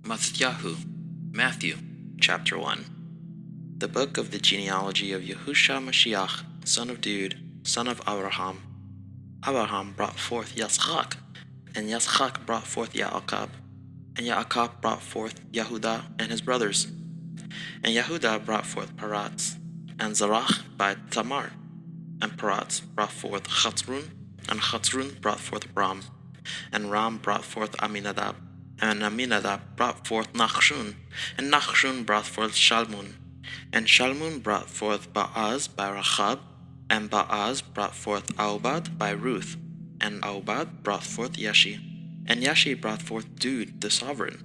MxxYhu, Matthew, chapter 1. The book of the genealogy of Yahushua Mashiach, son of Dude, son of Abraham. Abraham brought forth Yitzchak, and Yitzchak brought forth Yaakov, and Yaakov brought forth Yehudah and his brothers. And Yehudah brought forth Peretz, and Zerach by Tamar. And Peretz brought forth Chatzrun, and Chatzrun brought forth Ram, and Ram brought forth Aminadab, and Aminadab brought forth Nachshun, and Nachshun brought forth Shalmun, and Shalmun brought forth Baaz by Rachab, and Baaz brought forth Aubad by Ruth, and Aubad brought forth Yashi, and Yashi brought forth Dude the sovereign,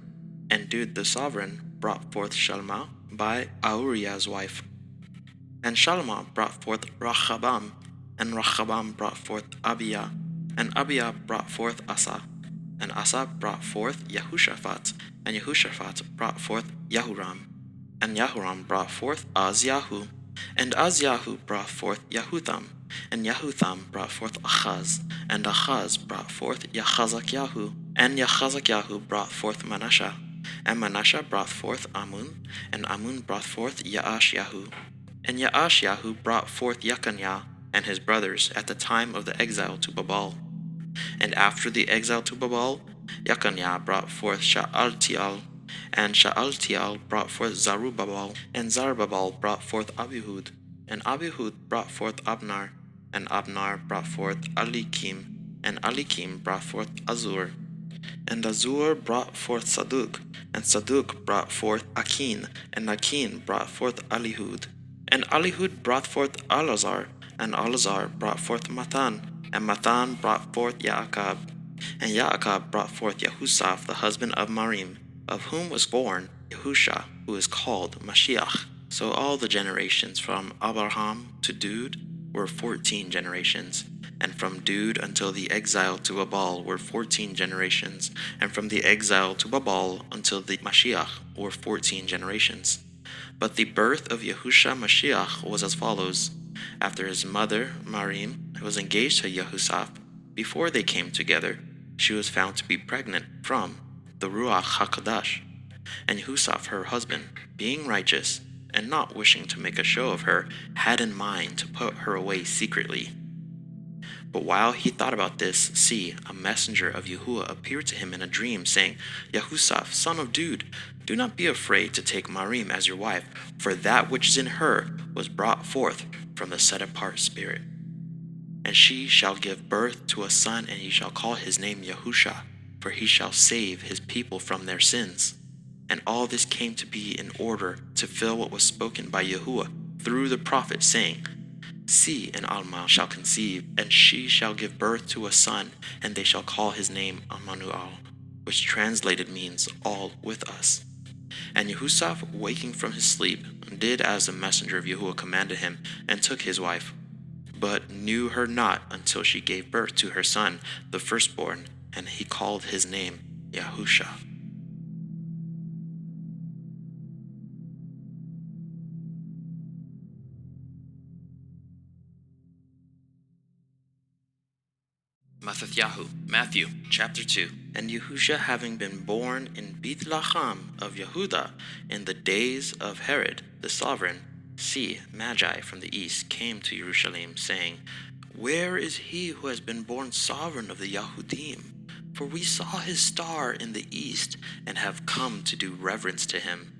and Dude the sovereign brought forth Shalma by Uriah's wife. And Shalma brought forth Rachabam, and Rachabam brought forth Abiyah, and Abiyah brought forth Asa, and Asa brought forth Yehoshaphat, and Yehoshaphat brought forth Yahuram, and Yahuram brought forth Azyahu, and Azyahu brought forth Yahutham, and Yahutham brought forth Achaz, and Achaz brought forth Yahazakyahu, and Yahazakyahu brought forth Manasseh, and Manasseh brought forth Amun, and Amun brought forth Yaashyahu, and Yaashyahu brought forth Yekaniah and his brothers at the time of the exile to Babal. And after the exile to Babal, Yekaniah brought forth Sha'altiel, and Sha'altiel brought forth Zerubbabel, and Zerubbabel brought forth Abihud, and Abihud brought forth Abnar, and Abnar brought forth Elikim, and Elikim brought forth Azur, and Azur brought forth Saduk, and Saduk brought forth Akin, and Akin brought forth Elihud, and Elihud brought forth Alazar, and Alazar brought forth Matan, and Matan brought forth Yaakov, and Yaakov brought forth Yehusaph the husband of Marim, of whom was born Yahusha, who is called Mashiach. So all the generations from Abraham to Dude were 14 generations, and from Dude until the exile to Babal were 14 generations, and from the exile to Babal until the Mashiach were 14 generations. But the birth of Yahushua Mashiach was as follows. After his mother, Marim, was engaged to Yehusaph, before they came together, she was found to be pregnant from the Ruach HaKodesh. And Yehusaph, her husband, being righteous, and not wishing to make a show of her, had in mind to put her away secretly. But while he thought about this, see, a messenger of Yahuah appeared to him in a dream, saying, Yehusaph, son of Dude, do not be afraid to take Marim as your wife, for that which is in her was brought forth from the set-apart spirit. And she shall give birth to a son, and he shall call his name Yahusha, for he shall save his people from their sins. And all this came to be in order to fill what was spoken by Yahuah through the prophet, saying, See, an Alma shall conceive, and she shall give birth to a son, and they shall call his name Emmanuel, which translated means all with us. And Yehusaph, waking from his sleep, did as the messenger of Yahuah commanded him, and took his wife, but knew her not until she gave birth to her son, the firstborn, and he called his name Yahusha. MxxYhu, Matthew, chapter 2. And Yahusha, having been born in Bethlehem of Yehudah in the days of Herod the sovereign, see, Magi from the east came to Jerusalem, saying, Where is he who has been born sovereign of the Yahudim? For we saw his star in the east, and have come to do reverence to him.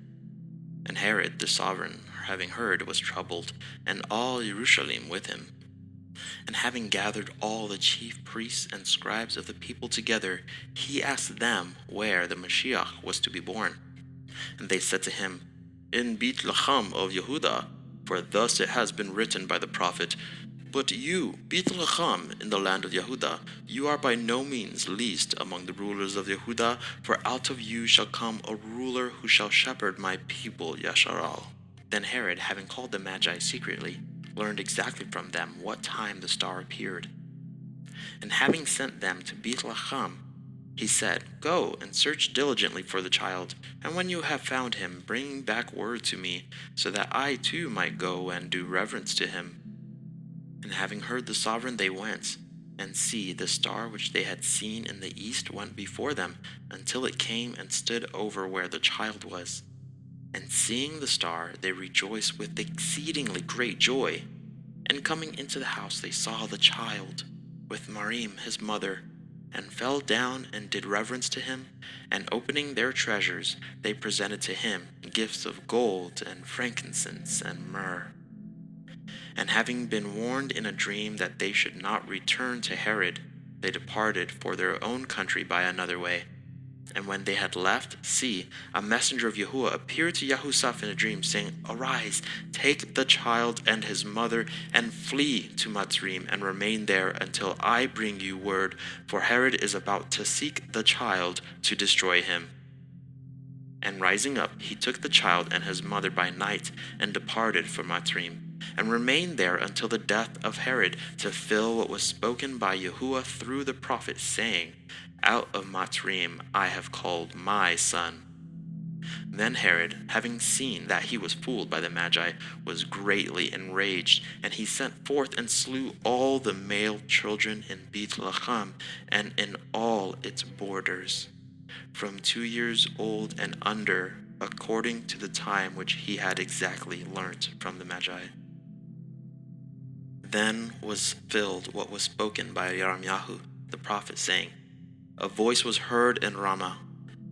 And Herod the sovereign, having heard, was troubled, and all Jerusalem with him. And having gathered all the chief priests and scribes of the people together, he asked them where the Mashiach was to be born. And they said to him, In Bethlehem of Yehudah, for thus it has been written by the prophet, But you, Bethlehem, in the land of Yehudah, you are by no means least among the rulers of Yehudah, for out of you shall come a ruler who shall shepherd my people Yasharal. Then Herod, having called the Magi secretly, learned exactly from them what time the star appeared. And having sent them to Bethlehem, he said, Go and search diligently for the child, and when you have found him, bring back word to me, so that I too might go and do reverence to him. And having heard the sovereign, they went. And see, the star which they had seen in the east went before them, until it came and stood over where the child was. And seeing the star, they rejoiced with exceedingly great joy. And coming into the house, they saw the child with Marim his mother, and fell down and did reverence to him. And opening their treasures, they presented to him gifts of gold and frankincense and myrrh. And having been warned in a dream that they should not return to Herod, they departed for their own country by another way. And when they had left, see, a messenger of Yahuah appeared to Yahusaph in a dream, saying, Arise, take the child and his mother, and flee to Mitzrayim, and remain there until I bring you word, for Herod is about to seek the child to destroy him. And rising up, he took the child and his mother by night, and departed for Mitzrayim, and remained there until the death of Herod, to fill what was spoken by Yahuah through the prophet, saying, Out of Mitzrayim I have called my son. Then Herod, having seen that he was fooled by the Magi, was greatly enraged, and he sent forth and slew all the male children in Bethlehem and in all its borders, from 2 years old and under, according to the time which he had exactly learnt from the Magi. Then was filled what was spoken by Yirmiyahu the prophet, saying, A voice was heard in Ramah,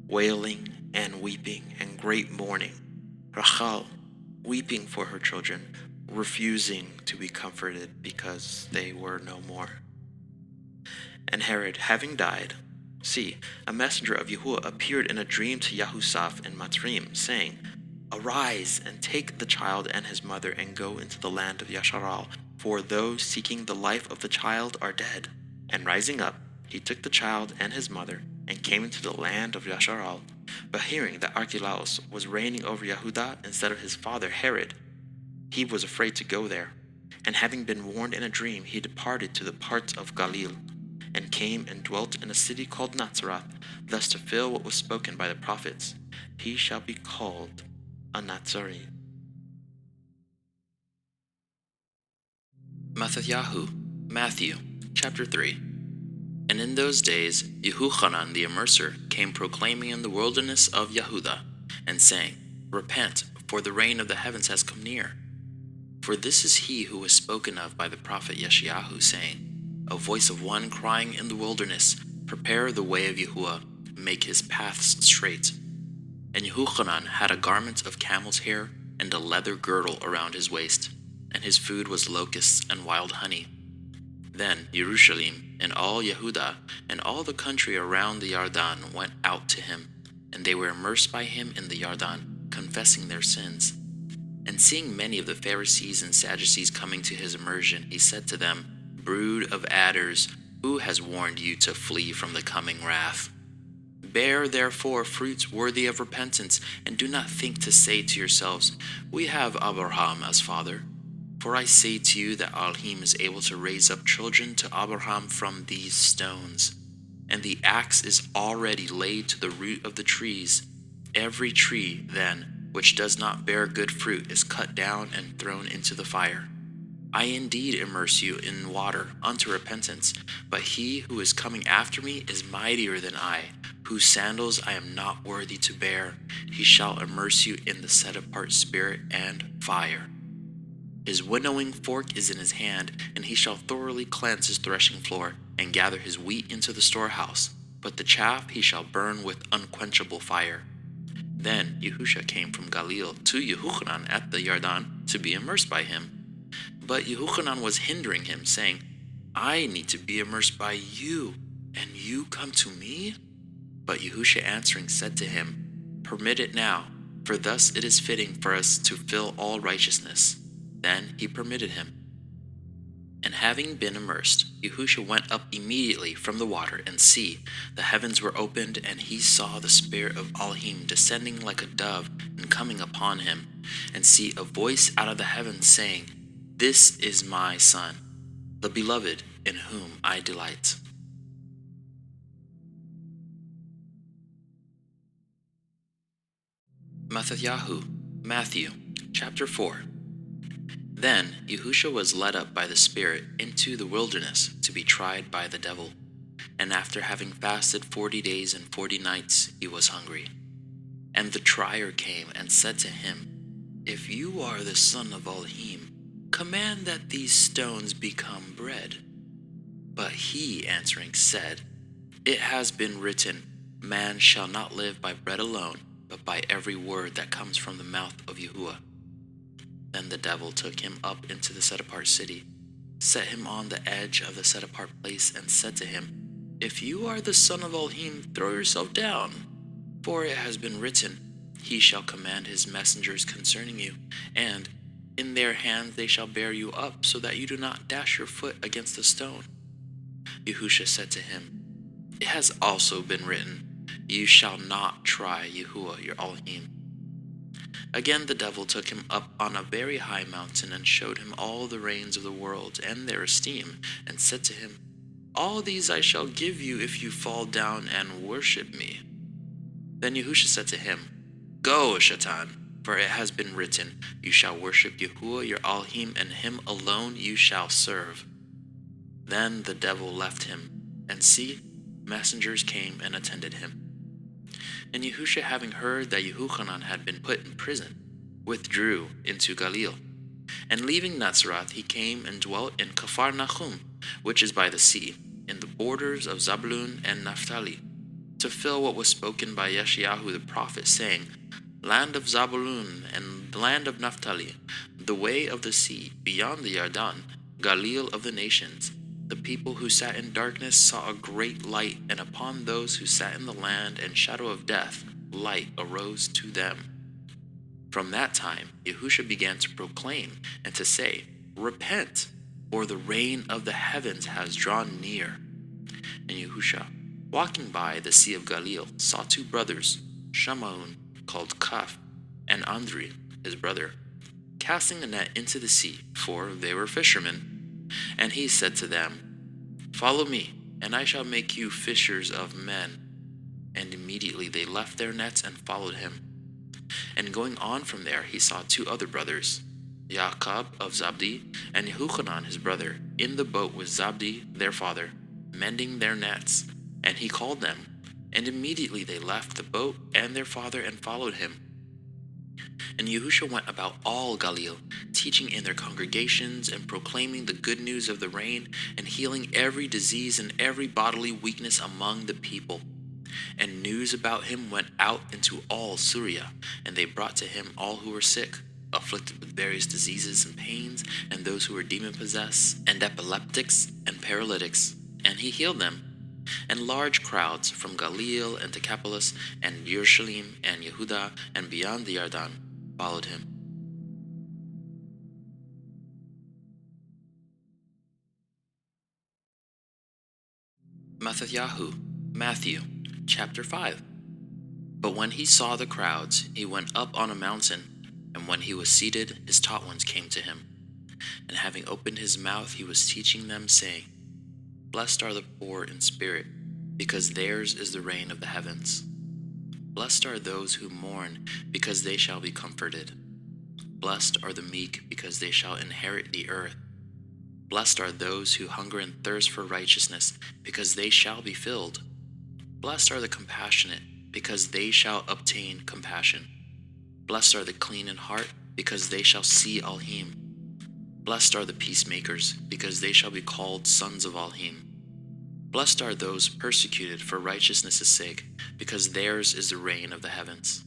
wailing and weeping and great mourning, Rachel weeping for her children, refusing to be comforted because they were no more. And Herod, having died, see, a messenger of Yahuah appeared in a dream to Yahusaph in Mitzrayim, saying, Arise and take the child and his mother and go into the land of Yasharal, for those seeking the life of the child are dead. And rising up, he took the child and his mother and came into the land of Yasharal. But hearing that Archelaus was reigning over Yehudah instead of his father Herod, he was afraid to go there. And having been warned in a dream, he departed to the parts of Galilee, and came and dwelt in a city called Nazareth, thus to fill what was spoken by the prophets, He shall be called a Nazarene. Metityahu, Matthew, chapter 3. And in those days Yehochanan the Immerser came proclaiming in the wilderness of Yehudah, and saying, Repent, for the reign of the heavens has come near. For this is he who was spoken of by the prophet Yeshayahu, saying, A voice of one crying in the wilderness, Prepare the way of Yahuah, make his paths straight. And Yehochanan had a garment of camel's hair and a leather girdle around his waist, and his food was locusts and wild honey. Then Jerusalem and all Yehudah and all the country around the Yarden went out to him, and they were immersed by him in the Yarden, confessing their sins. And seeing many of the Pharisees and Sadducees coming to his immersion, he said to them, Brood of adders, who has warned you to flee from the coming wrath? Bear therefore fruits worthy of repentance, and do not think to say to yourselves, We have Abraham as father. For I say to you that Elohim is able to raise up children to Abraham from these stones. And the axe is already laid to the root of the trees. Every tree, then, which does not bear good fruit is cut down and thrown into the fire. I indeed immerse you in water unto repentance, but he who is coming after me is mightier than I, whose sandals I am not worthy to bear. He shall immerse you in the set-apart spirit and fire. His winnowing fork is in his hand, and he shall thoroughly cleanse his threshing floor, and gather his wheat into the storehouse, but the chaff he shall burn with unquenchable fire. Then Yahusha came from Galilee to Yehochanan at the Yarden to be immersed by him. But Yehochanan was hindering him, saying, I need to be immersed by you, and you come to me? But Yahusha answering said to him, Permit it now, for thus it is fitting for us to fill all righteousness. Then he permitted him. And having been immersed, Yahusha went up immediately from the water, and see, the heavens were opened, and he saw the Spirit of Elohim descending like a dove and coming upon him. And see, a voice out of the heavens saying, This is my Son, the beloved, in whom I delight. Metityahu, Matthew, chapter 4. Then Yahusha was led up by the Spirit into the wilderness to be tried by the devil. And after having fasted 40 days and 40 nights, he was hungry. And the trier came and said to him, If you are the Son of Elohim, command that these stones become bread. But he answering said, It has been written, Man shall not live by bread alone, but by every word that comes from the mouth of Yahuwah. Then the devil took him up into the set-apart city, set him on the edge of the set-apart place, and said to him, If you are the Son of Elohim, throw yourself down. For it has been written, He shall command his messengers concerning you, and in their hands they shall bear you up, so that you do not dash your foot against a stone. Yahusha said to him, It has also been written, You shall not try Yahuah your Elohim. Again the devil took him up on a very high mountain, and showed him all the reigns of the world and their esteem, and said to him, All these I shall give you if you fall down and worship me. Then Yahusha said to him, Go, Shaitan, for it has been written, You shall worship Yahuwah your Elohim, and him alone you shall serve. Then the devil left him, and see, messengers came and attended him. And Yahusha, having heard that Yehochanan had been put in prison, withdrew into Galilee. And leaving Nazareth, he came and dwelt in Capharnaum, which is by the sea, in the borders of Zabulun and Naphtali, to fill what was spoken by Yeshayahu the prophet, saying, Land of Zabulun and land of Naphtali, the way of the sea, beyond the Yarden, Galilee of the nations. The people who sat in darkness saw a great light, and upon those who sat in the land and shadow of death, light arose to them. From that time, Yahusha began to proclaim and to say, Repent, for the reign of the heavens has drawn near. And Yahusha, walking by the Sea of Galilee, saw two brothers, Shamaun, called Kaf, and Andri, his brother, casting a net into the sea, for they were fishermen. And he said to them, Follow me, and I shall make you fishers of men. And immediately they left their nets and followed him. And going on from there, he saw two other brothers, Jacob of Zabdi, and Yehochanan his brother, in the boat with Zabdi their father, mending their nets. And he called them, and immediately they left the boat and their father and followed him. And Yahusha went about all Galilee, teaching in their congregations and proclaiming the good news of the reign, and healing every disease and every bodily weakness among the people. And news about him went out into all Syria, and they brought to him all who were sick, afflicted with various diseases and pains, and those who were demon-possessed, and epileptics, and paralytics, and he healed them. And large crowds from Galilee and Decapolis, and Jerusalem, and Yehuda, and beyond the Yarden, followed him. Matthehu, Matthew, chapter 5. But when he saw the crowds, he went up on a mountain, and when he was seated, his taught ones came to him. And having opened his mouth, he was teaching them, saying, Blessed are the poor in spirit, because theirs is the reign of the heavens. Blessed are those who mourn, because they shall be comforted. Blessed are the meek, because they shall inherit the earth. Blessed are those who hunger and thirst for righteousness, because they shall be filled. Blessed are the compassionate, because they shall obtain compassion. Blessed are the clean in heart, because they shall see Elohim. Blessed are the peacemakers, because they shall be called sons of Elohim. Blessed are those persecuted for righteousness' sake, because theirs is the reign of the heavens.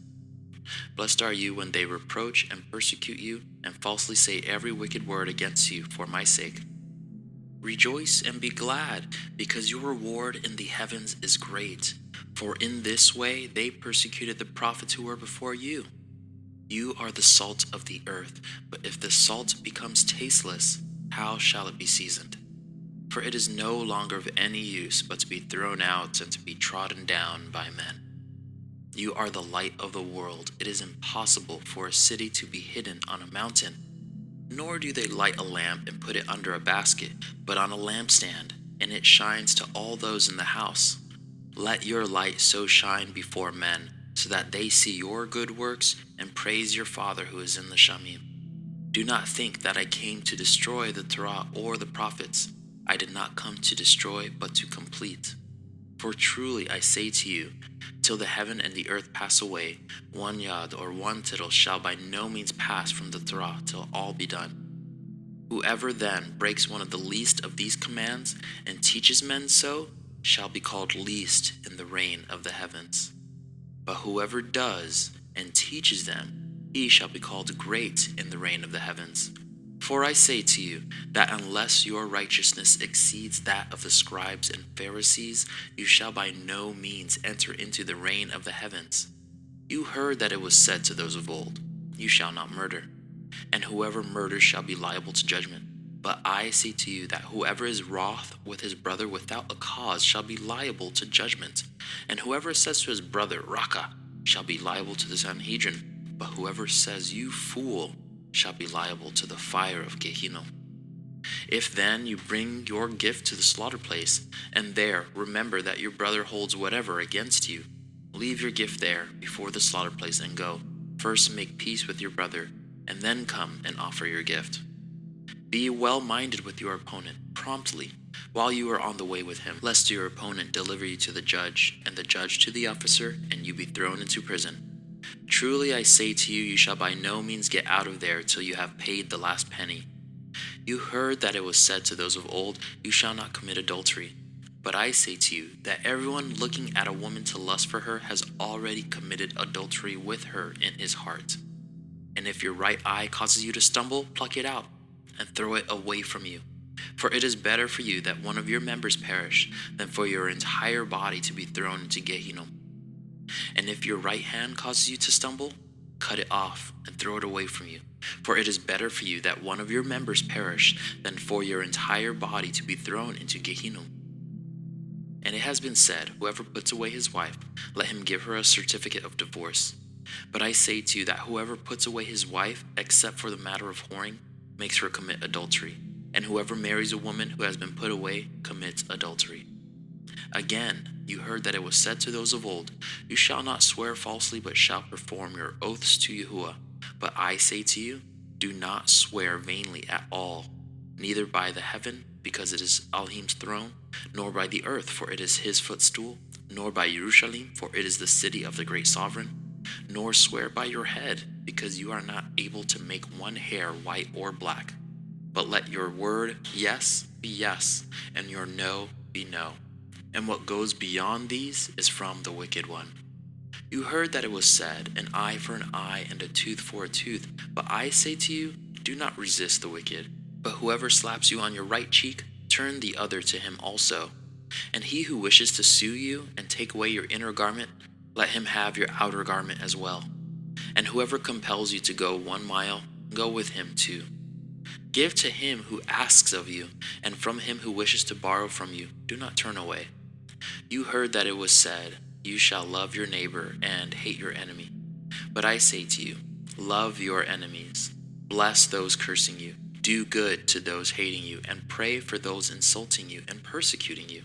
Blessed are you when they reproach and persecute you, and falsely say every wicked word against you for my sake. Rejoice and be glad, because your reward in the heavens is great. For in this way they persecuted the prophets who were before you. You are the salt of the earth, but if the salt becomes tasteless, how shall it be seasoned? For it is no longer of any use but to be thrown out and to be trodden down by men. You are the light of the world. It is impossible for a city to be hidden on a mountain. Nor do they light a lamp and put it under a basket, but on a lampstand, and it shines to all those in the house. Let your light so shine before men, so that they see your good works and praise your Father who is in the Shamim. Do not think that I came to destroy the Torah or the prophets. I did not come to destroy, but to complete. For truly I say to you, till the heaven and the earth pass away, one yod or one tittle shall by no means pass from the Torah till all be done. Whoever then breaks one of the least of these commands and teaches men so shall be called least in the reign of the heavens. But whoever does and teaches them, he shall be called great in the reign of the heavens. For I say to you that unless your righteousness exceeds that of the scribes and Pharisees, you shall by no means enter into the reign of the heavens. You heard that it was said to those of old, You shall not murder, and whoever murders shall be liable to judgment. But I say to you that whoever is wroth with his brother without a cause shall be liable to judgment, and whoever says to his brother, Raka, shall be liable to the Sanhedrin, but whoever says, You fool, shall be liable to the fire of Gehenna. If then you bring your gift to the slaughter place, and there remember that your brother holds whatever against you, leave your gift there before the slaughter place and go. First make peace with your brother, and then come and offer your gift. Be well-minded with your opponent promptly while you are on the way with him, lest your opponent deliver you to the judge, and the judge to the officer, and you be thrown into prison. Truly I say to you, you shall by no means get out of there till you have paid the last penny. You heard that it was said to those of old, You shall not commit adultery. But I say to you that everyone looking at a woman to lust for her has already committed adultery with her in his heart. And if your right eye causes you to stumble, pluck it out and throw it away from you. For it is better for you that one of your members perish than for your entire body to be thrown into Gehenna. And if your right hand causes you to stumble, cut it off and throw it away from you. For it is better for you that one of your members perish than for your entire body to be thrown into Gehenna. And it has been said, Whoever puts away his wife, let him give her a certificate of divorce. But I say to you that whoever puts away his wife, except for the matter of whoring, makes her commit adultery. And whoever marries a woman who has been put away commits adultery. Again, you heard that it was said to those of old, You shall not swear falsely, but shall perform your oaths to Yahuah. But I say to you, do not swear vainly at all, neither by the heaven, because it is Elohim's throne, nor by the earth, for it is his footstool, nor by Jerusalem, for it is the city of the great sovereign, nor swear by your head, because you are not able to make one hair white or black. But let your word yes be yes, and your no be no. And what goes beyond these is from the wicked one. You heard that it was said, An eye for an eye and a tooth for a tooth. But I say to you, do not resist the wicked. But whoever slaps you on your right cheek, turn the other to him also. And he who wishes to sue you and take away your inner garment, let him have your outer garment as well. And whoever compels you to go 1 mile, go with him 2. Give to him who asks of you, and from him who wishes to borrow from you, do not turn away. You heard that it was said, You shall love your neighbor and hate your enemy. But I say to you, love your enemies, bless those cursing you, do good to those hating you, and pray for those insulting you and persecuting you,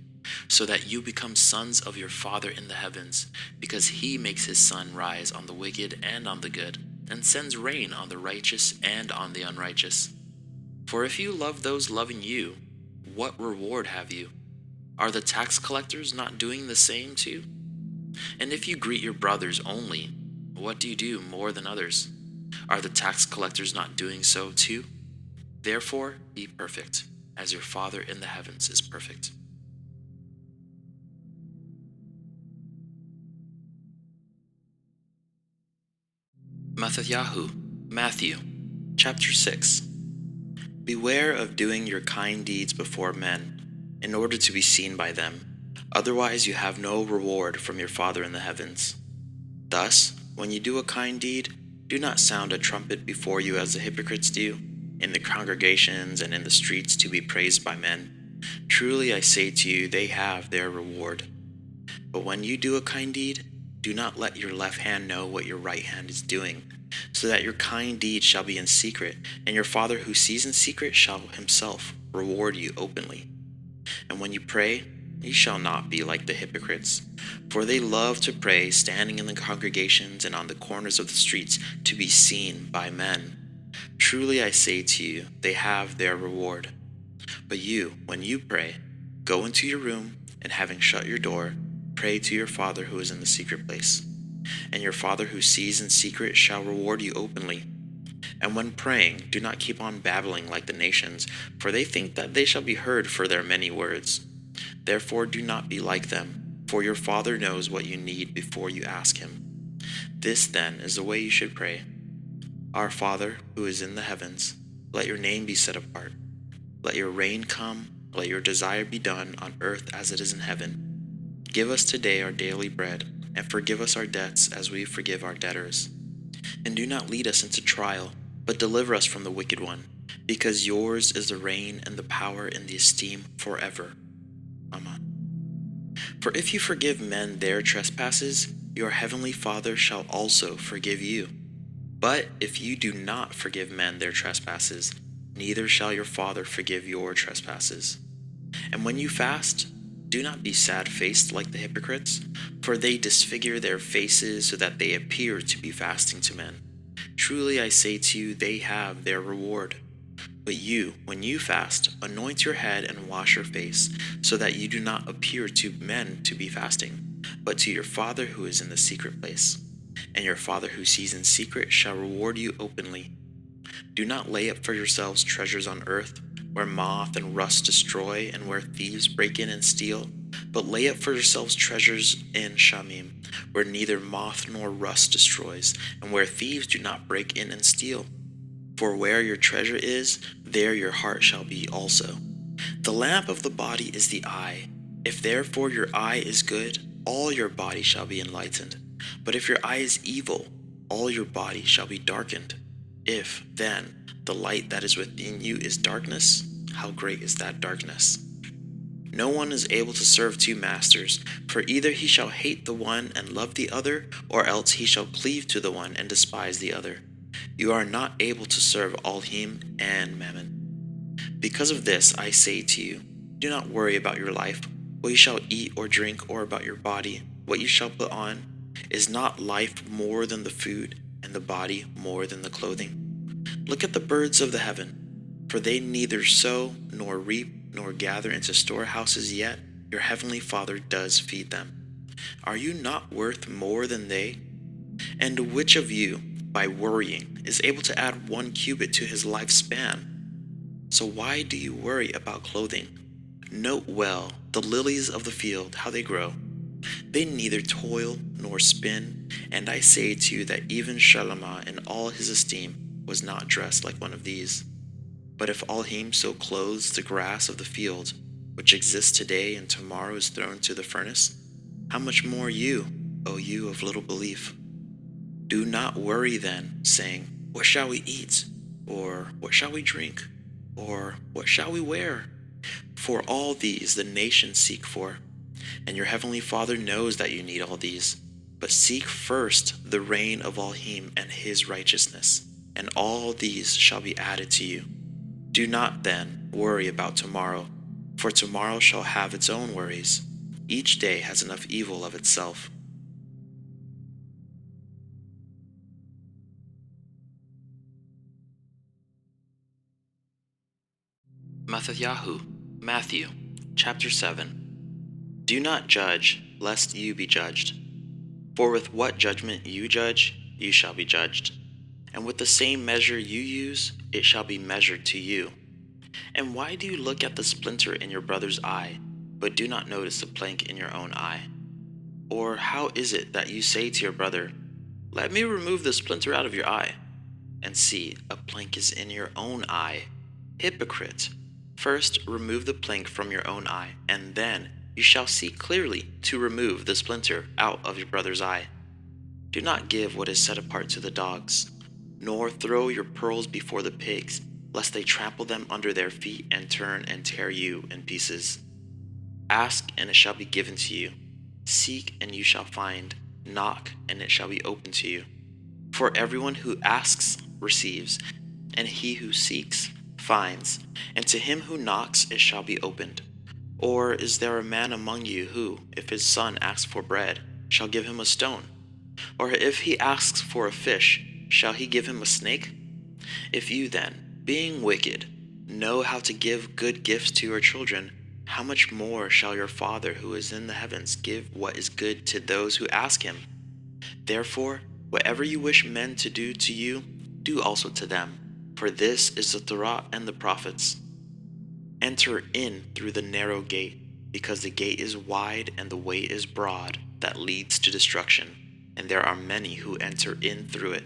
so that you become sons of your Father in the heavens, because he makes his sun rise on the wicked and on the good, and sends rain on the righteous and on the unrighteous. For if you love those loving you, what reward have you? Are the tax collectors not doing the same too? And if you greet your brothers only, what do you do more than others? Are the tax collectors not doing so too? Therefore, be perfect, as your Father in the heavens is perfect. Metityahu, Matthew, chapter 6. Beware of doing your kind deeds before men, in order to be seen by them. Otherwise you have no reward from your Father in the heavens. Thus, when you do a kind deed, do not sound a trumpet before you as the hypocrites do, in the congregations and in the streets to be praised by men. Truly I say to you, they have their reward. But when you do a kind deed, do not let your left hand know what your right hand is doing, so that your kind deed shall be in secret, and your Father who sees in secret shall himself reward you openly. And when you pray, you shall not be like the hypocrites, for they love to pray standing in the congregations and on the corners of the streets to be seen by men. Truly I say to you, they have their reward. But you, when you pray, go into your room, and having shut your door, pray to your Father who is in the secret place. And your Father who sees in secret shall reward you openly. And when praying, do not keep on babbling like the nations, for they think that they shall be heard for their many words. Therefore do not be like them, for your Father knows what you need before you ask him. This then is the way you should pray. Our Father, who is in the heavens, let your name be set apart. Let your reign come, let your desire be done on earth as it is in heaven. Give us today our daily bread, and forgive us our debts as we forgive our debtors. And do not lead us into trial, but deliver us from the wicked one, because yours is the reign and the power and the esteem forever. Amen. For if you forgive men their trespasses, your heavenly Father shall also forgive you. But if you do not forgive men their trespasses, neither shall your Father forgive your trespasses. And when you fast, do not be sad-faced like the hypocrites, for they disfigure their faces so that they appear to be fasting to men. Truly I say to you, they have their reward. But you, when you fast, anoint your head and wash your face, so that you do not appear to men to be fasting, but to your Father who is in the secret place. And your Father who sees in secret shall reward you openly. Do not lay up for yourselves treasures on earth, where moth and rust destroy, and where thieves break in and steal, but lay up for yourselves treasures in Shamim, where neither moth nor rust destroys, and where thieves do not break in and steal. For where your treasure is, there your heart shall be also. The lamp of the body is the eye. If therefore your eye is good, all your body shall be enlightened. But if your eye is evil, all your body shall be darkened. If, then, the light that is within you is darkness, how great is that darkness? No one is able to serve two masters, for either he shall hate the one and love the other, or else he shall cleave to the one and despise the other. You are not able to serve Elohim and Mammon. Because of this I say to you, do not worry about your life, what you shall eat or drink, or about your body, what you shall put on. Is not life more than the food, and the body more than the clothing? Look at the birds of the heaven, for they neither sow nor reap nor gather into storehouses, yet your heavenly Father does feed them. Are you not worth more than they? And which of you, by worrying, is able to add 1 cubit to his lifespan? So why do you worry about clothing? Note well the lilies of the field, how they grow. They neither toil nor spin, and I say to you that even Shalomah in all his esteem was not dressed like one of these. But if Elohim so clothes the grass of the field, which exists today and tomorrow is thrown to the furnace, how much more you, O you of little belief? Do not worry then, saying, what shall we eat? Or what shall we drink? Or what shall we wear? For all these the nations seek for. And your heavenly Father knows that you need all these. But seek first the reign of Elohim and his righteousness, and all these shall be added to you. Do not then worry about tomorrow, for tomorrow shall have its own worries. Each day has enough evil of itself. Matityahu, Matthew, chapter 7. Do not judge, lest you be judged. For with what judgment you judge, you shall be judged. And with the same measure you use, it shall be measured to you. And why do you look at the splinter in your brother's eye, but do not notice the plank in your own eye? Or how is it that you say to your brother, let me remove the splinter out of your eye, and see, a plank is in your own eye? Hypocrite! First remove the plank from your own eye, and then you shall see clearly to remove the splinter out of your brother's eye. Do not give what is set apart to the dogs, nor throw your pearls before the pigs, lest they trample them under their feet and turn and tear you in pieces. Ask, and it shall be given to you. Seek, and you shall find. Knock, and it shall be opened to you. For everyone who asks receives, and he who seeks finds, and to him who knocks it shall be opened. Or is there a man among you who, if his son asks for bread, shall give him a stone? Or if he asks for a fish, shall he give him a snake? If you then, being wicked, know how to give good gifts to your children, how much more shall your Father who is in the heavens give what is good to those who ask him? Therefore, whatever you wish men to do to you, do also to them, for this is the Torah and the prophets. Enter in through the narrow gate, because the gate is wide and the way is broad that leads to destruction, and there are many who enter in through it.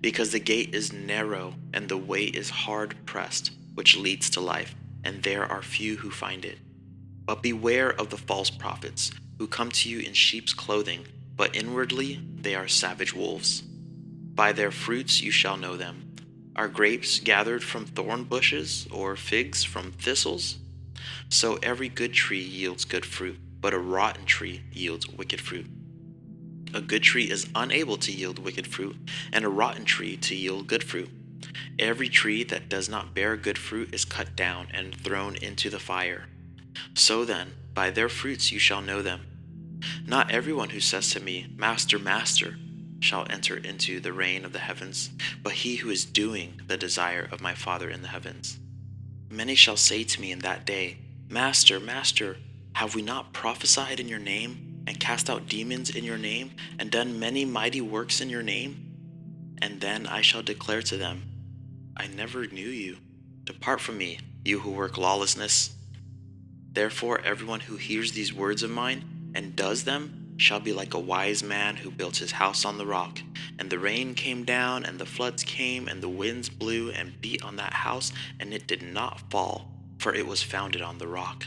Because the gate is narrow and the way is hard pressed, which leads to life, and there are few who find it. But beware of the false prophets, who come to you in sheep's clothing, but inwardly they are savage wolves. By their fruits you shall know them. Are grapes gathered from thorn bushes, or figs from thistles? So every good tree yields good fruit, but a rotten tree yields wicked fruit. A good tree is unable to yield wicked fruit, and a rotten tree to yield good fruit. Every tree that does not bear good fruit is cut down and thrown into the fire. So then, by their fruits you shall know them. Not everyone who says to me, Master, Master, shall enter into the reign of the heavens, but he who is doing the desire of my Father in the heavens. Many shall say to me in that day, Master, Master, have we not prophesied in your name, and cast out demons in your name, and done many mighty works in your name? And then I shall declare to them, I never knew you. Depart from me, you who work lawlessness. Therefore everyone who hears these words of mine and does them shall be like a wise man who built his house on the rock. And the rain came down, and the floods came, and the winds blew and beat on that house, and it did not fall, for it was founded on the rock.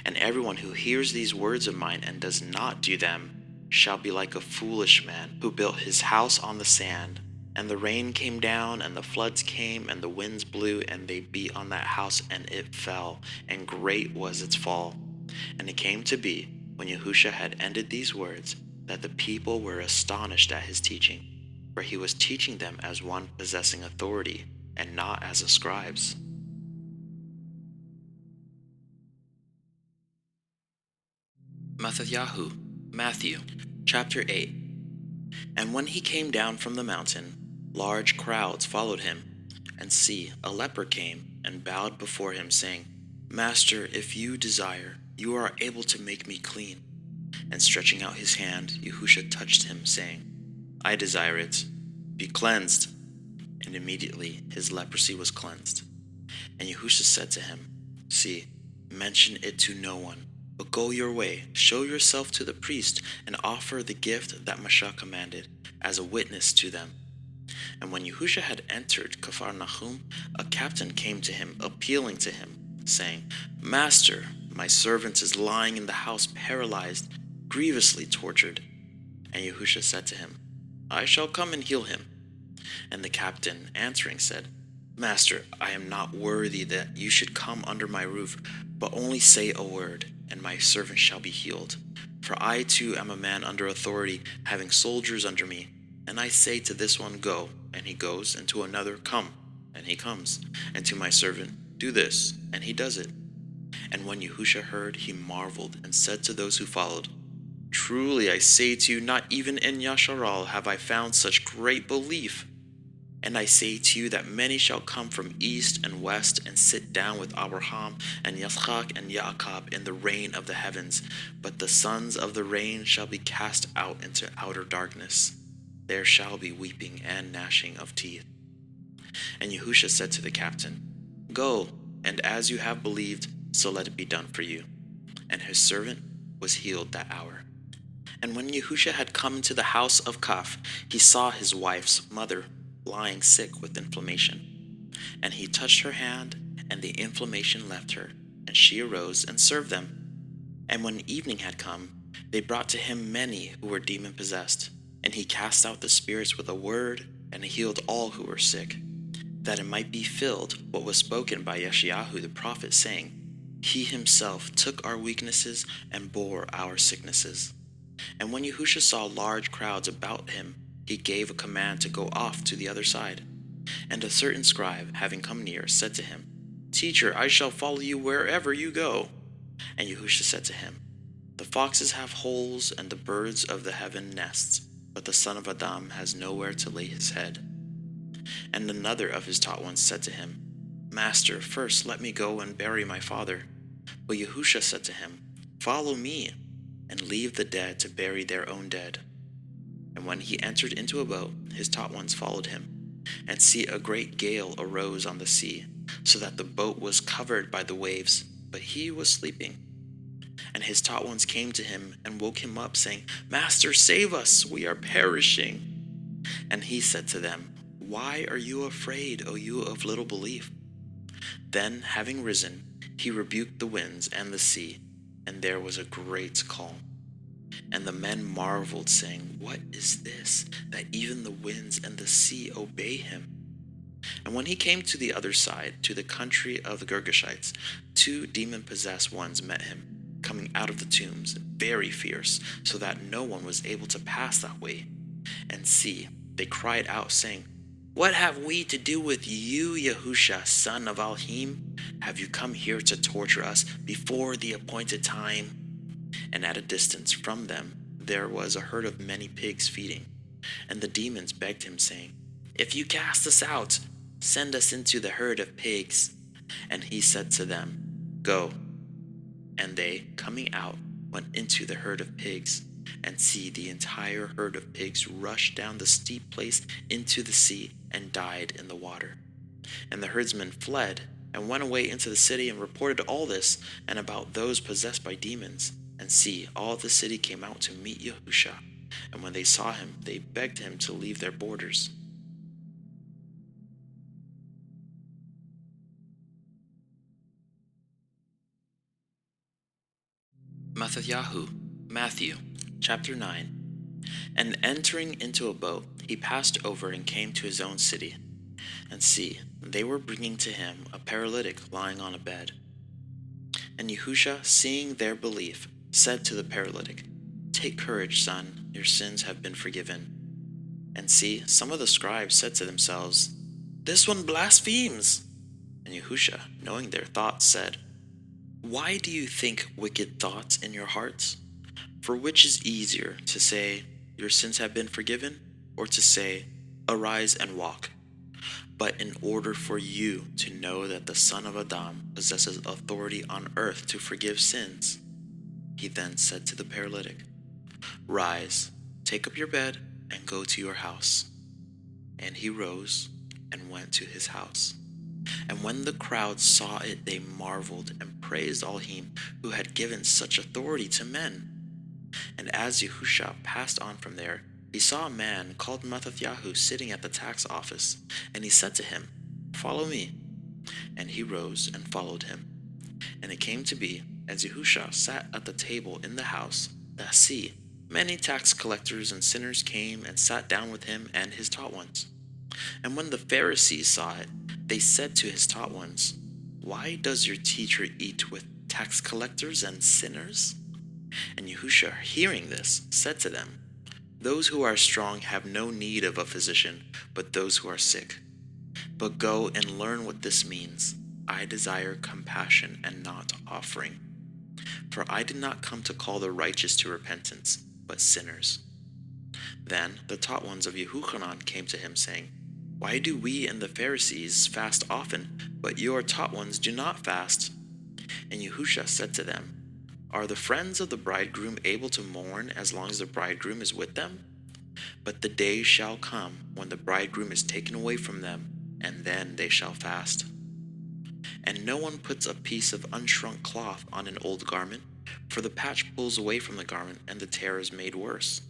And everyone who hears these words of mine and does not do them shall be like a foolish man who built his house on the sand. And the rain came down, and the floods came, and the winds blew, and they beat on that house, and it fell, and great was its fall. And it came to be, when Yahusha had ended these words, that the people were astonished at his teaching, for he was teaching them as one possessing authority, and not as the scribes. MxxYhu, Matthew, chapter 8. And when he came down from the mountain, large crowds followed him. And see, a leper came and bowed before him, saying, Master, if you desire, you are able to make me clean. And stretching out his hand, Yahusha touched him, saying, I desire it. Be cleansed. And immediately his leprosy was cleansed. And Yahusha said to him, See, mention it to no one, but go your way, show yourself to the priest, and offer the gift that Moshe commanded, as a witness to them. And when Yahusha had entered Capharnaum, a captain came to him, appealing to him, saying, Master, my servant is lying in the house paralyzed, grievously tortured. And Yahusha said to him, I shall come and heal him. And the captain answering said, Master, I am not worthy that you should come under my roof, but only say a word, and my servant shall be healed. For I too am a man under authority, having soldiers under me. And I say to this one, Go, and he goes, and to another, Come, and he comes, and to my servant, Do this, and he does it. And when Yahusha heard, he marveled, and said to those who followed, Truly I say to you, not even in Yasharal have I found such great belief. And I say to you that many shall come from east and west and sit down with Abraham and Yitzchak and Yaakov in the reign of the heavens. But the sons of the reign shall be cast out into outer darkness. There shall be weeping and gnashing of teeth. And Yahusha said to the captain, Go, and as you have believed, so let it be done for you. And his servant was healed that hour. And when Yahusha had come into the house of Kaf, he saw his wife's mother lying sick with inflammation. And he touched her hand, and the inflammation left her, and she arose and served them. And when evening had come, they brought to him many who were demon-possessed. And he cast out the spirits with a word, and healed all who were sick, that it might be filled what was spoken by Yeshayahu the prophet, saying, He himself took our weaknesses and bore our sicknesses. And when Yahusha saw large crowds about him, he gave a command to go off to the other side. And a certain scribe, having come near, said to him, Teacher, I shall follow you wherever you go. And Yahusha said to him, The foxes have holes, and the birds of the heaven nests, but the Son of Adam has nowhere to lay his head. And another of his taught ones said to him, Master, first let me go and bury my father. But Yahusha said to him, Follow me, and leave the dead to bury their own dead. And when he entered into a boat, his taught ones followed him. And see, a great gale arose on the sea, so that the boat was covered by the waves, but he was sleeping. And his taught ones came to him and woke him up, saying, Master, save us, we are perishing. And he said to them, Why are you afraid, O you of little belief? Then, having risen, he rebuked the winds and the sea, and there was a great calm. And the men marveled, saying, What is this, that even the winds and the sea obey him? And when he came to the other side, to the country of the Girgashites, 2 demon-possessed ones met him, coming out of the tombs, very fierce, so that no one was able to pass that way. And see, they cried out, saying, What have we to do with you, Yahusha, son of Alhim? Have you come here to torture us before the appointed time? And at a distance from them there was a herd of many pigs feeding. And the demons begged him, saying, If you cast us out, send us into the herd of pigs. And he said to them, Go. And they, coming out, went into the herd of pigs. And see, the entire herd of pigs rushed down the steep place into the sea and died in the water. And the herdsmen fled and went away into the city and reported all this and about those possessed by demons. And see, all the city came out to meet Yahusha. And when they saw him, they begged him to leave their borders. Metityahu, Matthew, chapter 9. And entering into a boat, he passed over and came to his own city. And see, they were bringing to him a paralytic lying on a bed. And Yahusha, seeing their belief, said to the paralytic, Take courage, son, your sins have been forgiven. And see, some of the scribes said to themselves, This one blasphemes. And Yahusha, knowing their thoughts, said, Why do you think wicked thoughts in your hearts? For which is easier, to say, Your sins have been forgiven, or to say, Arise and walk? But in order for you to know that the Son of Adam possesses authority on earth to forgive sins, he then said to the paralytic, Rise, take up your bed, and go to your house. And he rose and went to his house. And when the crowd saw it, they marveled and praised Elohim, who had given such authority to men. And as Yahusha passed on from there, he saw a man called Metityahu sitting at the tax office, and he said to him, Follow me. And he rose and followed him. And it came to be, as Yahusha sat at the table in the house, that see, many tax collectors and sinners came and sat down with him and his taught ones. And when the Pharisees saw it, they said to his taught ones, Why does your teacher eat with tax collectors and sinners? And Yahusha, hearing this, said to them, Those who are strong have no need of a physician, but those who are sick. But go and learn what this means. I desire compassion and not offering. For I did not come to call the righteous to repentance, but sinners. Then the taught ones of Yehochanan came to him, saying, Why do we and the Pharisees fast often, but your taught ones do not fast? And Yahusha said to them, Are the friends of the bridegroom able to mourn as long as the bridegroom is with them? But the day shall come when the bridegroom is taken away from them, and then they shall fast. And no one puts a piece of unshrunk cloth on an old garment, for the patch pulls away from the garment, and the tear is made worse.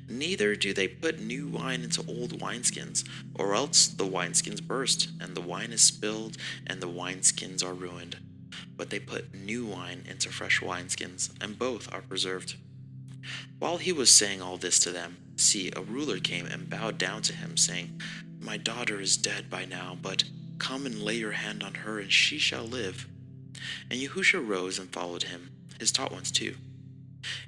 Neither do they put new wine into old wineskins, or else the wineskins burst, and the wine is spilled, and the wineskins are ruined. But they put new wine into fresh wineskins, and both are preserved. While he was saying all this to them, see, a ruler came and bowed down to him, saying, My daughter is dead by now, but come and lay your hand on her, and she shall live. And Yahusha rose and followed him, his taught ones too.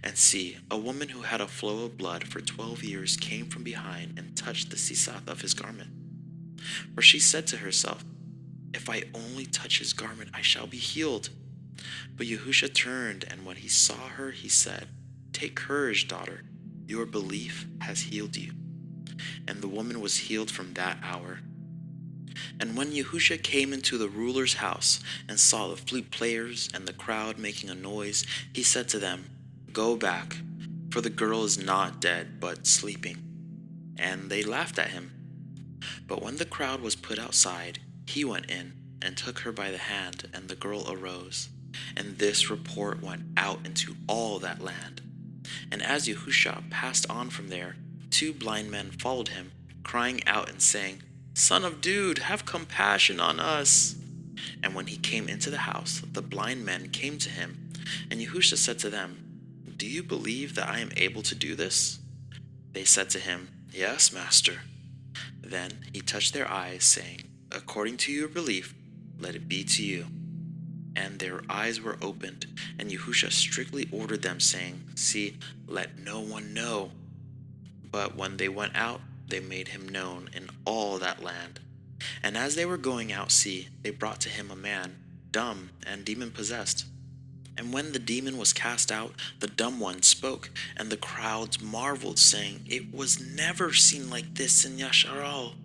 And see, a woman who had a flow of blood for 12 years came from behind and touched the sisath of his garment. For she said to herself, If I only touch his garment, I shall be healed. But Yahusha turned, and when he saw her, he said, Take courage, daughter, your belief has healed you. And the woman was healed from that hour, And when Yahusha came into the ruler's house and saw the flute players and the crowd making a noise, he said to them, "Go back, for the girl is not dead, but sleeping." And they laughed at him. But when the crowd was put outside, he went in and took her by the hand, and the girl arose. And this report went out into all that land. And as Yahusha passed on from there, 2 blind men followed him, crying out and saying, "Son of David, have compassion on us." And when he came into the house, the blind men came to him, and Yahusha said to them, "Do you believe that I am able to do this?" They said to him, "Yes, Master." Then he touched their eyes, saying, "According to your belief, let it be to you." And their eyes were opened, and Yahusha strictly ordered them, saying, "See, let no one know." But when they went out, they made him known in all that land. And as they were going out, see, they brought to him a man, dumb and demon-possessed. And when the demon was cast out, the dumb one spoke, and the crowds marveled, saying, "It was never seen like this in Yasharal."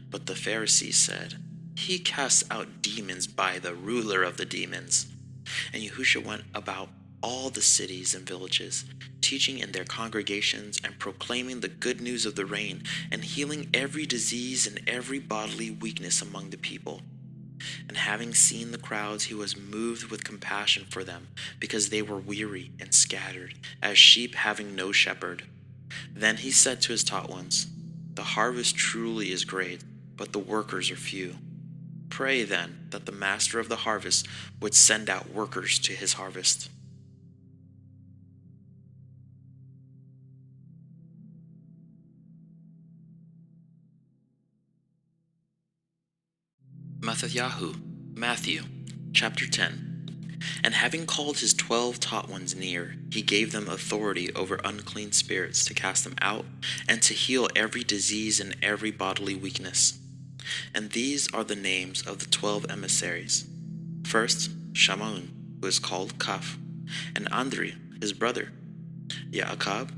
But the Pharisees said, "He casts out demons by the ruler of the demons." And Yahusha went about all the cities and villages, teaching in their congregations and proclaiming the good news of the reign, and healing every disease and every bodily weakness among the people. And having seen the crowds, he was moved with compassion for them, because they were weary and scattered, as sheep having no shepherd. Then he said to his taught ones, "The harvest truly is great, but the workers are few. Pray then that the master of the harvest would send out workers to his harvest." MxxYhu, Matthew, chapter 10. And having called his 12 taught ones near, he gave them authority over unclean spirits to cast them out, and to heal every disease and every bodily weakness. And these are the names of the 12 emissaries. First, Shammai, who is called Kaf, and Andri, his brother, Yaakov,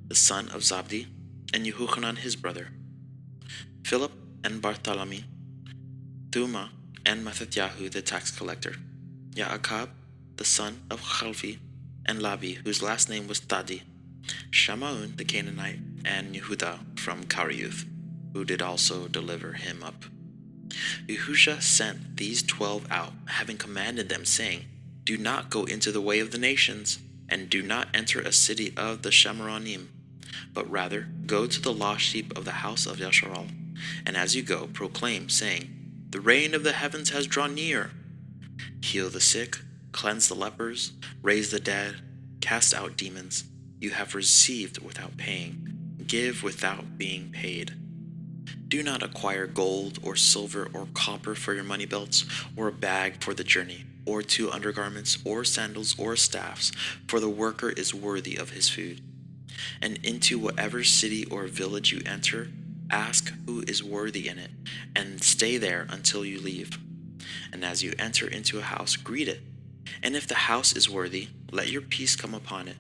the son of Zabdi, and Yehochanan his brother, Philip and Bartholomew, Thuma and Mettatyahu the tax collector, Yaakov, the son of Chalfi, and Labi, whose last name was Tadi, Shammai the Canaanite, and Yehuda from Kariuth, who did also deliver him up. Yahusha sent these 12 out, having commanded them, saying, "Do not go into the way of the nations, and do not enter a city of the Shamaranim, but rather go to the lost sheep of the house of Yasharal. And as you go, proclaim, saying, 'The reign of the heavens has drawn near.' Heal the sick, cleanse the lepers, raise the dead, cast out demons. You have received without paying. Give without being paid. Do not acquire gold or silver or copper for your money belts, or a bag for the journey, or 2 undergarments, or sandals, or staffs, for the worker is worthy of his food. And into whatever city or village you enter, ask who is worthy in it, and stay there until you leave. And as you enter into a house, greet it. And if the house is worthy, let your peace come upon it.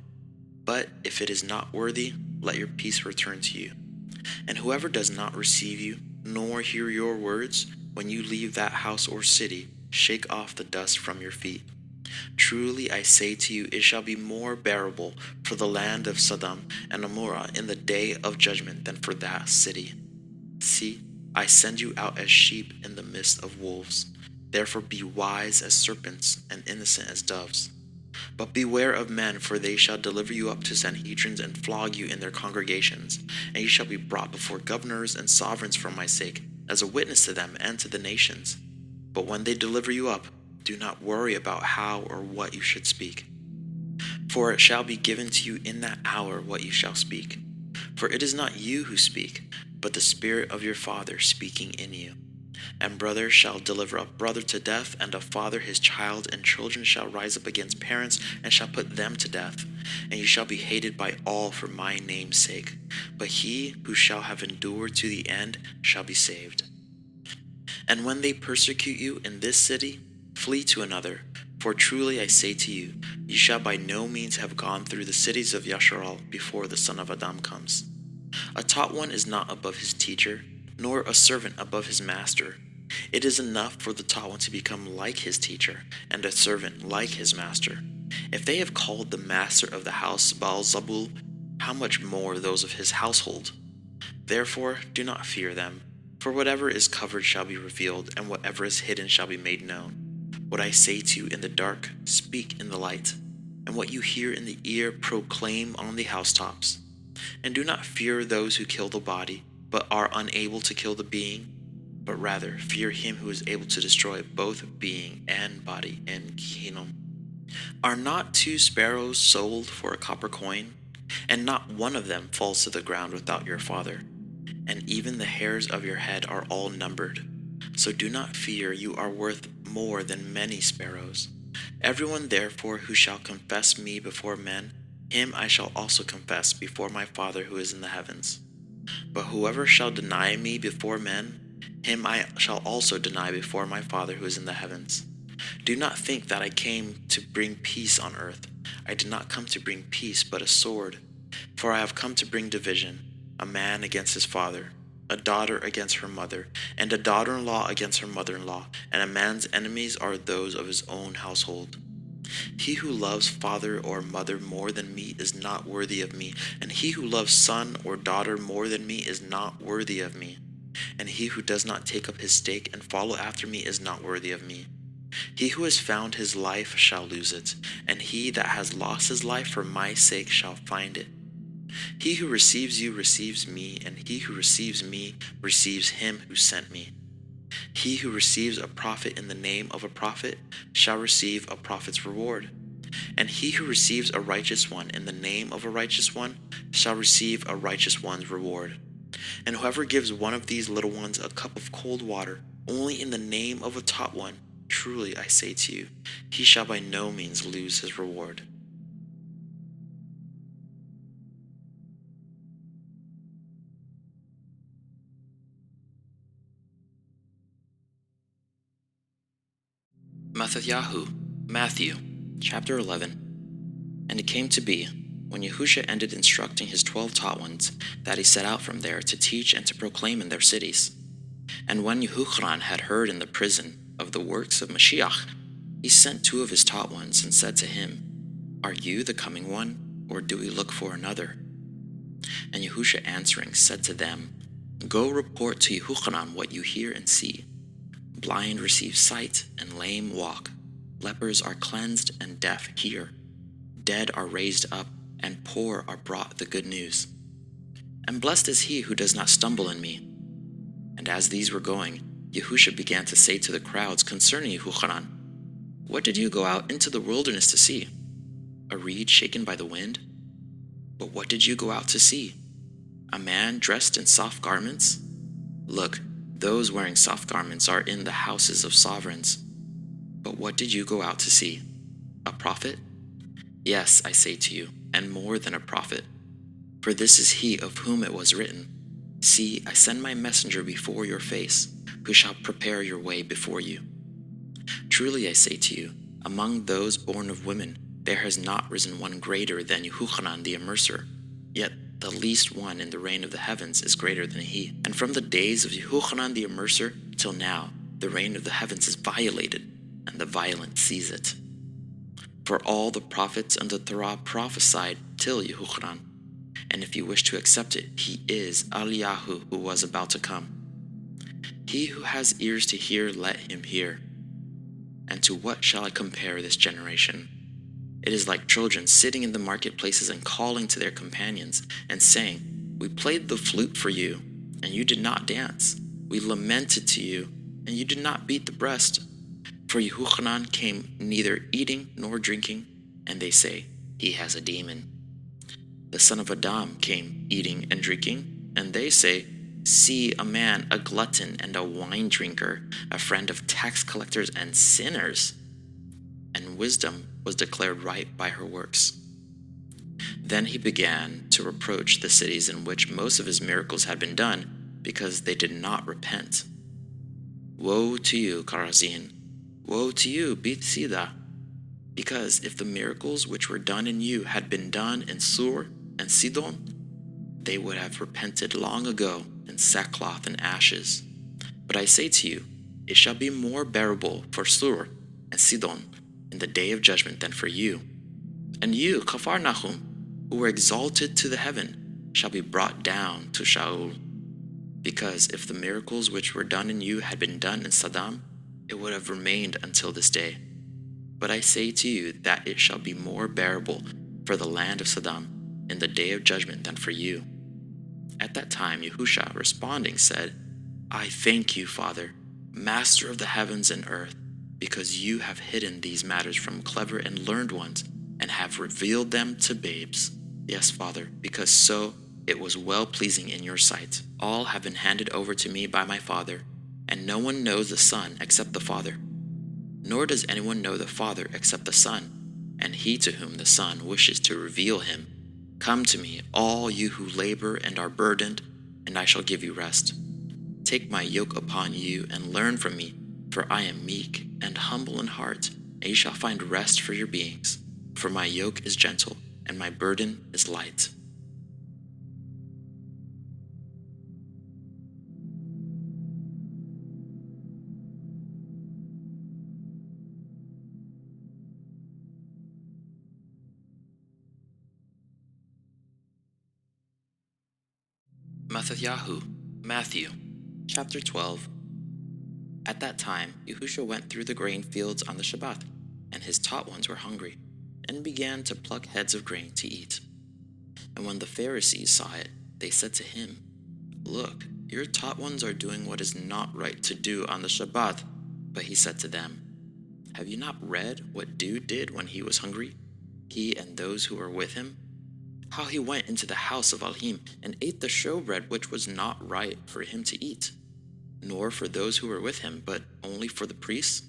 But if it is not worthy, let your peace return to you. And whoever does not receive you, nor hear your words, when you leave that house or city, shake off the dust from your feet. Truly I say to you, it shall be more bearable for the land of Sodom and Gomorrah in the day of judgment than for that city. See, I send you out as sheep in the midst of wolves. Therefore be wise as serpents and innocent as doves. But beware of men, for they shall deliver you up to Sanhedrins and flog you in their congregations, and you shall be brought before governors and sovereigns for my sake, as a witness to them and to the nations. But when they deliver you up, do not worry about how or what you should speak. For it shall be given to you in that hour what you shall speak. For it is not you who speak, but the Spirit of your Father speaking in you. And brother shall deliver up brother to death, and a father his child, and children shall rise up against parents, and shall put them to death. And you shall be hated by all for my name's sake. But he who shall have endured to the end shall be saved. And when they persecute you in this city, flee to another. For truly I say to you, you shall by no means have gone through the cities of Yasharal before the Son of Adam comes. A taught one is not above his teacher, nor a servant above his master. It is enough for the taught one to become like his teacher, and a servant like his master. If they have called the master of the house Baal-zebul, how much more those of his household? Therefore do not fear them, for whatever is covered shall be revealed, and whatever is hidden shall be made known. What I say to you in the dark, speak in the light, and what you hear in the ear, proclaim on the housetops. And do not fear those who kill the body, but are unable to kill the being, but rather fear him who is able to destroy both being and body in Gehenna. Are not 2 sparrows sold for a copper coin? And not one of them falls to the ground without your Father. And even the hairs of your head are all numbered. So do not fear, you are worth more than many sparrows. Everyone therefore who shall confess me before men, him I shall also confess before my Father who is in the heavens. But whoever shall deny me before men, him I shall also deny before my Father who is in the heavens. Do not think that I came to bring peace on earth. I did not come to bring peace, but a sword. For I have come to bring division, a man against his father, a daughter against her mother, and a daughter-in-law against her mother-in-law, and a man's enemies are those of his own household. He who loves father or mother more than me is not worthy of me, and he who loves son or daughter more than me is not worthy of me. And he who does not take up his stake and follow after me is not worthy of me. He who has found his life shall lose it, and he that has lost his life for my sake shall find it. He who receives you receives me, and he who receives me receives him who sent me. He who receives a prophet in the name of a prophet shall receive a prophet's reward. And he who receives a righteous one in the name of a righteous one shall receive a righteous one's reward. And whoever gives one of these little ones a cup of cold water only in the name of a taught one, truly I say to you, he shall by no means lose his reward. Matityahu, Matthew, chapter 11. And it came to be, when Yahusha ended instructing his 12 taught ones, that he set out from there to teach and to proclaim in their cities. And when Yehochanan had heard in the prison of the works of Mashiach, he sent 2 of his taught ones and said to him, Are you the coming one, or do we look for another? And Yahusha answering said to them, Go report to Yehochanan what you hear and see. Blind receive sight, and lame walk. Lepers are cleansed, and deaf hear. Dead are raised up, and poor are brought the good news. And blessed is he who does not stumble in me. And as these were going, Yahusha began to say to the crowds concerning Yehochanan, What did you go out into the wilderness to see? A reed shaken by the wind? But what did you go out to see? A man dressed in soft garments? Look, those wearing soft garments are in the houses of sovereigns. But what did you go out to see? A prophet? Yes, I say to you, and more than a prophet. For this is he of whom it was written, See, I send my messenger before your face, who shall prepare your way before you. Truly I say to you, among those born of women, there has not risen one greater than Yehochanan the Immerser, yet the least one in the reign of the heavens is greater than he. And from the days of Yehochanan the Immerser till now, the reign of the heavens is violated, and the violent seize it. For all the prophets and the Torah prophesied till Yehochanan, and if you wish to accept it, he is Eliyahu who was about to come. He who has ears to hear, let him hear. And to what shall I compare this generation? It is like children sitting in the marketplaces and calling to their companions and saying, We played the flute for you, and you did not dance. We lamented to you, and you did not beat the breast. For Yehochanan came neither eating nor drinking, and they say, He has a demon. The son of Adam came eating and drinking, and they say, See a man, a glutton and a wine drinker, a friend of tax collectors and sinners. And wisdom was declared right by her works. Then he began to reproach the cities in which most of his miracles had been done, because they did not repent. Woe to you, Chorazin! Woe to you, Bethsaida! Because if the miracles which were done in you had been done in Sur and Sidon, they would have repented long ago in sackcloth and ashes. But I say to you, it shall be more bearable for Sur and Sidon in the day of judgment than for you. And you, Capharnaum, who were exalted to the heaven, shall be brought down to Sheol. Because if the miracles which were done in you had been done in Sodom, it would have remained until this day. But I say to you that it shall be more bearable for the land of Sodom in the day of judgment than for you. At that time Yahusha, responding, said, I thank you, Father, Master of the heavens and earth, because you have hidden these matters from clever and learned ones, and have revealed them to babes. Yes, Father, because so it was well-pleasing in your sight. All have been handed over to me by my Father, and no one knows the Son except the Father. Nor does anyone know the Father except the Son, and he to whom the Son wishes to reveal him. Come to me, all you who labor and are burdened, and I shall give you rest. Take my yoke upon you and learn from me, for I am meek and humble in heart, and you shall find rest for your beings. For my yoke is gentle, and my burden is light. Metityahu, Matthew, chapter 12. At that time, Yahusha went through the grain fields on the Shabbat, and his taught ones were hungry, and began to pluck heads of grain to eat. And when the Pharisees saw it, they said to him, Look, your taught ones are doing what is not right to do on the Shabbat. But he said to them, Have you not read what Dude did when he was hungry, he and those who were with him? How he went into the house of Alhim and ate the showbread which was not right for him to eat, nor for those who were with him, but only for the priests?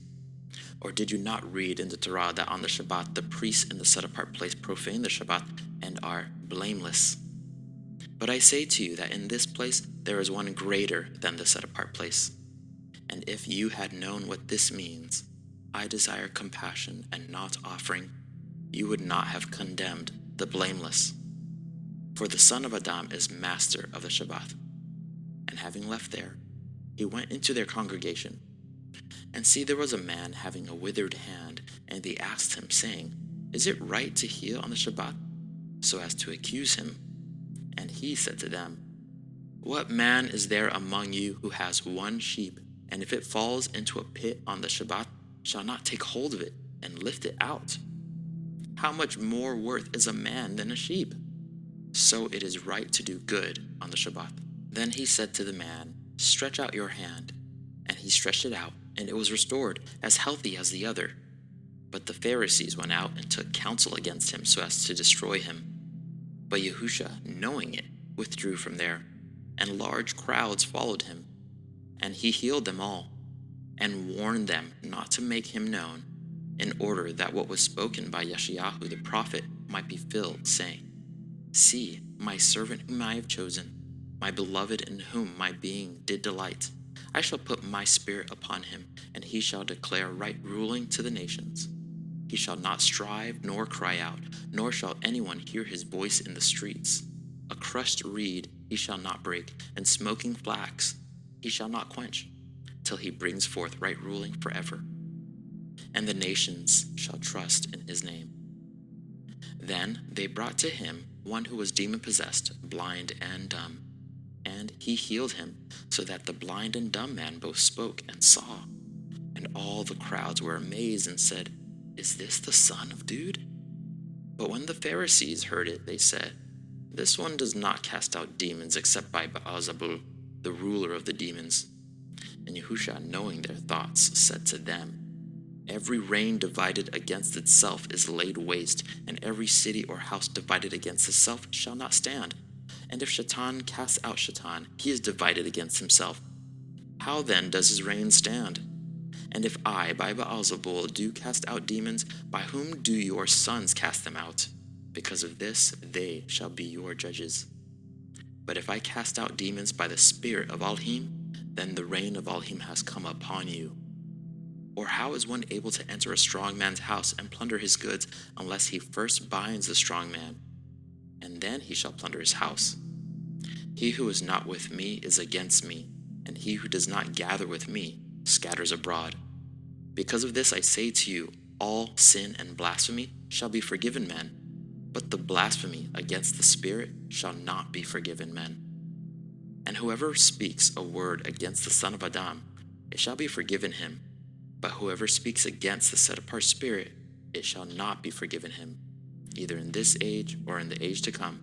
Or did you not read in the Torah that on the Shabbat the priests in the set-apart place profane the Shabbat and are blameless? But I say to you that in this place there is one greater than the set-apart place. And if you had known what this means, I desire compassion and not offering, you would not have condemned the blameless. For the Son of Adam is master of the Shabbat. And having left there, he went into their congregation. And see, there was a man having a withered hand, and they asked him, saying, Is it right to heal on the Shabbat? So as to accuse him. And he said to them, What man is there among you who has one sheep, and if it falls into a pit on the Shabbat, shall not take hold of it and lift it out? How much more worth is a man than a sheep? So it is right to do good on the Shabbat. Then he said to the man, Stretch out your hand. And he stretched it out, and it was restored, as healthy as the other. But the Pharisees went out and took counsel against him so as to destroy him. But Yahusha, knowing it, withdrew from there, and large crowds followed him. And he healed them all, and warned them not to make him known, in order that what was spoken by Yeshayahu the prophet might be filled, saying, See, my servant whom I have chosen, my beloved in whom my being did delight. I shall put my spirit upon him, and he shall declare right ruling to the nations. He shall not strive nor cry out, nor shall anyone hear his voice in the streets. A crushed reed he shall not break, and smoking flax he shall not quench, till he brings forth right ruling forever. And the nations shall trust in his name. Then they brought to him one who was demon-possessed, blind and dumb. And he healed him, so that the blind and dumb man both spoke and saw. And all the crowds were amazed and said, Is this the son of Dude? But when the Pharisees heard it, they said, This one does not cast out demons except by Baal-zebul, the ruler of the demons. And Yahusha, knowing their thoughts, said to them, Every reign divided against itself is laid waste, and every city or house divided against itself shall not stand. And if Shaitan casts out Shaitan, he is divided against himself. How then does his reign stand? And if I, by Baal-zebul, do cast out demons, by whom do your sons cast them out? Because of this they shall be your judges. But if I cast out demons by the spirit of Alhim, then the reign of Alhim has come upon you. Or how is one able to enter a strong man's house and plunder his goods, unless he first binds the strong man? And then he shall plunder his house. He who is not with me is against me, and he who does not gather with me scatters. scatters abroad. Because of this I say to you, all sin and blasphemy shall be forgiven men, but the blasphemy against the Spirit shall not be forgiven men. And whoever speaks a word against the Son of Adam, it shall be forgiven him. But whoever speaks against the set-apart Spirit, it shall not be forgiven him, either in this age or in the age to come.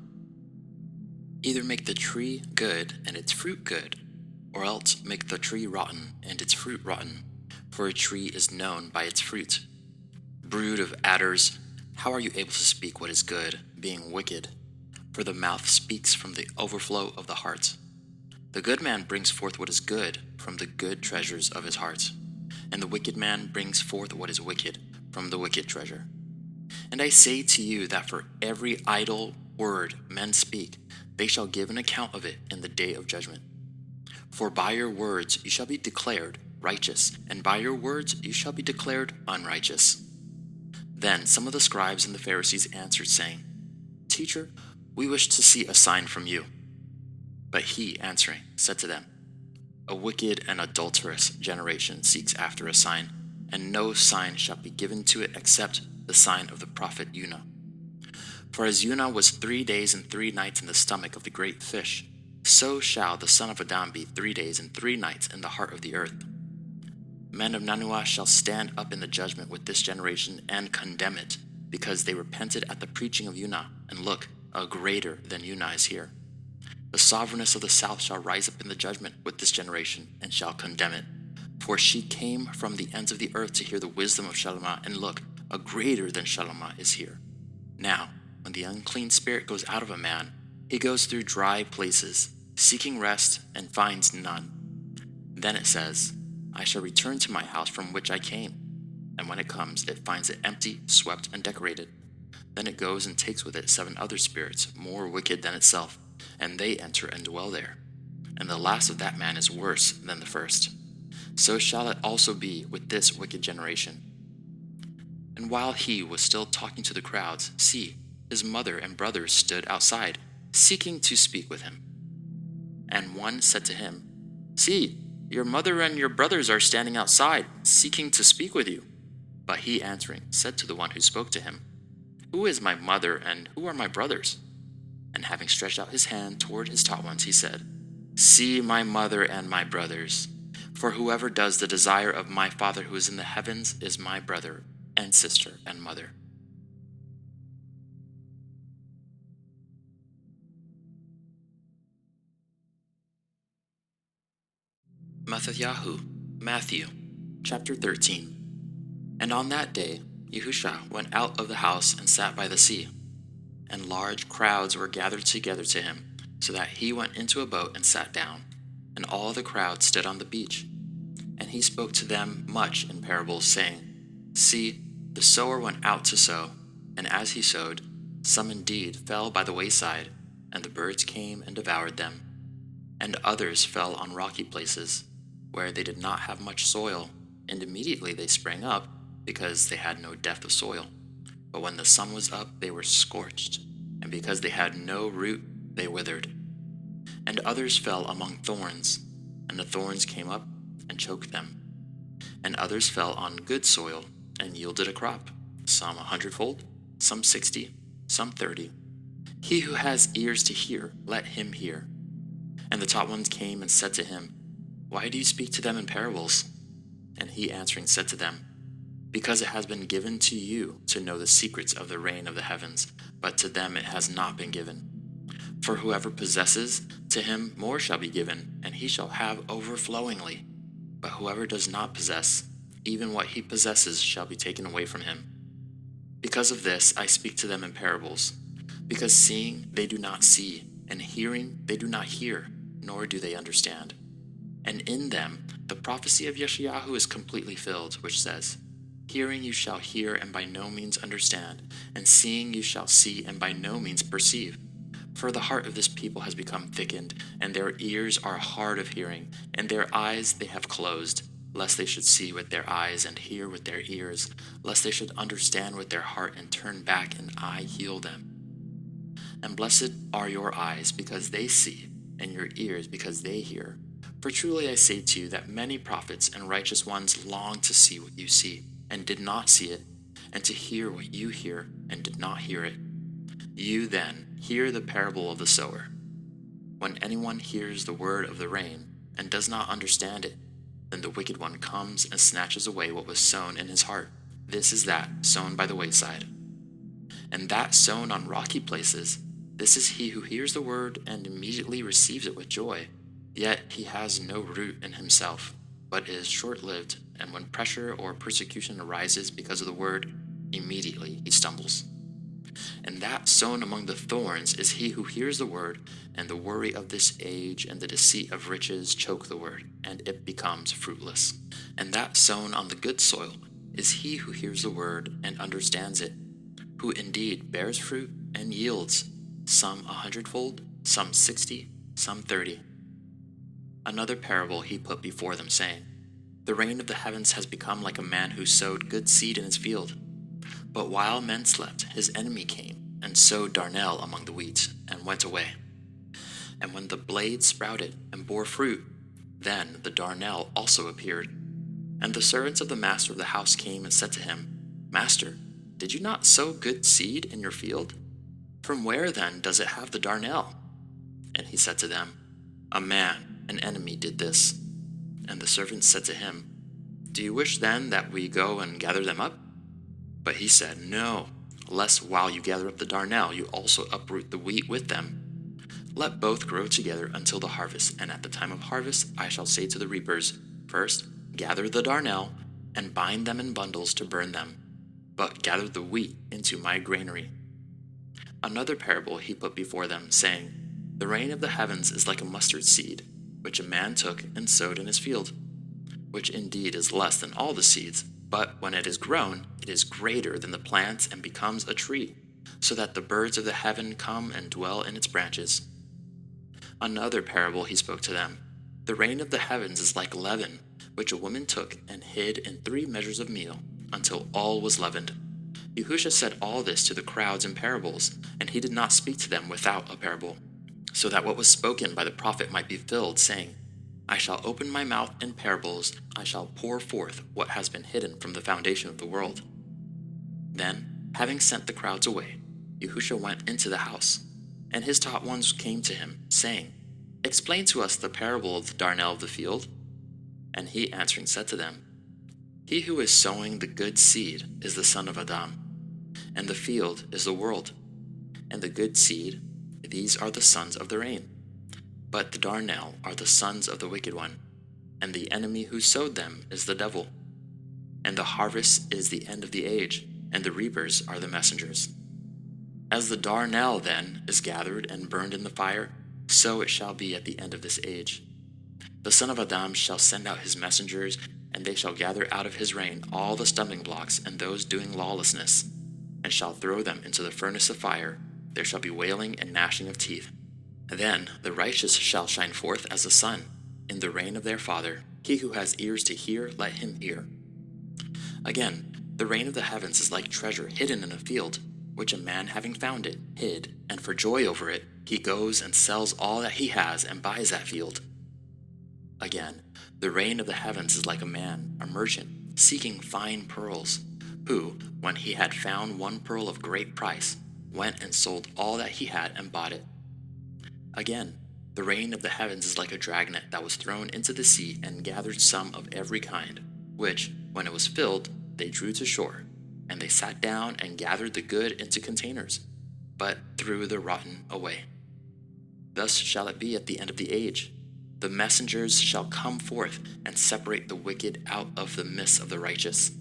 Either make the tree good and its fruit good, or else make the tree rotten and its fruit rotten, for a tree is known by its fruit. Brood of adders, how are you able to speak what is good, being wicked? For the mouth speaks from the overflow of the heart. The good man brings forth what is good from the good treasures of his heart, and the wicked man brings forth what is wicked from the wicked treasure. And I say to you that for every idle word men speak, they shall give an account of it in the day of judgment. For by your words you shall be declared righteous, and by your words you shall be declared unrighteous. Then some of the scribes and the Pharisees answered, saying, Teacher, we wish to see a sign from you. But he, answering, said to them, A wicked and adulterous generation seeks after a sign, and no sign shall be given to it except the sign of the prophet Jonah. For as Jonah was 3 days and 3 nights in the stomach of the great fish, so shall the Son of Adam be 3 days and 3 nights in the heart of the earth. Men of Nineveh shall stand up in the judgment with this generation and condemn it, because they repented at the preaching of Jonah, and look, a greater than Jonah is here. The sovereigness of the south shall rise up in the judgment with this generation, and shall condemn it. For she came from the ends of the earth to hear the wisdom of Shalomah, and look, a greater than Shalomah is here. Now, when the unclean spirit goes out of a man, he goes through dry places, seeking rest, and finds none. Then it says, I shall return to my house from which I came. And when it comes, it finds it empty, swept, and decorated. Then it goes and takes with it 7 other spirits, more wicked than itself, and they enter and dwell there. And the last of that man is worse than the first. So shall it also be with this wicked generation. And while he was still talking to the crowds, see, his mother and brothers stood outside, seeking to speak with him. And one said to him, See, your mother and your brothers are standing outside, seeking to speak with you. But he answering said to the one who spoke to him, Who is my mother and who are my brothers? And having stretched out his hand toward his taught ones, he said, See my mother and my brothers. For whoever does the desire of my Father who is in the heavens is my brother and sister and mother. MxxYhu, Matthew, chapter 13. And on that day, Yahusha went out of the house and sat by the sea. And large crowds were gathered together to him, so that he went into a boat and sat down, and all the crowd stood on the beach. And he spoke to them much in parables, saying, See, the sower went out to sow, and as he sowed, some indeed fell by the wayside, and the birds came and devoured them. And others fell on rocky places, where they did not have much soil, and immediately they sprang up, because they had no depth of soil. But when the sun was up, they were scorched, and because they had no root, they withered. And others fell among thorns, and the thorns came up and choked them. And others fell on good soil, and yielded a crop, some 100-fold, some 60, some 30. He who has ears to hear, let him hear. And the taught ones came and said to him, Why do you speak to them in parables? And he answering said to them, Because it has been given to you to know the secrets of the reign of the heavens, but to them it has not been given. For whoever possesses, to him more shall be given, and he shall have overflowingly. But whoever does not possess, even what he possesses shall be taken away from him. Because of this I speak to them in parables, because seeing they do not see, and hearing they do not hear, nor do they understand. And in them the prophecy of Yeshayahu is completely filled, which says, Hearing you shall hear and by no means understand, and seeing you shall see and by no means perceive. For the heart of this people has become thickened, and their ears are hard of hearing, and their eyes they have closed, lest they should see with their eyes and hear with their ears, lest they should understand with their heart and turn back, and I heal them. And blessed are your eyes because they see, and your ears because they hear. For truly I say to you that many prophets and righteous ones longed to see what you see, and did not see it, and to hear what you hear, and did not hear it. You then hear the parable of the sower. When anyone hears the word of the rain, and does not understand it, then the wicked one comes and snatches away what was sown in his heart. This is that sown by the wayside. And that sown on rocky places, this is he who hears the word and immediately receives it with joy. Yet he has no root in himself, but is short-lived, and when pressure or persecution arises because of the word, immediately he stumbles. And that sown among the thorns is he who hears the word, and the worry of this age and the deceit of riches choke the word, and it becomes fruitless. And that sown on the good soil is he who hears the word and understands it, who indeed bears fruit and yields, some 100-fold, some 60, some 30. Another parable he put before them, saying, The reign of the heavens has become like a man who sowed good seed in his field. But while men slept, his enemy came and sowed darnel among the wheat, and went away. And when the blade sprouted and bore fruit, then the darnel also appeared. And the servants of the master of the house came and said to him, Master, did you not sow good seed in your field? From where then does it have the darnel? And he said to them, A man, an enemy, did this. And the servants said to him, Do you wish then that we go and gather them up? But he said, No, lest while you gather up the darnel, you also uproot the wheat with them. Let both grow together until the harvest, and at the time of harvest I shall say to the reapers, First, gather the darnel, and bind them in bundles to burn them, but gather the wheat into my granary. Another parable he put before them, saying, The reign of the heavens is like a mustard seed, which a man took and sowed in his field, which indeed is less than all the seeds, but when it is grown, it is greater than the plants and becomes a tree, so that the birds of the heaven come and dwell in its branches. Another parable he spoke to them, The reign of the heavens is like leaven, which a woman took and hid in 3 measures of meal, until all was leavened. Yahusha said all this to the crowds in parables, and he did not speak to them without a parable, so that what was spoken by the prophet might be filled, saying, I shall open my mouth in parables, I shall pour forth what has been hidden from the foundation of the world. Then, having sent the crowds away, Yahusha went into the house, and his taught ones came to him, saying, Explain to us the parable of the darnel of the field. And he answering said to them, He who is sowing the good seed is the son of Adam, and the field is the world. And the good seed, these are the sons of the rain. But the darnel are the sons of the wicked one, and the enemy who sowed them is the devil. And the harvest is the end of the age, and the reapers are the messengers. As the darnel then is gathered and burned in the fire, so it shall be at the end of this age. The Son of Adam shall send out his messengers, and they shall gather out of his reign all the stumbling blocks and those doing lawlessness, and shall throw them into the furnace of fire. There shall be wailing and gnashing of teeth. Then the righteous shall shine forth as the sun, in the reign of their Father. He who has ears to hear, let him hear. Again, the reign of the heavens is like treasure hidden in a field, which a man having found it, hid, and for joy over it, he goes and sells all that he has and buys that field. Again, the reign of the heavens is like a man, a merchant, seeking fine pearls, who, when he had found one pearl of great price, went and sold all that he had and bought it. Again, the reign of the heavens is like a dragnet that was thrown into the sea and gathered some of every kind, which, when it was filled, they drew to shore, and they sat down and gathered the good into containers, but threw the rotten away. Thus shall it be at the end of the age. The messengers shall come forth and separate the wicked out of the midst of the righteous,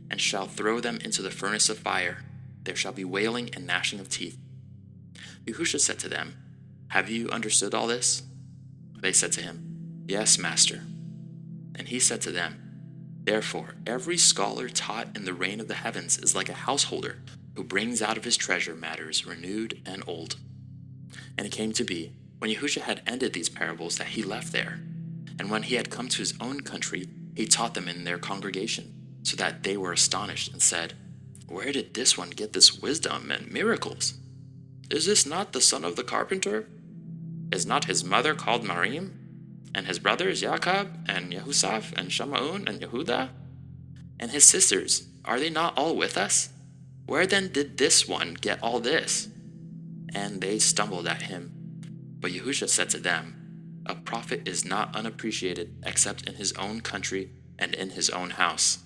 and shall throw them into the furnace of fire. There shall be wailing and gnashing of teeth. Yahusha said to them, Have you understood all this? They said to him, Yes, Master. And he said to them, Therefore, every scholar taught in the reign of the heavens is like a householder who brings out of his treasure matters renewed and old. And it came to be, when Yahusha had ended these parables, that he left there. And when he had come to his own country, he taught them in their congregation, so that they were astonished and said, Where did this one get this wisdom and miracles? Is this not the son of the carpenter? Is not his mother called Marim? And his brothers, Jacob, and Yehusaph, and Shamaun, and Yehuda? And his sisters, are they not all with us? Where then did this one get all this? And they stumbled at him. But Yahusha said to them, a prophet is not unappreciated except in his own country and in his own house.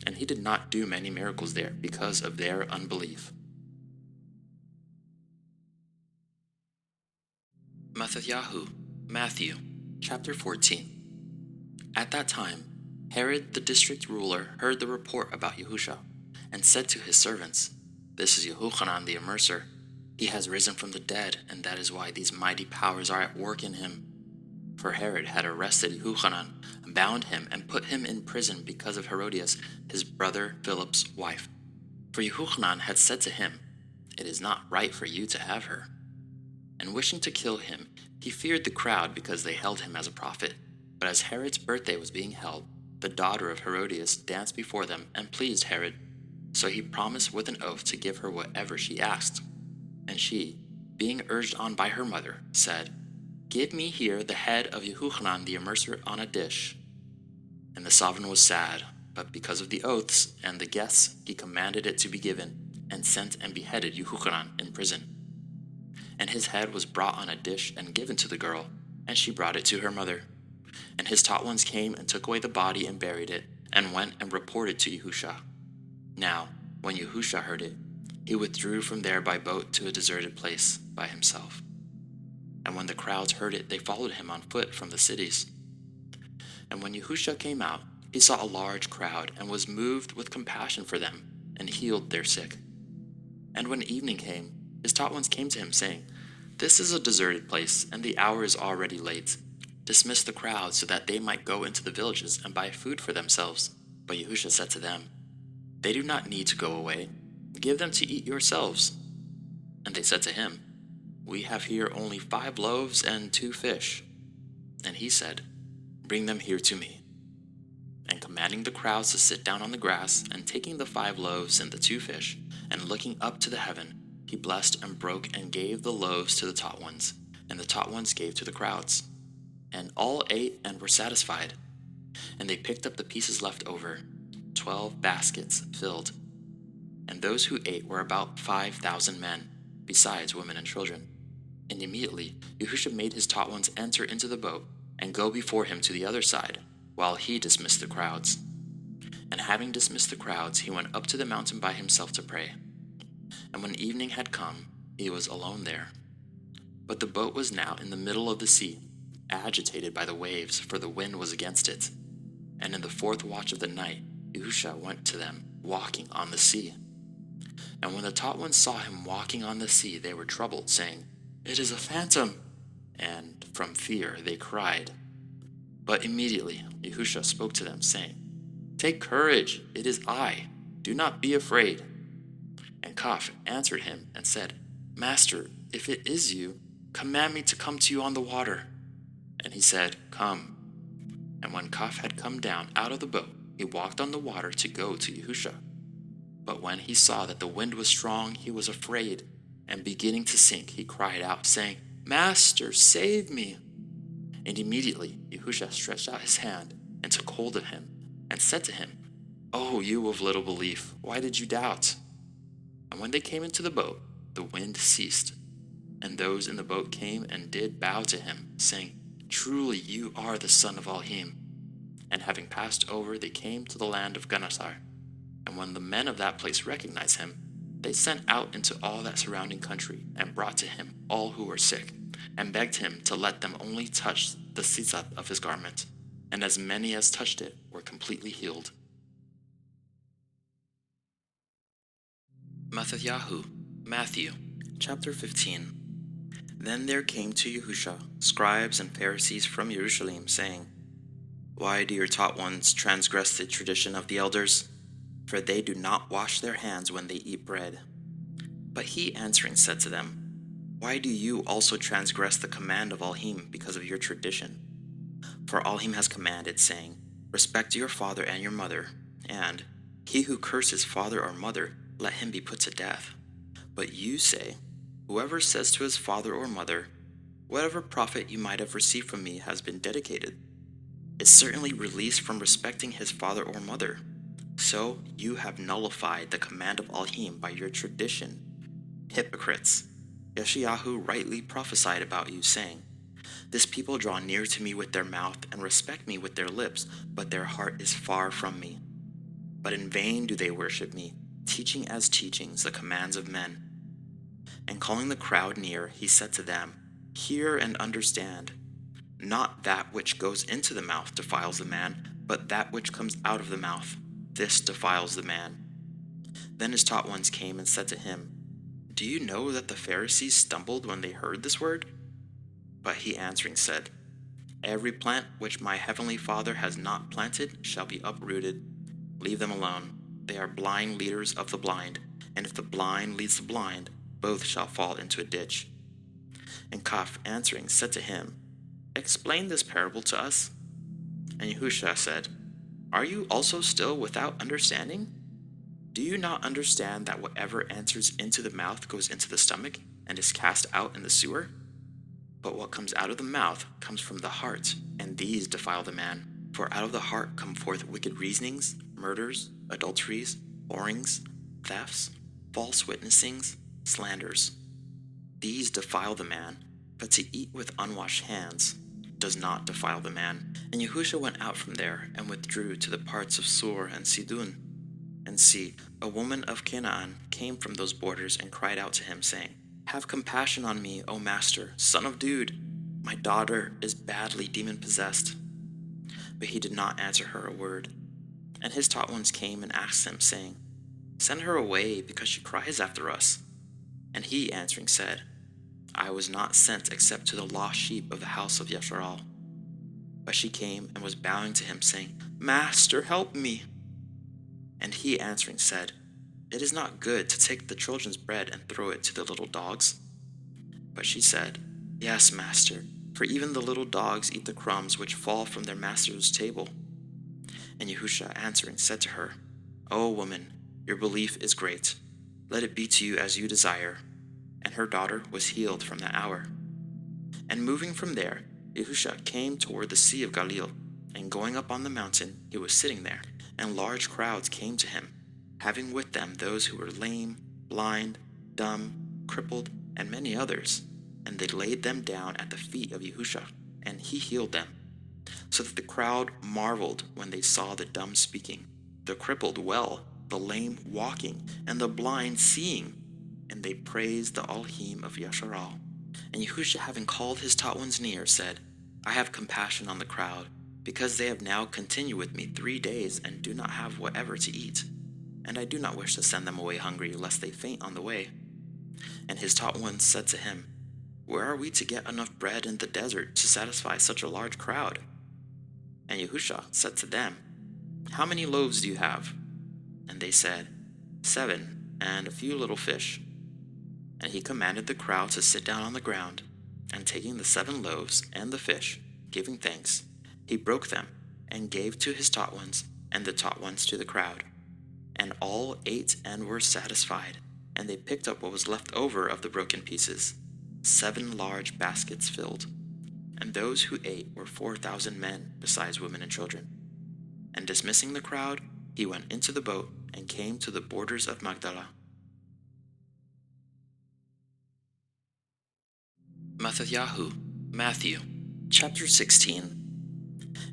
And he did not do many miracles there because of their unbelief. Mettetyahu, Matthew, Chapter 14. At that time, Herod the district ruler heard the report about Yahusha, and said to his servants, this is Yehochanan the Immerser. He has risen from the dead, and that is why these mighty powers are at work in him. For Herod had arrested Yehochanan, bound him, and put him in prison because of Herodias, his brother Philip's wife. For Yehochanan had said to him, it is not right for you to have her. And wishing to kill him, he feared the crowd because they held him as a prophet. But as Herod's birthday was being held, the daughter of Herodias danced before them and pleased Herod. So he promised with an oath to give her whatever she asked. And she, being urged on by her mother, said, give me here the head of Yehochanan the Immerser on a dish. And the sovereign was sad, but because of the oaths and the guests, he commanded it to be given, and sent and beheaded Yehochanan in prison. And his head was brought on a dish and given to the girl, and she brought it to her mother. And his taught ones came and took away the body and buried it, and went and reported to Yahusha. Now, when Yahusha heard it, he withdrew from there by boat to a deserted place by himself. And when the crowds heard it, they followed him on foot from the cities. And when Yahusha came out, he saw a large crowd, and was moved with compassion for them, and healed their sick. And when evening came, his taught ones came to him, saying, this is a deserted place, and the hour is already late. Dismiss the crowd so that they might go into the villages and buy food for themselves. But Yahusha said to them, they do not need to go away. Give them to eat yourselves. And they said to him, we have here only 5 loaves and 2 fish. And he said, bring them here to me. And commanding the crowds to sit down on the grass, and taking the 5 loaves and the 2 fish, and looking up to the heaven, he blessed and broke and gave the loaves to the taught ones, and the taught ones gave to the crowds. And all ate and were satisfied. And they picked up the pieces left over, 12 baskets filled. And those who ate were about 5,000 men, besides women and children. And immediately Yahusha made his taught ones enter into the boat, and go before him to the other side, while he dismissed the crowds. And having dismissed the crowds, he went up to the mountain by himself to pray. And when evening had come, he was alone there. But the boat was now in the middle of the sea, agitated by the waves, for the wind was against it. And in the 4th watch of the night, Yahusha went to them, walking on the sea. And when the taught ones saw him walking on the sea, they were troubled, saying, it is a phantom. And from fear they cried. But immediately Yahusha spoke to them, saying, take courage, it is I, do not be afraid. And Kaf answered him and said, Master, if it is you, command me to come to you on the water. And he said, come. And when Kaf had come down out of the boat, he walked on the water to go to Yahusha. But when he saw that the wind was strong, he was afraid, and beginning to sink, he cried out, saying, Master, save me. And immediately Yahusha stretched out his hand and took hold of him, and said to him, O you of little belief, why did you doubt? And when they came into the boat, the wind ceased. And those in the boat came and did bow to him, saying, Truly you are the Son of Elohim. And having passed over, they came to the land of Gennesaret. And when the men of that place recognized him, they sent out into all that surrounding country, and brought to him all who were sick, and begged him to let them only touch the tzitzit of his garment. And as many as touched it were completely healed. Mettetyahu, Matthew, Chapter 15. Then there came to Yahusha scribes and Pharisees from Jerusalem, saying, Why do your taught ones transgress the tradition of the elders? For they do not wash their hands when they eat bread. But he answering said to them, Why do you also transgress the command of Elohim because of your tradition? For Elohim has commanded, saying, Respect your father and your mother, and he who curses father or mother, let him be put to death. But you say, Whoever says to his father or mother, Whatever profit you might have received from me has been dedicated. It's certainly released from respecting his father or mother. So you have nullified the command of Elohim by your tradition. Hypocrites! Yeshayahu rightly prophesied about you, saying, This people draw near to me with their mouth and respect me with their lips, but their heart is far from me. But in vain do they worship me, teaching as teachings the commands of men. And calling the crowd near, he said to them, Hear and understand. Not that which goes into the mouth defiles the man, but that which comes out of the mouth, this defiles the man. Then his taught ones came and said to him, Do you know that the Pharisees stumbled when they heard this word? But he answering said, Every plant which my heavenly Father has not planted shall be uprooted. Leave them alone. They are blind leaders of the blind, and if the blind leads the blind, both shall fall into a ditch. And Kaf answering said to him, Explain this parable to us. And Yahusha said, Are you also still without understanding? Do you not understand that whatever enters into the mouth goes into the stomach and is cast out in the sewer? But what comes out of the mouth comes from the heart, and these defile the man. For out of the heart come forth wicked reasonings, murders, adulteries, whorings, thefts, false witnessings, slanders. These defile the man, but to eat with unwashed hands does not defile the man. And Yahusha went out from there and withdrew to the parts of Sur and Sidon. And see, a woman of Canaan came from those borders and cried out to him, saying, Have compassion on me, O Master, son of Dude. My daughter is badly demon-possessed. But he did not answer her a word. And his taught ones came and asked him, saying, Send her away, because she cries after us. And he answering said, I was not sent except to the lost sheep of the house of Yisrael. But she came and was bowing to him, saying, Master, help me. And he answering said, It is not good to take the children's bread and throw it to the little dogs. But she said, Yes, Master, for even the little dogs eat the crumbs which fall from their master's table. And Yahusha answering said to her, O woman, your belief is great. Let it be to you as you desire. And her daughter was healed from that hour. And moving from there, Yahusha came toward the Sea of Galilee, and going up on the mountain, he was sitting there, and large crowds came to him, having with them those who were lame, blind, dumb, crippled, and many others. And they laid them down at the feet of Yahusha, and he healed them. So that the crowd marveled when they saw the dumb speaking, the crippled well, the lame walking, and the blind seeing. And they praised the Elohim of Yisrael. And Yahusha, having called his taught ones near, said, I have compassion on the crowd, because they have now continued with me 3 days and do not have whatever to eat. And I do not wish to send them away hungry, lest they faint on the way. And his taught ones said to him, Where are we to get enough bread in the desert to satisfy such a large crowd? And Yahusha said to them, How many loaves do you have? And they said, 7, and a few little fish. And he commanded the crowd to sit down on the ground, and taking the 7 loaves and the fish, giving thanks, he broke them, and gave to his taught ones, and the taught ones to the crowd. And all ate and were satisfied, and they picked up what was left over of the broken pieces, 7 large baskets filled. And those who ate were 4,000 men, besides women and children. And dismissing the crowd, he went into the boat, and came to the borders of Magdala. Metityahu, Matthew, chapter 16.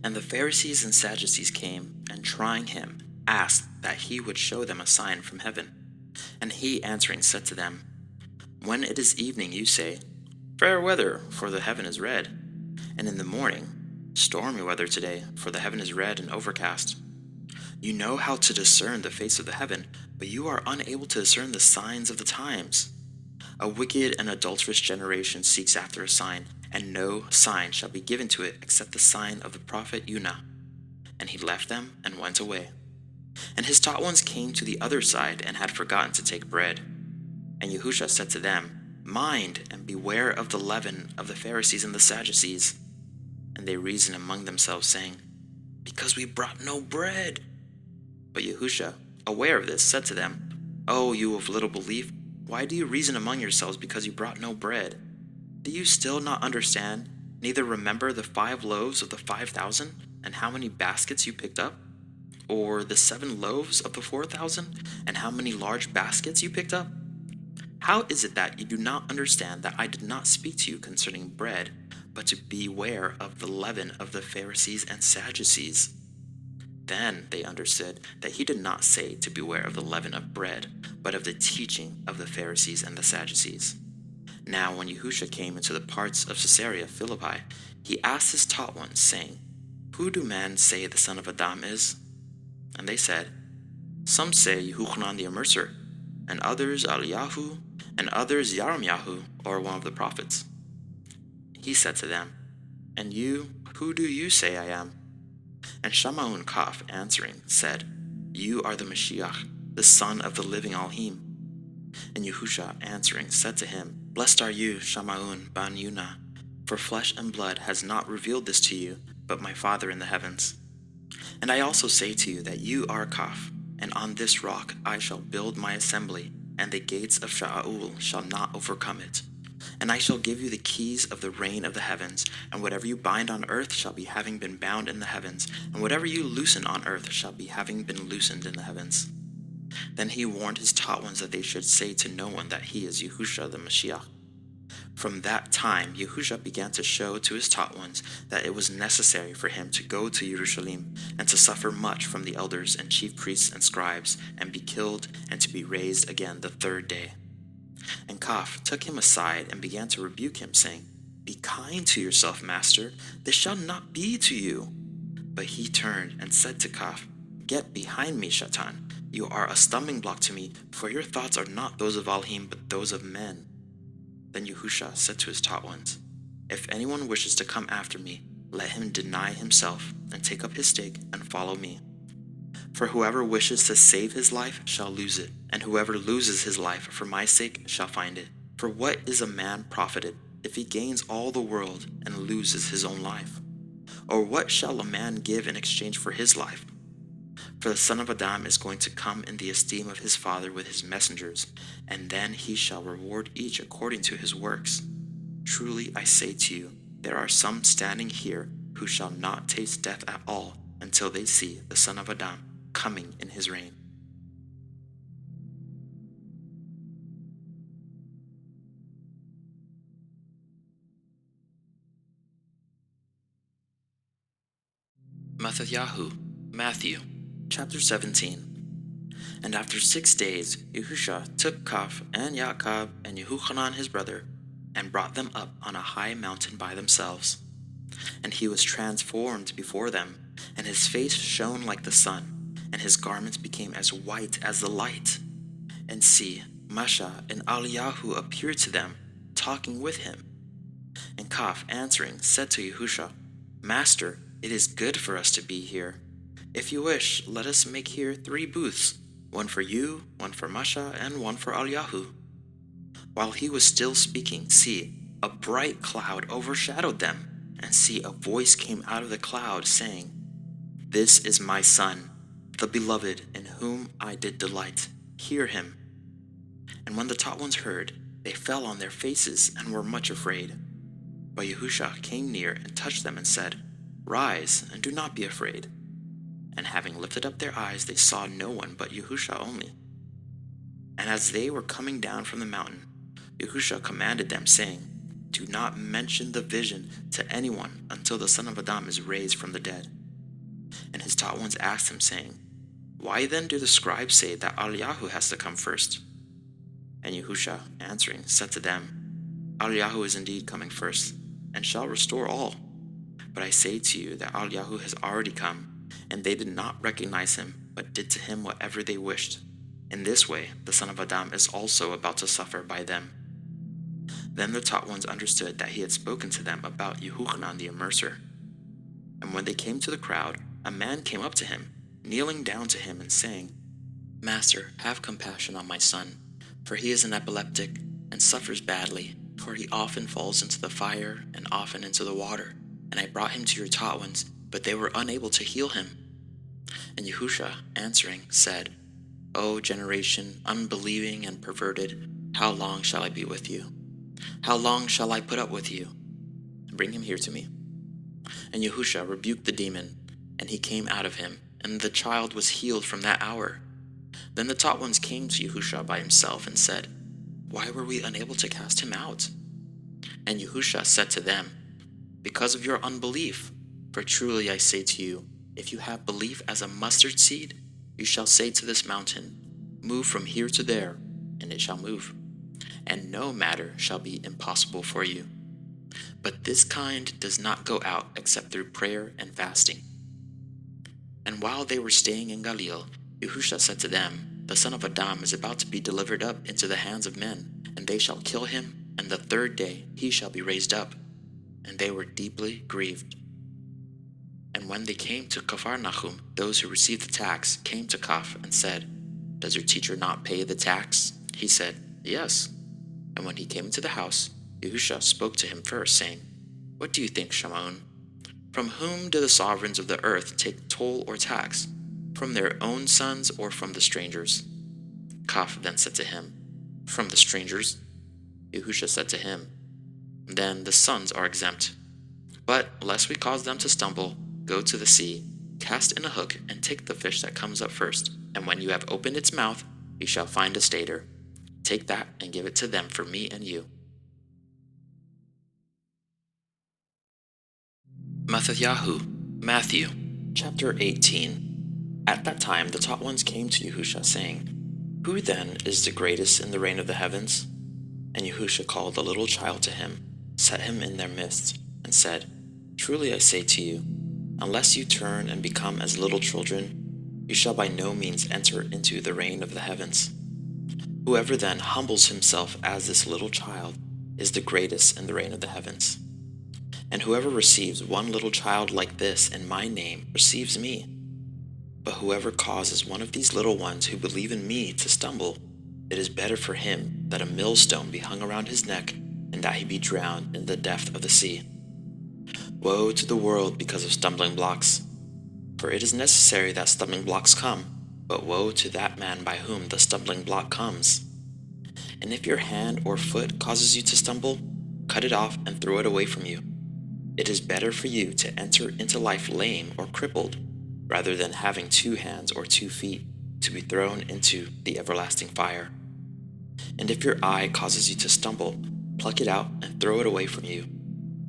And the Pharisees and Sadducees came, and trying him, asked that he would show them a sign from heaven. And he answering said to them, When it is evening, you say, Fair weather, for the heaven is red. And in the morning, Stormy weather today, for the heaven is red and overcast. You know how to discern the face of the heaven, but you are unable to discern the signs of the times. A wicked and adulterous generation seeks after a sign, and no sign shall be given to it except the sign of the prophet Jonah. And he left them and went away. And his taught ones came to the other side and had forgotten to take bread. And Yahusha said to them, Mind and beware of the leaven of the Pharisees and the Sadducees. And they reasoned among themselves, saying, Because we brought no bread. But Yahusha, aware of this, said to them, O you of little belief, why do you reason among yourselves because you brought no bread? Do you still not understand, neither remember the 5 loaves of the 5,000, and how many baskets you picked up? Or the 7 loaves of the 4,000, and how many large baskets you picked up? How is it that you do not understand that I did not speak to you concerning bread, but to beware of the leaven of the Pharisees and Sadducees? Then they understood that he did not say to beware of the leaven of bread, but of the teaching of the Pharisees and the Sadducees. Now when Yahusha came into the parts of Caesarea Philippi, he asked his taught ones, saying, Who do men say the Son of Adam is? And they said, Some say Yohanan the Immerser, and others Eliyahu, and others Yahweh, or one of the prophets. He said to them, And you, who do you say I am? And Shammah Kaf answering said, You are the Mashiach, the Son of the living Elohim. And Yahusha answering said to him, Blessed are you, Shammah ban Yuna, for flesh and blood has not revealed this to you, but my Father in the heavens. And I also say to you that you are Kaf, and on this rock I shall build my assembly, and the gates of Sha'ul shall not overcome it. And I shall give you the keys of the reign of the heavens, and whatever you bind on earth shall be having been bound in the heavens, and whatever you loosen on earth shall be having been loosened in the heavens. Then he warned his taught ones that they should say to no one that he is Yahusha the Mashiach. From that time, Yahusha began to show to his taught ones that it was necessary for him to go to Jerusalem and to suffer much from the elders and chief priests and scribes, and be killed, and to be raised again the 3rd day. And Kaf took him aside and began to rebuke him, saying, Be kind to yourself, master, this shall not be to you. But he turned and said to Kaf, Get behind me, Shaitan, you are a stumbling block to me, for your thoughts are not those of Elohim, but those of men. Then Yahusha said to his taught ones, If anyone wishes to come after me, let him deny himself, and take up his stake, and follow me. For whoever wishes to save his life shall lose it, and whoever loses his life for my sake shall find it. For what is a man profited, if he gains all the world, and loses his own life? Or what shall a man give in exchange for his life? For the Son of Adam is going to come in the esteem of his Father with his messengers, and then he shall reward each according to his works. Truly I say to you, there are some standing here who shall not taste death at all until they see the Son of Adam coming in his reign. Metityahu, Matthew, Chapter 17. And after 6 days, Yahusha took Kaf and Yaakov and Yehochanan his brother, and brought them up on a high mountain by themselves. And he was transformed before them, and his face shone like the sun, and his garments became as white as the light. And see, Masha and Eliyahu appeared to them, talking with him. And Kaf answering said to Yahusha, Master, it is good for us to be here. If you wish, let us make here 3 booths, one for you, one for Masha, and one for Eliyahu. While he was still speaking, see, a bright cloud overshadowed them, and see, a voice came out of the cloud, saying, This is my Son, the beloved, in whom I did delight. Hear him. And when the taught ones heard, they fell on their faces and were much afraid. But Yahusha came near and touched them and said, Rise, and do not be afraid. And having lifted up their eyes, they saw no one but Yahusha only. And as they were coming down from the mountain, Yahusha commanded them, saying, Do not mention the vision to anyone until the Son of Adam is raised from the dead. And his taught ones asked him, saying, Why then do the scribes say that Eliyahu has to come first? And Yahusha answering said to them, Eliyahu is indeed coming first, and shall restore all. But I say to you that Eliyahu has already come, and they did not recognize him, but did to him whatever they wished. In this way, the Son of Adam is also about to suffer by them. Then the taught ones understood that he had spoken to them about Yohanan the Immerser. And when they came to the crowd, a man came up to him, kneeling down to him and saying, Master, have compassion on my son, for he is an epileptic and suffers badly, for he often falls into the fire and often into the water. And I brought him to your taught ones, but they were unable to heal him. And Yahusha, answering, said, O generation, unbelieving and perverted, how long shall I be with you? How long shall I put up with you? Bring him here to me. And Yahusha rebuked the demon, and he came out of him, and the child was healed from that hour. Then the taught ones came to Yahusha by himself and said, Why were we unable to cast him out? And Yahusha said to them, Because of your unbelief. For truly I say to you, if you have belief as a mustard seed, you shall say to this mountain, Move from here to there, and it shall move. And no matter shall be impossible for you. But this kind does not go out except through prayer and fasting. And while they were staying in Galilee, Yahusha said to them, The Son of Adam is about to be delivered up into the hands of men, and they shall kill him, and the third day he shall be raised up. And they were deeply grieved. And when they came to Capharnaum, those who received the tax came to Kaf and said, Does your teacher not pay the tax? He said, Yes. And when he came into the house, Yahusha spoke to him first, saying, What do you think, Shimon? From whom do the sovereigns of the earth take toll or tax? From their own sons or from the strangers? Kaf then said to him, From the strangers. Yahusha said to him, Then the sons are exempt. But lest we cause them to stumble, go to the sea, cast in a hook, and take the fish that comes up first. And when you have opened its mouth, you shall find a stater. Take that and give it to them for me and you. MxxYhu, Matthew, chapter 18. At that time the taught ones came to Yahusha, saying, Who then is the greatest in the reign of the heavens? And Yahusha called a little child to him, set him in their midst, and said, Truly I say to you, unless you turn and become as little children, you shall by no means enter into the reign of the heavens. Whoever then humbles himself as this little child is the greatest in the reign of the heavens. And whoever receives one little child like this in my name receives me. But whoever causes one of these little ones who believe in me to stumble, it is better for him that a millstone be hung around his neck and that he be drowned in the depth of the sea. Woe to the world because of stumbling blocks! For it is necessary that stumbling blocks come, but woe to that man by whom the stumbling block comes. And if your hand or foot causes you to stumble, cut it off and throw it away from you. It is better for you to enter into life lame or crippled, rather than having 2 hands or 2 feet to be thrown into the everlasting fire. And if your eye causes you to stumble, pluck it out and throw it away from you.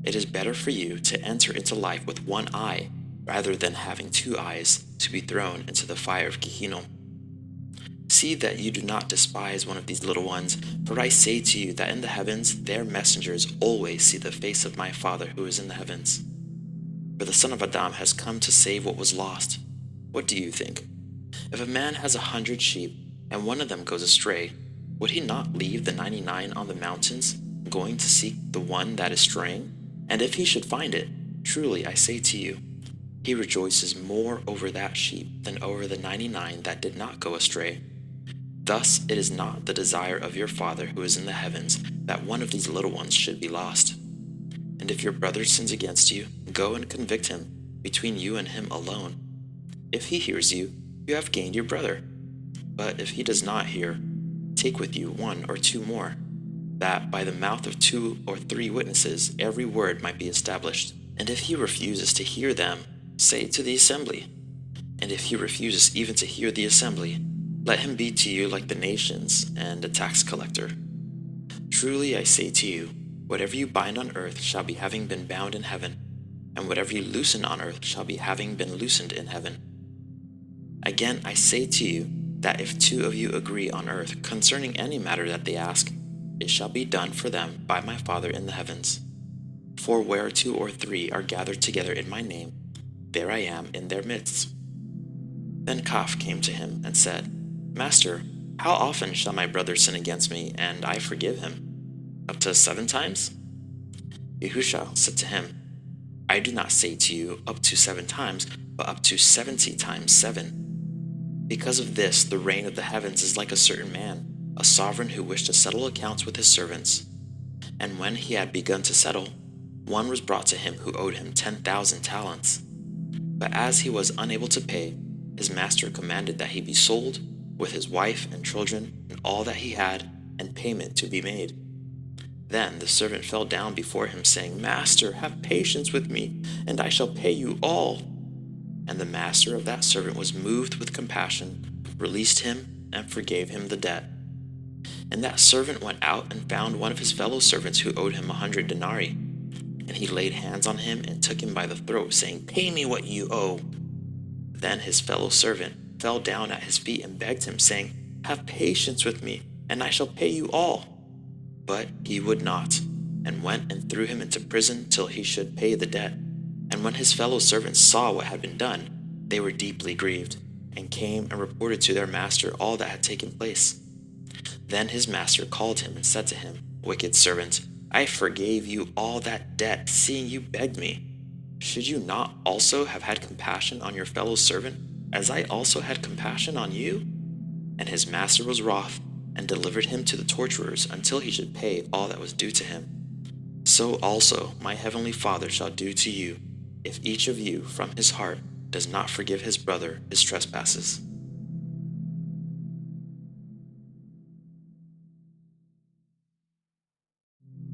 It is better for you to enter into life with 1 eye, rather than having 2 eyes to be thrown into the fire of Gehenna. See that you do not despise one of these little ones, for I say to you that in the heavens their messengers always see the face of my Father who is in the heavens. For the Son of Adam has come to save what was lost. What do you think? If a man has 100 sheep, and one of them goes astray, would he not leave the 99 on the mountains, going to seek the one that is straying? And if he should find it, truly I say to you, he rejoices more over that sheep than over the 99 that did not go astray. Thus it is not the desire of your Father who is in the heavens that one of these little ones should be lost. And if your brother sins against you, go and convict him, between you and him alone. If he hears you, you have gained your brother. But if he does not hear, take with you 1 or 2 more, that by the mouth of 2 or 3 witnesses every word might be established. And if he refuses to hear them, say it to the assembly. And if he refuses even to hear the assembly, let him be to you like the nations and a tax collector. Truly I say to you, whatever you bind on earth shall be having been bound in heaven, and whatever you loosen on earth shall be having been loosened in heaven. Again I say to you, that if 2 of you agree on earth concerning any matter that they ask, it shall be done for them by my Father in the heavens. For where 2 or 3 are gathered together in my name, there I am in their midst. Then Kaf came to him and said, Master, how often shall my brother sin against me, and I forgive him? Up to 7 times? Yahusha said to him, I do not say to you up to 7 times, but up to 70 times 7. Because of this, the reign of the heavens is like a certain man, a sovereign who wished to settle accounts with his servants. And when he had begun to settle, one was brought to him who owed him 10,000 talents. But as he was unable to pay, his master commanded that he be sold, with his wife and children and all that he had, and payment to be made. Then the servant fell down before him, saying, Master, have patience with me, and I shall pay you all. And the master of that servant was moved with compassion, released him, and forgave him the debt. And that servant went out and found one of his fellow servants who owed him 100 denarii. And he laid hands on him and took him by the throat, saying, Pay me what you owe. Then his fellow servant fell down at his feet and begged him, saying, Have patience with me, and I shall pay you all. But he would not, and went and threw him into prison till he should pay the debt. And when his fellow servants saw what had been done, they were deeply grieved, and came and reported to their master all that had taken place. Then his master called him and said to him, Wicked servant, I forgave you all that debt, seeing you begged me. Should you not also have had compassion on your fellow servant, as I also had compassion on you? And his master was wroth, and delivered him to the torturers until he should pay all that was due to him. So also my heavenly Father shall do to you, if each of you from his heart does not forgive his brother his trespasses.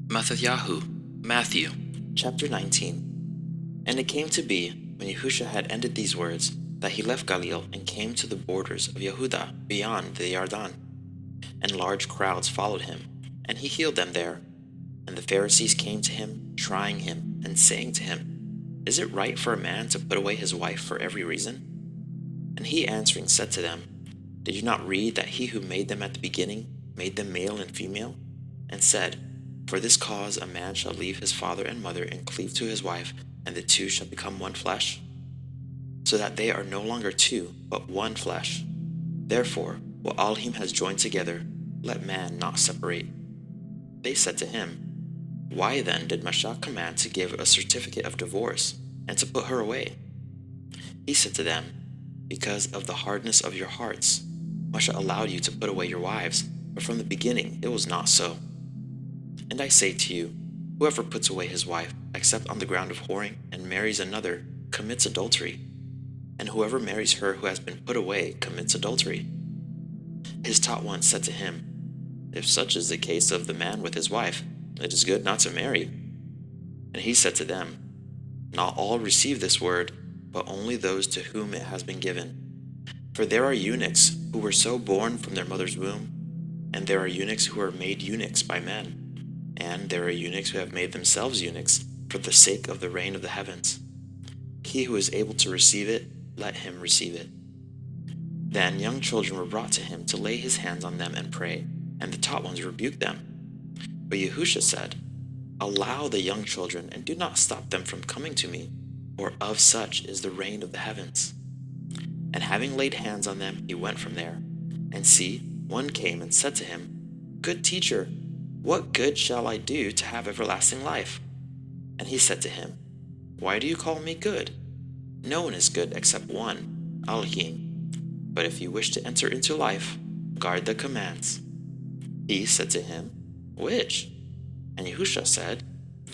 MxxYhu, Matthew, Chapter 19. And it came to be, when Yahusha had ended these words, that he left Galilee and came to the borders of Yehudah beyond the Yarden. And large crowds followed him, and he healed them there. And the Pharisees came to him, trying him, and saying to him, Is it right for a man to put away his wife for every reason? And he answering said to them, Did you not read that he who made them at the beginning made them male and female? And said, For this cause a man shall leave his father and mother and cleave to his wife, and the two shall become one flesh? So that they are no longer two, but one flesh. Therefore, what Elohim has joined together, let man not separate. They said to him, Why then did Moshe command to give a certificate of divorce, and to put her away? He said to them, Because of the hardness of your hearts, Moshe allowed you to put away your wives, but from the beginning it was not so. And I say to you, whoever puts away his wife, except on the ground of whoring, and marries another, commits adultery. And whoever marries her who has been put away commits adultery. His taught ones said to him, If such is the case of the man with his wife, it is good not to marry. And he said to them, Not all receive this word, but only those to whom it has been given. For there are eunuchs who were so born from their mother's womb, and there are eunuchs who are made eunuchs by men, and there are eunuchs who have made themselves eunuchs for the sake of the reign of the heavens. He who is able to receive it, let him receive it. Then young children were brought to him to lay his hands on them and pray, and the taught ones rebuked them. But Yahusha said, Allow the young children, and do not stop them from coming to me, for of such is the reign of the heavens. And having laid hands on them, he went from there. And see, one came and said to him, Good teacher, what good shall I do to have everlasting life? And he said to him, Why do you call me good? No one is good except one, Elohim. But if you wish to enter into life, guard the commands. He said to him, Which? And Yahusha said,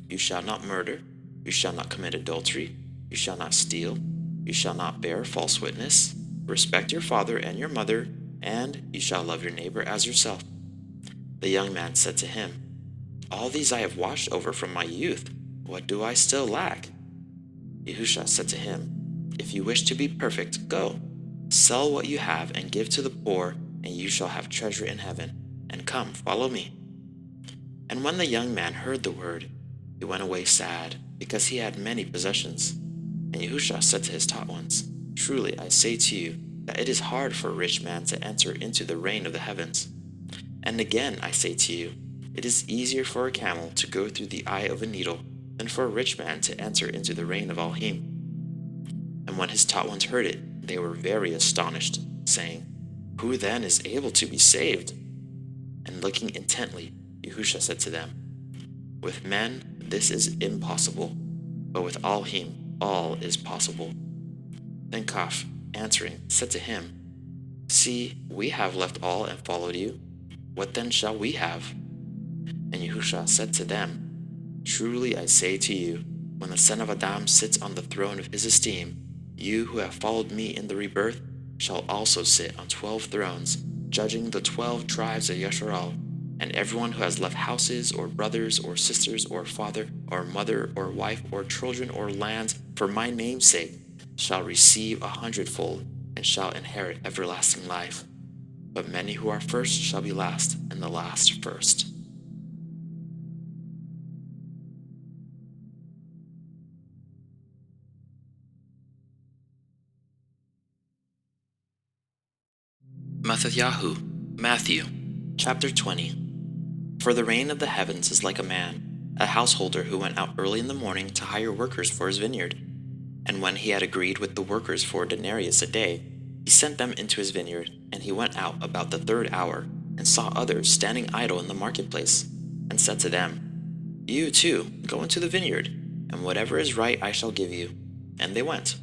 You shall not murder, you shall not commit adultery, you shall not steal, you shall not bear false witness, respect your father and your mother, and you shall love your neighbor as yourself. The young man said to him, All these I have watched over from my youth. What do I still lack? Yahusha said to him, If you wish to be perfect, go. Sell what you have and give to the poor, and you shall have treasure in heaven. And come, follow me. And when the young man heard the word, he went away sad, because he had many possessions. And Yahusha said to his taught ones, Truly I say to you, that it is hard for a rich man to enter into the reign of the heavens. And again I say to you, it is easier for a camel to go through the eye of a needle than for a rich man to enter into the reign of Elohim. And when his taught ones heard it, they were very astonished, saying, Who then is able to be saved? And looking intently, Yahusha said to them, With men this is impossible, but with Elohim all is possible. Then Kaf, answering, said to him, See, we have left all and followed you. What then shall we have? And Yahusha said to them, Truly I say to you, when the Son of Adam sits on the throne of his esteem, you who have followed me in the rebirth shall also sit on 12 thrones, judging the 12 tribes of Yasharal. And everyone who has left houses, or brothers, or sisters, or father, or mother, or wife, or children, or lands, for my name's sake, shall receive 100-fold, and shall inherit everlasting life. But many who are first shall be last, and the last first. MxxYhu, Matthew, chapter 20. For the reign of the heavens is like a householder who went out early in the morning to hire workers for his vineyard. And when he had agreed with the workers for a denarius a day, he sent them into his vineyard, and he went out about the third hour, and saw others standing idle in the marketplace, and said to them, You too, go into the vineyard, and whatever is right I shall give you. And they went.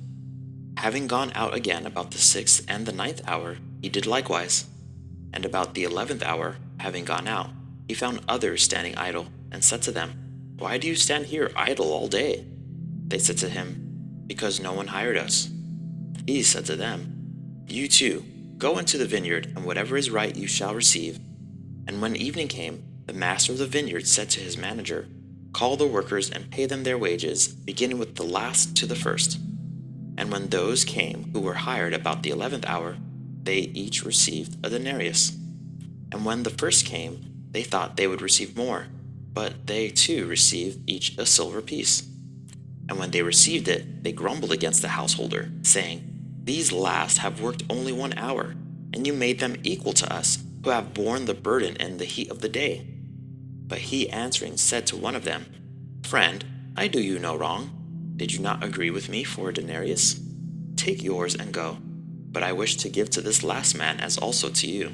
Having gone out again about the 6th and the 9th hour, he did likewise. And about the 11th hour, having gone out, he found others standing idle, and said to them, Why do you stand here idle all day? They said to him, Because no one hired us. He said to them, You too, go into the vineyard, and whatever is right you shall receive. And when evening came, the master of the vineyard said to his manager, Call the workers and pay them their wages, beginning with the last to the first. And when those came who were hired about the 11th hour, they each received a denarius. And when the first came, they thought they would receive more, but they too received each a silver piece. And when they received it, they grumbled against the householder, saying, These last have worked only 1 hour, and you made them equal to us, who have borne the burden and the heat of the day. But he answering said to one of them, Friend, I do you no wrong. Did you not agree with me for a denarius? Take yours and go. But I wish to give to this last man as also to you.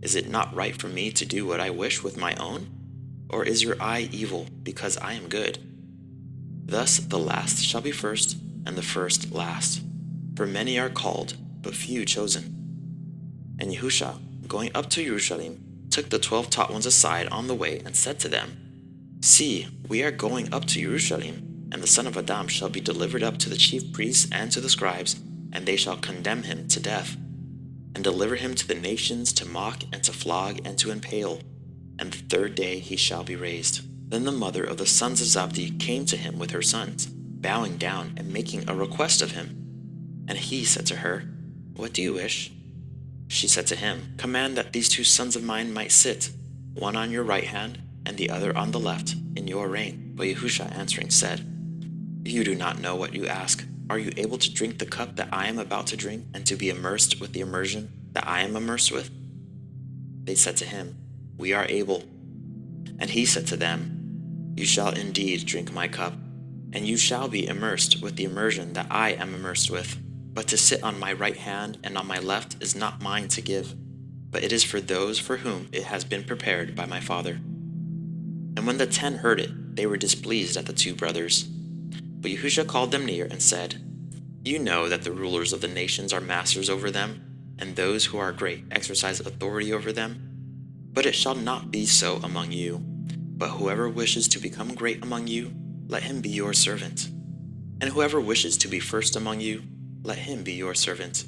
Is it not right for me to do what I wish with my own? Or is your eye evil because I am good? Thus the last shall be first, and the first last. For many are called, but few chosen. And Yahusha, going up to Jerusalem, took the 12 taught ones aside on the way, and said to them, See, we are going up to Jerusalem, and the Son of Adam shall be delivered up to the chief priests and to the scribes, and they shall condemn him to death, and deliver him to the nations to mock and to flog and to impale, and the third day he shall be raised. Then the mother of the sons of Zabdi came to him with her sons, bowing down and making a request of him. And he said to her, What do you wish? She said to him, Command that these 2 sons of mine might sit, one on your right hand and the other on the left, in your reign. But Yahusha answering said, You do not know what you ask. Are you able to drink the cup that I am about to drink, and to be immersed with the immersion that I am immersed with? They said to him, We are able. And he said to them, You shall indeed drink my cup, and you shall be immersed with the immersion that I am immersed with. But to sit on my right hand and on my left is not mine to give, but it is for those for whom it has been prepared by my Father. And when the 10 heard it, they were displeased at the 2 brothers. But Yahusha called them near and said, You know that the rulers of the nations are masters over them, and those who are great exercise authority over them. But it shall not be so among you. But whoever wishes to become great among you, let him be your servant. And whoever wishes to be first among you, let him be your servant.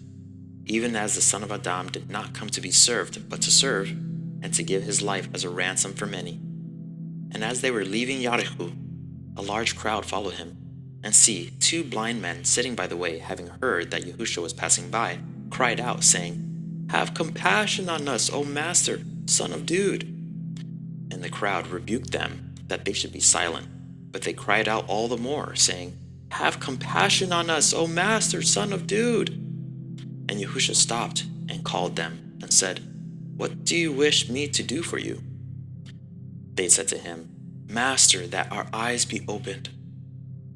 Even as the Son of Adam did not come to be served, but to serve, and to give his life as a ransom for many. And as they were leaving Yericho, a large crowd followed him. And see, 2 blind men sitting by the way, having heard that Yahusha was passing by, cried out, saying, Have compassion on us, O Master, Son of David. And the crowd rebuked them, that they should be silent. But they cried out all the more, saying, Have compassion on us, O Master, Son of David. And Yahusha stopped and called them, and said, What do you wish me to do for you? They said to him, Master, that our eyes be opened.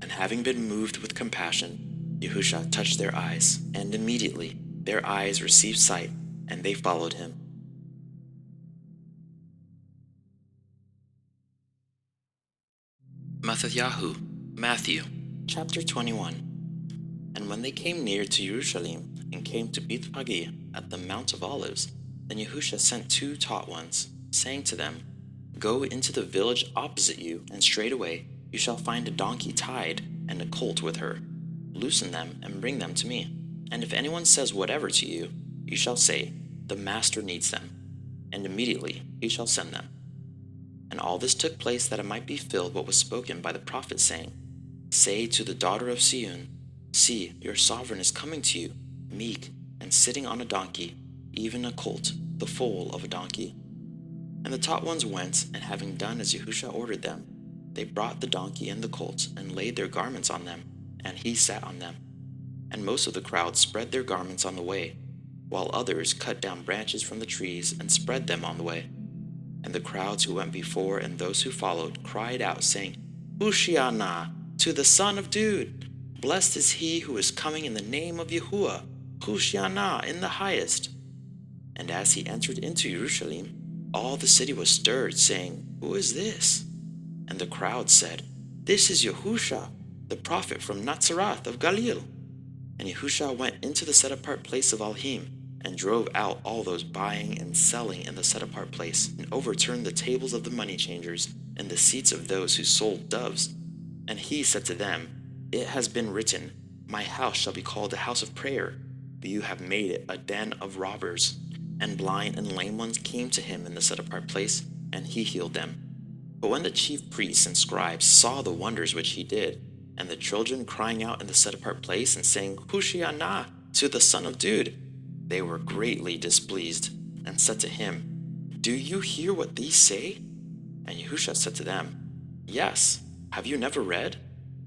And having been moved with compassion, Yahusha touched their eyes, and immediately their eyes received sight, and they followed him. MxxYhu, Matthew, chapter 21. And when they came near to Jerusalem, and came to Bethphage at the Mount of Olives, then Yahusha sent 2 taught ones, saying to them, Go into the village opposite you, and straightway you shall find a donkey tied, and a colt with her. Loosen them, and bring them to me. And if anyone says whatever to you, you shall say, The Master needs them, and immediately he shall send them. And all this took place that it might be filled what was spoken by the prophet, saying, Say to the daughter of Zion, See, your sovereign is coming to you, meek, and sitting on a donkey, even a colt, the foal of a donkey. And the taught ones went, and having done as Yahusha ordered them, they brought the donkey and the colt, and laid their garments on them, and he sat on them. And most of the crowd spread their garments on the way, while others cut down branches from the trees and spread them on the way. And the crowds who went before and those who followed cried out, saying, Hoshiana, to the Son of David! Blessed is he who is coming in the name of Yahuah, Hoshiana in the highest. And as he entered into Jerusalem, all the city was stirred, saying, Who is this? And the crowd said, This is Yahusha, the prophet from Nazareth of Galilee. And Yahusha went into the set-apart place of Elohim, and drove out all those buying and selling in the set-apart place, and overturned the tables of the money changers, and the seats of those who sold doves. And he said to them, It has been written, My house shall be called a house of prayer, but you have made it a den of robbers. And blind and lame ones came to him in the set-apart place, and he healed them. But when the chief priests and scribes saw the wonders which he did, and the children crying out in the set-apart place and saying, Hoshiana to the Son of David, they were greatly displeased, and said to him, Do you hear what these say? And Yahusha said to them, Yes, have you never read?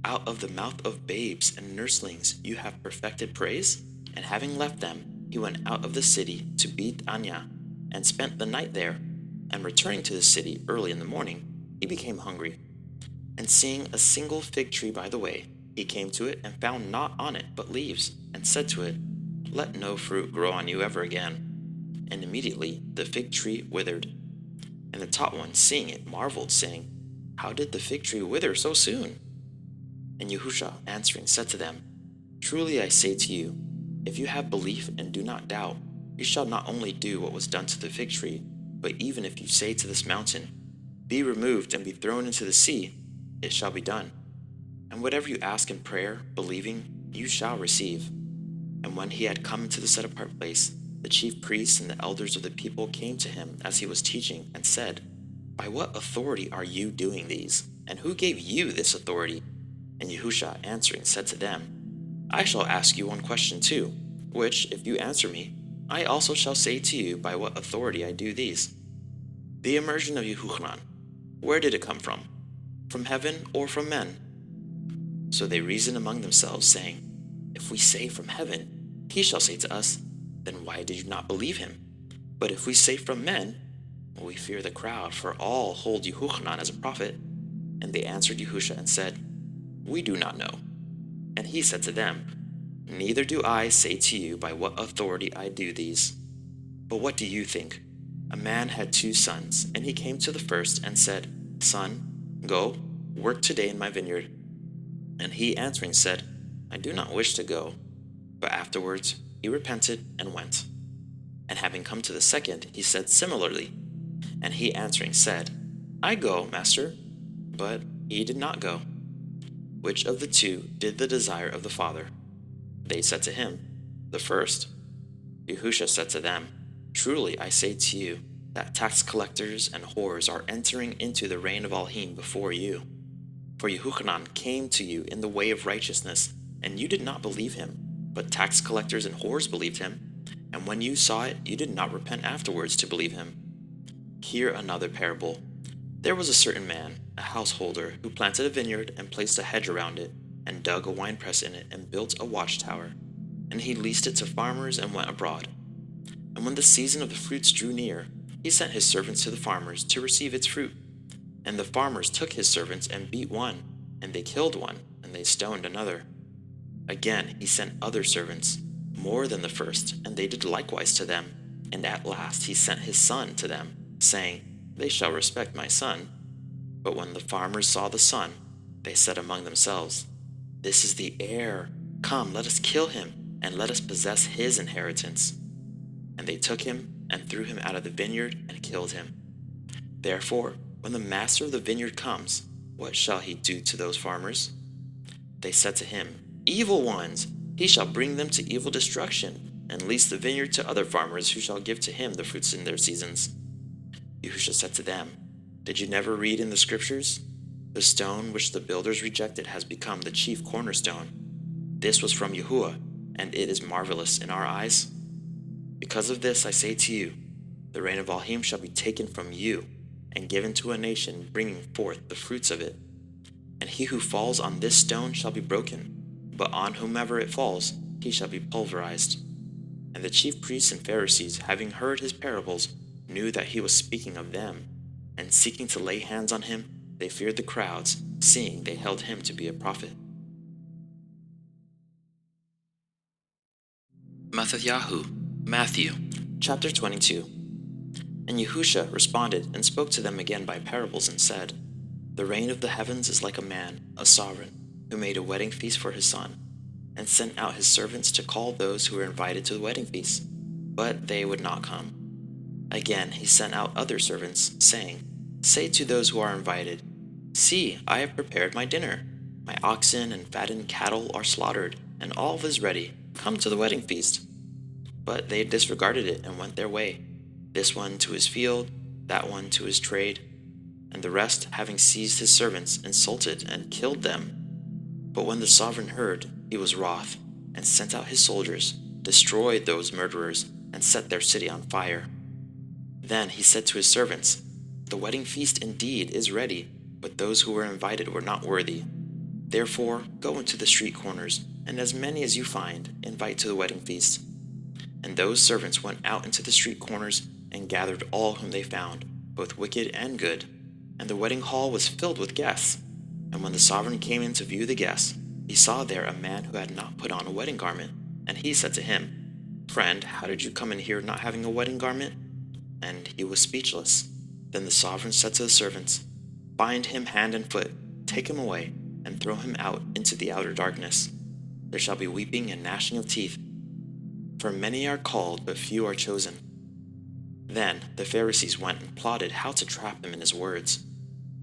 Out of the mouth of babes and nurslings you have perfected praise? And having left them, he went out of the city to Bethania, and spent the night there. And returning to the city early in the morning, he became hungry. And seeing a single fig tree by the way, he came to it, and found not on it but leaves, and said to it, Let no fruit grow on you ever again. And immediately the fig tree withered. And the taught ones, seeing it, marveled, saying, How did the fig tree wither so soon? And Yahusha answering said to them, Truly I say to you, if you have belief and do not doubt, you shall not only do what was done to the fig tree, but even if you say to this mountain, Be removed and be thrown into the sea, it shall be done. And whatever you ask in prayer, believing, you shall receive. And when he had come into the set-apart place, the chief priests and the elders of the people came to him as he was teaching, and said, By what authority are you doing these? And who gave you this authority? And Yahusha answering said to them, I shall ask you one question too, which, if you answer me, I also shall say to you by what authority I do these. The immersion of Yahuah, where did it come from? From heaven or from men? So they reasoned among themselves, saying, If we say from heaven, he shall say to us, Then why did you not believe him? But if we say from men, well, we fear the crowd, for all hold Yahuah as a prophet. And they answered Yahusha and said, We do not know. And he said to them, Neither do I say to you by what authority I do these. But what do you think? A man had 2 sons, and he came to the first and said, Son, go, work today in my vineyard. And he answering said, I do not wish to go. But afterwards he repented and went. And having come to the second, he said similarly. And he answering said, I go, master. But he did not go. Which of the 2 did the desire of the Father? They said to him, The first. Yahusha said to them, Truly I say to you, that tax collectors and whores are entering into the reign of Elohim before you. For Yahuah came to you in the way of righteousness, and you did not believe him, but tax collectors and whores believed him. And when you saw it, you did not repent afterwards to believe him. Hear another parable. There was a certain man, a householder, who planted a vineyard and placed a hedge around it, and dug a winepress in it, and built a watchtower. And he leased it to farmers and went abroad. And when the season of the fruits drew near, he sent his servants to the farmers to receive its fruit. And the farmers took his servants and beat one, and they killed one, and they stoned another. Again he sent other servants, more than the first, and they did likewise to them. And at last he sent his son to them, saying, They shall respect my son. But when the farmers saw the son, they said among themselves, This is the heir. Come, let us kill him, and let us possess his inheritance. And they took him, and threw him out of the vineyard, and killed him. Therefore, when the master of the vineyard comes, what shall he do to those farmers? They said to him, Evil ones! He shall bring them to evil destruction, and lease the vineyard to other farmers, who shall give to him the fruits in their seasons. Yahusha said to them, "Did you never read in the scriptures? The stone which the builders rejected has become the chief cornerstone. This was from Yahuah, and it is marvelous in our eyes. Because of this I say to you, the reign of Elohim shall be taken from you, and given to a nation bringing forth the fruits of it. And he who falls on this stone shall be broken, but on whomever it falls, he shall be pulverized." And the chief priests and Pharisees, having heard his parables, knew that he was speaking of them, and seeking to lay hands on him, they feared the crowds, seeing they held him to be a prophet. MxxYhu, Matthew, Chapter 22. And Yahusha responded and spoke to them again by parables and said, "The reign of the heavens is like a man, a sovereign, who made a wedding feast for his son, and sent out his servants to call those who were invited to the wedding feast, but they would not come. Again he sent out other servants, saying, 'Say to those who are invited, See, I have prepared my dinner. My oxen and fattened cattle are slaughtered, and all is ready. Come to the wedding feast.' But they disregarded it and went their way, this one to his field, that one to his trade. And the rest, having seized his servants, insulted and killed them. But when the sovereign heard, he was wroth, and sent out his soldiers, destroyed those murderers, and set their city on fire. Then he said to his servants, 'The wedding feast indeed is ready, but those who were invited were not worthy. Therefore go into the street corners, and as many as you find, invite to the wedding feast.' And those servants went out into the street corners, and gathered all whom they found, both wicked and good. And the wedding hall was filled with guests. And when the sovereign came in to view the guests, he saw there a man who had not put on a wedding garment. And he said to him, 'Friend, how did you come in here not having a wedding garment?' And he was speechless. Then the sovereign said to the servants, 'Bind him hand and foot, take him away, and throw him out into the outer darkness. There shall be weeping and gnashing of teeth. For many are called, but few are chosen.' Then the Pharisees went and plotted how to trap him in his words.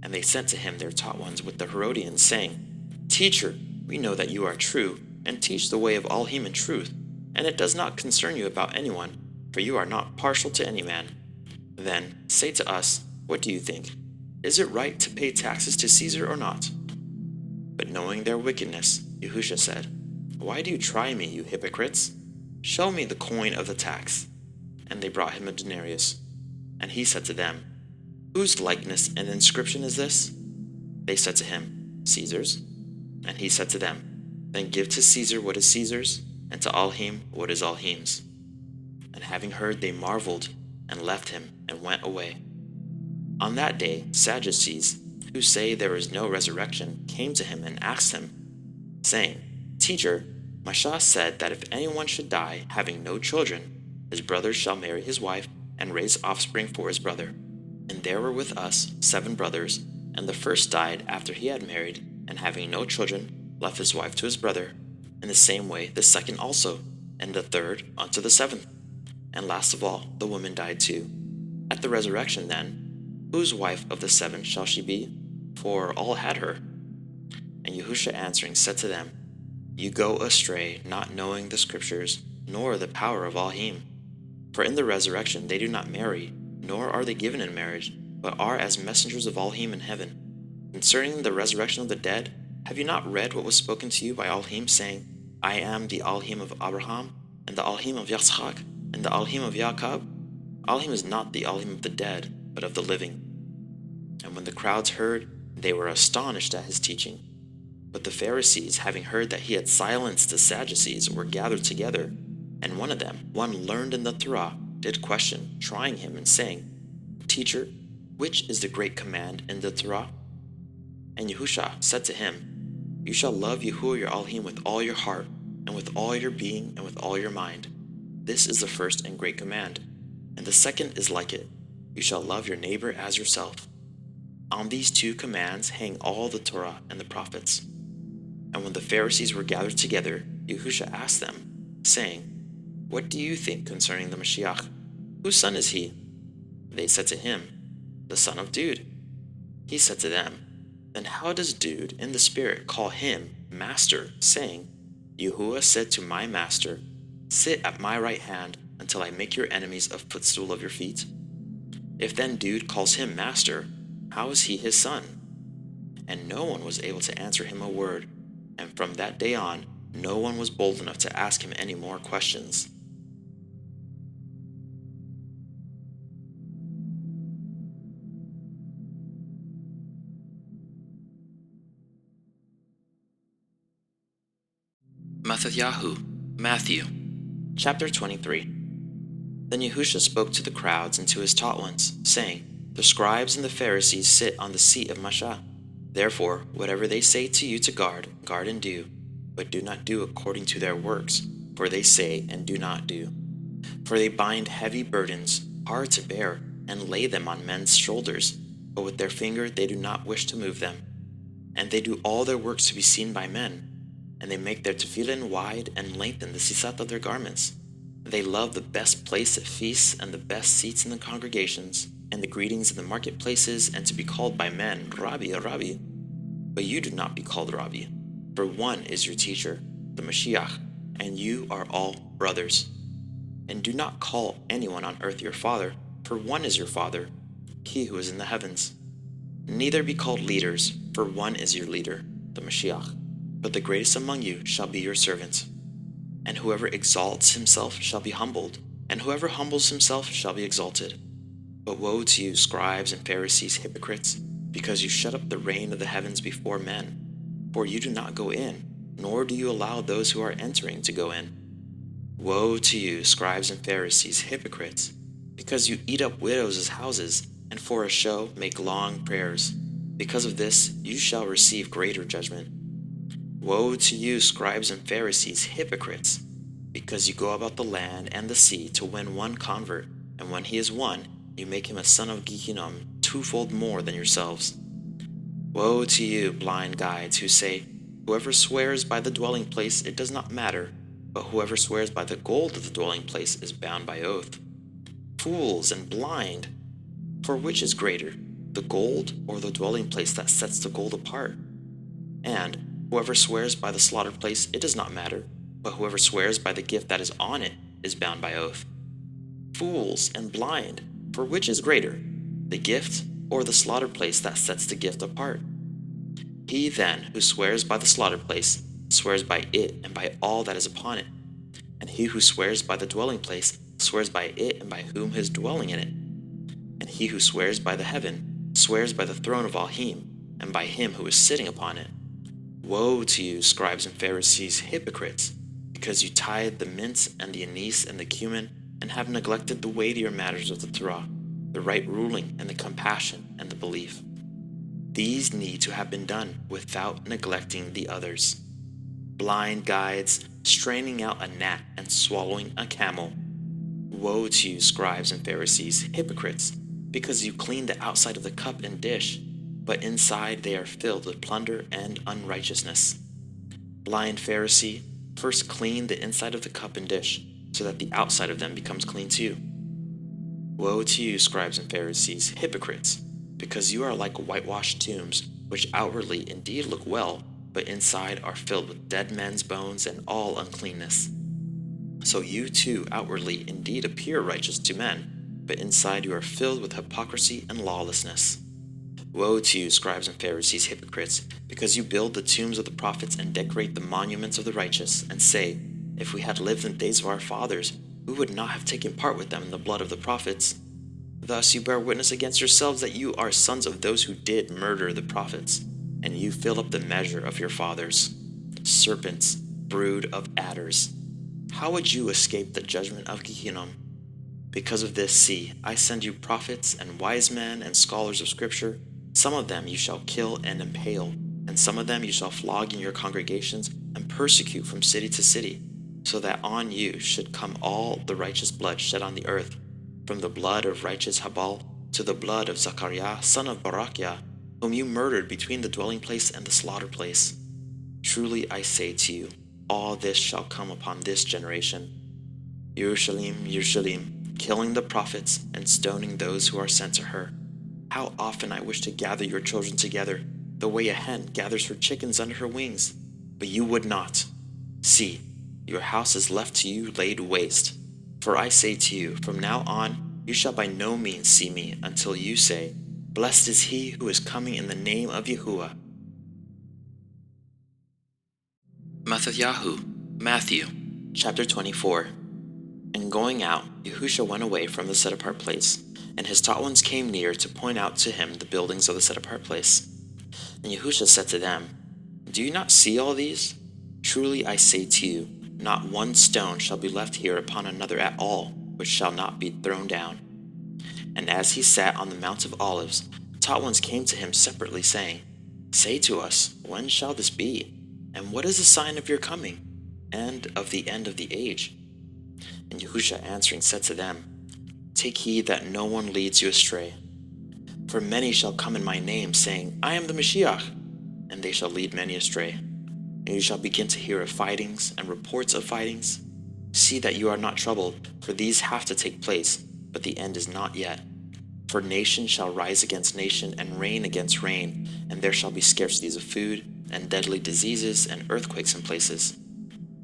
And they sent to him their taught ones with the Herodians, saying, 'Teacher, we know that you are true, and teach the way of Elohim in truth, and it does not concern you about anyone, for you are not partial to any man. Then say to us, what do you think? Is it right to pay taxes to Caesar or not?' But knowing their wickedness, Yahusha said, 'Why do you try me, you hypocrites? Show me the coin of the tax.' And they brought him a denarius. And he said to them, 'Whose likeness and inscription is this?' They said to him, 'Caesar's.' And he said to them, 'Then give to Caesar what is Caesar's, and to Elohim what is Elohim's.' And having heard, they marveled, and left him, and went away. On that day, Sadducees, who say there is no resurrection, came to him and asked him, saying, 'Teacher, Mashah said that if anyone should die having no children, his brother shall marry his wife and raise offspring for his brother. And there were with us 7 brothers, and the first died after he had married, and having no children, left his wife to his brother. In the same way the second also, and the third unto the 7th. And last of all, the woman died too. At the resurrection then, whose wife of the 7 shall she be? For all had her.' And Yahusha answering said to them, 'You go astray, not knowing the scriptures, nor the power of Elohim. For in the resurrection they do not marry, nor are they given in marriage, but are as messengers of Elohim in heaven. Concerning the resurrection of the dead, have you not read what was spoken to you by Elohim, saying, I am the Elohim of Abraham, and the Elohim of Yitzchak, and the Elohim of Jacob? Elohim is not the Elohim of the dead, but of the living.' And when the crowds heard, they were astonished at his teaching. But the Pharisees, having heard that he had silenced the Sadducees, were gathered together. And one of them, one learned in the Torah, did question, trying him and saying, 'Teacher, which is the great command in the Torah?' And Yahusha said to him, 'You shall love Yahuah your Elohim with all your heart, and with all your being, and with all your mind. This is the first and great command. And the second is like it. You shall love your neighbor as yourself. On these 2 commands hang all the Torah and the prophets.' And when the Pharisees were gathered together, Yahusha asked them, saying, 'What do you think concerning the Mashiach? Whose son is he?' They said to him, 'The son of Dude.' He said to them, 'Then how does Dude in the spirit call him master, saying, Yahuah said to my master, Sit at my right hand until I make your enemies a footstool of your feet? If then dude calls him master, how is he his son? And no one was able to answer him a word, and from that day on, no one was bold enough to ask him any more questions. MxxYhu, Matthew, Chapter 23. Then Yahusha spoke to the crowds and to his taught ones, saying, The scribes and the Pharisees sit on the seat of Masha. Therefore, whatever they say to you to guard, guard and do, but do not do according to their works, for they say and do not do. For they bind heavy burdens, hard to bear, and lay them on men's shoulders, but with their finger they do not wish to move them. And they do all their works to be seen by men, and they make their tefillin wide and lengthen the sisat of their garments. They love the best place at feasts and the best seats in the congregations, and the greetings in the marketplaces, and to be called by men, Rabbi, Rabbi. But you do not be called Rabbi, for one is your teacher, the Mashiach, and you are all brothers. And do not call anyone on earth your father, for one is your Father, he who is in the heavens. Neither be called leaders, for one is your leader, the Mashiach. But the greatest among you shall be your servant. And whoever exalts himself shall be humbled, and whoever humbles himself shall be exalted. But woe to you, scribes and Pharisees, hypocrites, because you shut up the rain of the heavens before men. For you do not go in, nor do you allow those who are entering to go in. Woe to you, scribes and Pharisees, hypocrites, because you eat up widows' houses, and for a show make long prayers. Because of this you shall receive greater judgment. Woe to you, scribes and Pharisees, hypocrites, because you go about the land and the sea to win one convert, and when he is won, you make him a son of Gehinnom twofold more than yourselves. Woe to you, blind guides, who say, Whoever swears by the dwelling place, it does not matter, but whoever swears by the gold of the dwelling place is bound by oath. Fools and blind! For which is greater, the gold or the dwelling place that sets the gold apart? And whoever swears by the slaughtered place, it does not matter, but whoever swears by the gift that is on it is bound by oath. Fools and blind! For which is greater, the gift or the slaughtered place that sets the gift apart? He then who swears by the slaughtered place swears by it and by all that is upon it. And he who swears by the dwelling place swears by it and by whom is dwelling in it. And he who swears by the heaven swears by the throne of Elohim and by him who is sitting upon it. Woe to you, scribes and Pharisees, hypocrites, because you tithe the mint and the anise and the cumin, and have neglected the weightier matters of the Torah, the right ruling and the compassion and the belief. These need to have been done without neglecting the others. Blind guides, straining out a gnat and swallowing a camel. Woe to you, scribes and Pharisees, hypocrites, because you clean the outside of the cup and dish, but inside they are filled with plunder and unrighteousness. Blind Pharisee, first clean the inside of the cup and dish, so that the outside of them becomes clean too. Woe to you, scribes and Pharisees, hypocrites, because you are like whitewashed tombs, which outwardly indeed look well, but inside are filled with dead men's bones and all uncleanness. So you too outwardly indeed appear righteous to men, but inside you are filled with hypocrisy and lawlessness. Woe to you, scribes and Pharisees, hypocrites, because you build the tombs of the prophets and decorate the monuments of the righteous, and say, If we had lived in the days of our fathers, we would not have taken part with them in the blood of the prophets. Thus you bear witness against yourselves that you are sons of those who did murder the prophets, and you fill up the measure of your fathers. Serpents, brood of adders, how would you escape the judgment of Gehinnom? Because of this, see, I send you prophets and wise men and scholars of Scripture. Some of them you shall kill and impale, and some of them you shall flog in your congregations and persecute from city to city, so that on you should come all the righteous blood shed on the earth, from the blood of righteous Habal to the blood of Zachariah, son of Barachiah, whom you murdered between the dwelling place and the slaughter place. Truly I say to you, all this shall come upon this generation. Yerushalayim, Yerushalayim, killing the prophets and stoning those who are sent to her. How often I wish to gather your children together, the way a hen gathers her chickens under her wings, but you would not. See, your house is left to you laid waste. For I say to you, from now on you shall by no means see me until you say, Blessed is he who is coming in the name of Yahuah. Metityahu, Matthew, chapter 24. And going out, Yahusha went away from the set-apart place, and his taught ones came near to point out to him the buildings of the set-apart place. And Yahusha said to them, Do you not see all these? Truly I say to you, not one stone shall be left here upon another at all, which shall not be thrown down. And as he sat on the Mount of Olives, taught ones came to him separately, saying, Say to us, when shall this be? And what is the sign of your coming, and of the end of the age? And Yahusha answering said to them, Take heed that no one leads you astray. For many shall come in my name, saying, I am the Mashiach, and they shall lead many astray. And you shall begin to hear of fightings and reports of fightings. See that you are not troubled, for these have to take place, but the end is not yet. For nation shall rise against nation, and reign against reign, and there shall be scarcities of food, and deadly diseases, and earthquakes in places.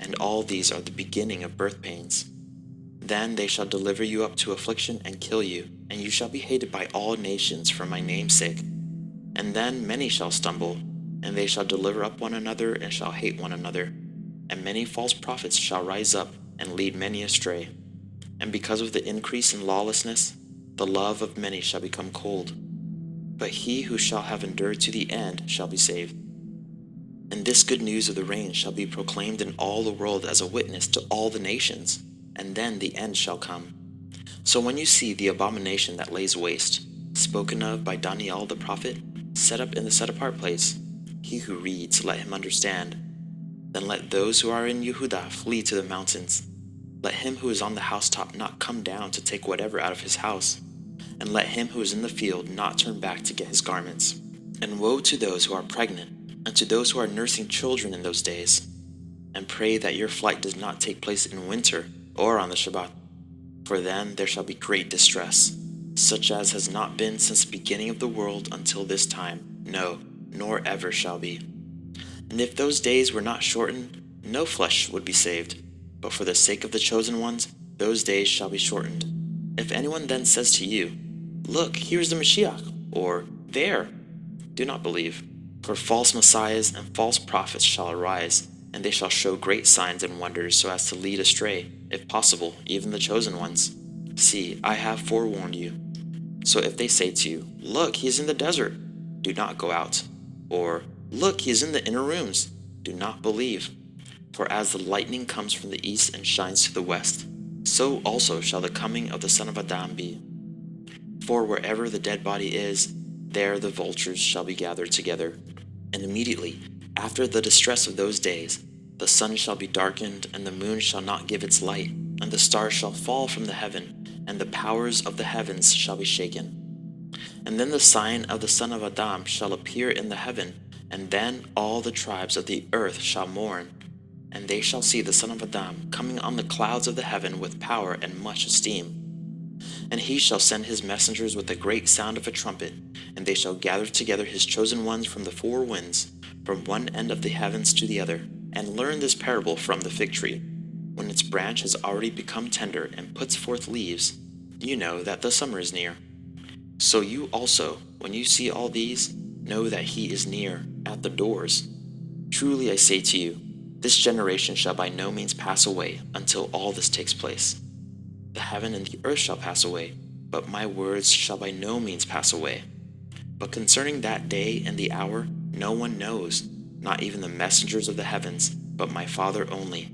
And all these are the beginning of birth pains. Then they shall deliver you up to affliction and kill you, and you shall be hated by all nations for my name's sake. And then many shall stumble, and they shall deliver up one another, and shall hate one another. And many false prophets shall rise up, and lead many astray. And because of the increase in lawlessness, the love of many shall become cold. But he who shall have endured to the end shall be saved. And this good news of the reign shall be proclaimed in all the world as a witness to all the nations, and then the end shall come. So when you see the abomination that lays waste, spoken of by Daniel the prophet, set up in the set-apart place, he who reads, let him understand. Then let those who are in Yehudah flee to the mountains. Let him who is on the housetop not come down to take whatever out of his house. And let him who is in the field not turn back to get his garments. And woe to those who are pregnant, and to those who are nursing children in those days. And pray that your flight does not take place in winter or on the Shabbat, for then there shall be great distress, such as has not been since the beginning of the world until this time, no, nor ever shall be. And if those days were not shortened, no flesh would be saved, but for the sake of the chosen ones, those days shall be shortened. If anyone then says to you, Look, here is the Mashiach, or there, do not believe. For false messiahs and false prophets shall arise, and they shall show great signs and wonders so as to lead astray, if possible, even the chosen ones. See, I have forewarned you. So if they say to you, Look, he is in the desert, do not go out. Or, Look, he is in the inner rooms, do not believe. For as the lightning comes from the east and shines to the west, so also shall the coming of the Son of Adam be. For wherever the dead body is, there the vultures shall be gathered together. And immediately, after the distress of those days, the sun shall be darkened, and the moon shall not give its light, and the stars shall fall from the heaven, and the powers of the heavens shall be shaken. And then the sign of the Son of Adam shall appear in the heaven, and then all the tribes of the earth shall mourn, and they shall see the Son of Adam coming on the clouds of the heaven with power and much esteem. And he shall send his messengers with a great sound of a trumpet, and they shall gather together his chosen ones from the four winds, from one end of the heavens to the other. And learn this parable from the fig tree. When its branch has already become tender and puts forth leaves, you know that the summer is near. So you also, when you see all these, know that he is near, at the doors. Truly I say to you, this generation shall by no means pass away until all this takes place. The heaven and the earth shall pass away, but my words shall by no means pass away. But concerning that day and the hour, no one knows, not even the messengers of the heavens, but my Father only.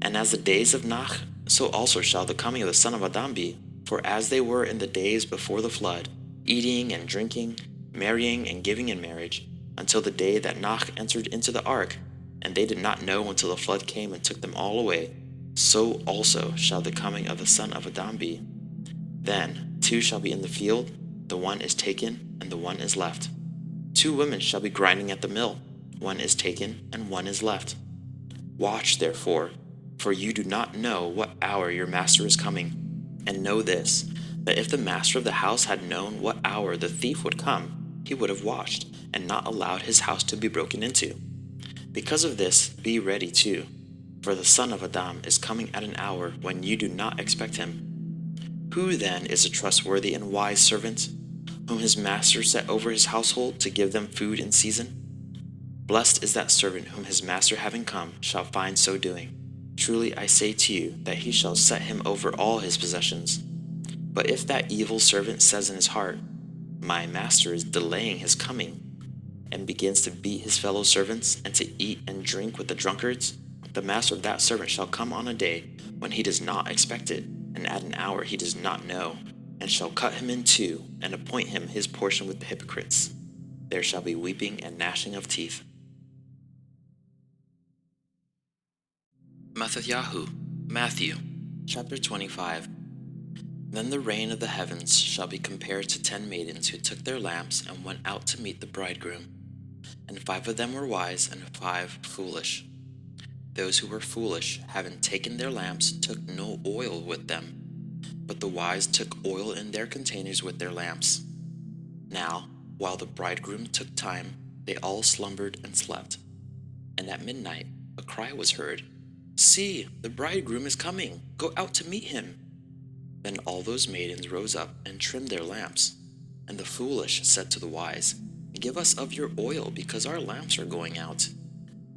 And as the days of Nach, so also shall the coming of the Son of Adam be. For as they were in the days before the flood, eating and drinking, marrying and giving in marriage, until the day that Nach entered into the ark, and they did not know until the flood came and took them all away, so also shall the coming of the Son of Adam be. Then 2 shall be in the field, the one is taken, and the one is left. 2 women shall be grinding at the mill, one is taken, and one is left. Watch, therefore, for you do not know what hour your master is coming. And know this, that if the master of the house had known what hour the thief would come, he would have watched, and not allowed his house to be broken into. Because of this, be ready too, for the Son of Adam is coming at an hour when you do not expect him. Who then is a trustworthy and wise servant, whom his master set over his household to give them food in season? Blessed is that servant whom his master having come shall find so doing. Truly I say to you that he shall set him over all his possessions. But if that evil servant says in his heart, My master is delaying his coming, and begins to beat his fellow servants and to eat and drink with the drunkards, the master of that servant shall come on a day when he does not expect it, and at an hour he does not know, and shall cut him in two, and appoint him his portion with the hypocrites. There shall be weeping and gnashing of teeth. Metityahu, Matthew, chapter 25. Then the reign of the heavens shall be compared to 10 maidens who took their lamps and went out to meet the bridegroom. And 5 of them were wise, and 5 foolish. Those who were foolish, having taken their lamps, took no oil with them, but the wise took oil in their containers with their lamps. Now, while the bridegroom took time, they all slumbered and slept. And at midnight a cry was heard, See, the bridegroom is coming, go out to meet him. Then all those maidens rose up and trimmed their lamps. And the foolish said to the wise, Give us of your oil, because our lamps are going out.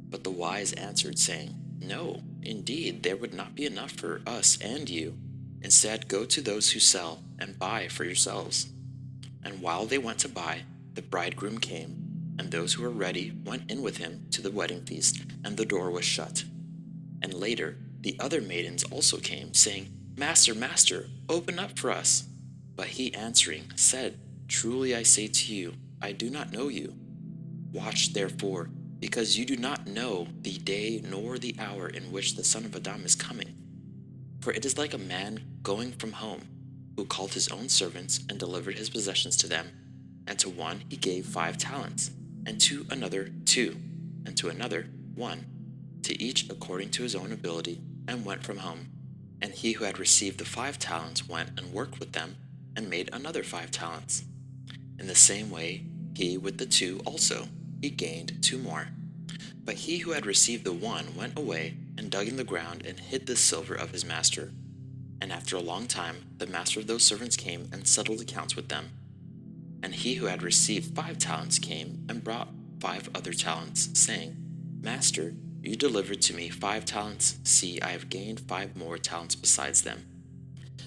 But the wise answered, saying, No, indeed, there would not be enough for us and you. Instead, go to those who sell, and buy for yourselves. And while they went to buy, the bridegroom came, and those who were ready went in with him to the wedding feast, and the door was shut. And later the other maidens also came, saying, Master, Master, open up for us. But he answering said, Truly I say to you, I do not know you. Watch therefore, because you do not know the day nor the hour in which the Son of Adam is coming. For it is like a man going from home, who called his own servants and delivered his possessions to them. And to one he gave 5 talents, and to another 2, and to another 1, to each according to his own ability, and went from home. And he who had received the 5 talents went and worked with them, and made another 5 talents. In the same way, he with the 2 also, he gained 2 more. But he who had received the 1 went away, and dug in the ground, and hid the silver of his master. And after a long time, the master of those servants came and settled accounts with them. And he who had received 5 talents came and brought 5 other talents, saying, Master, you delivered to me 5 talents. See, I have gained 5 more talents besides them.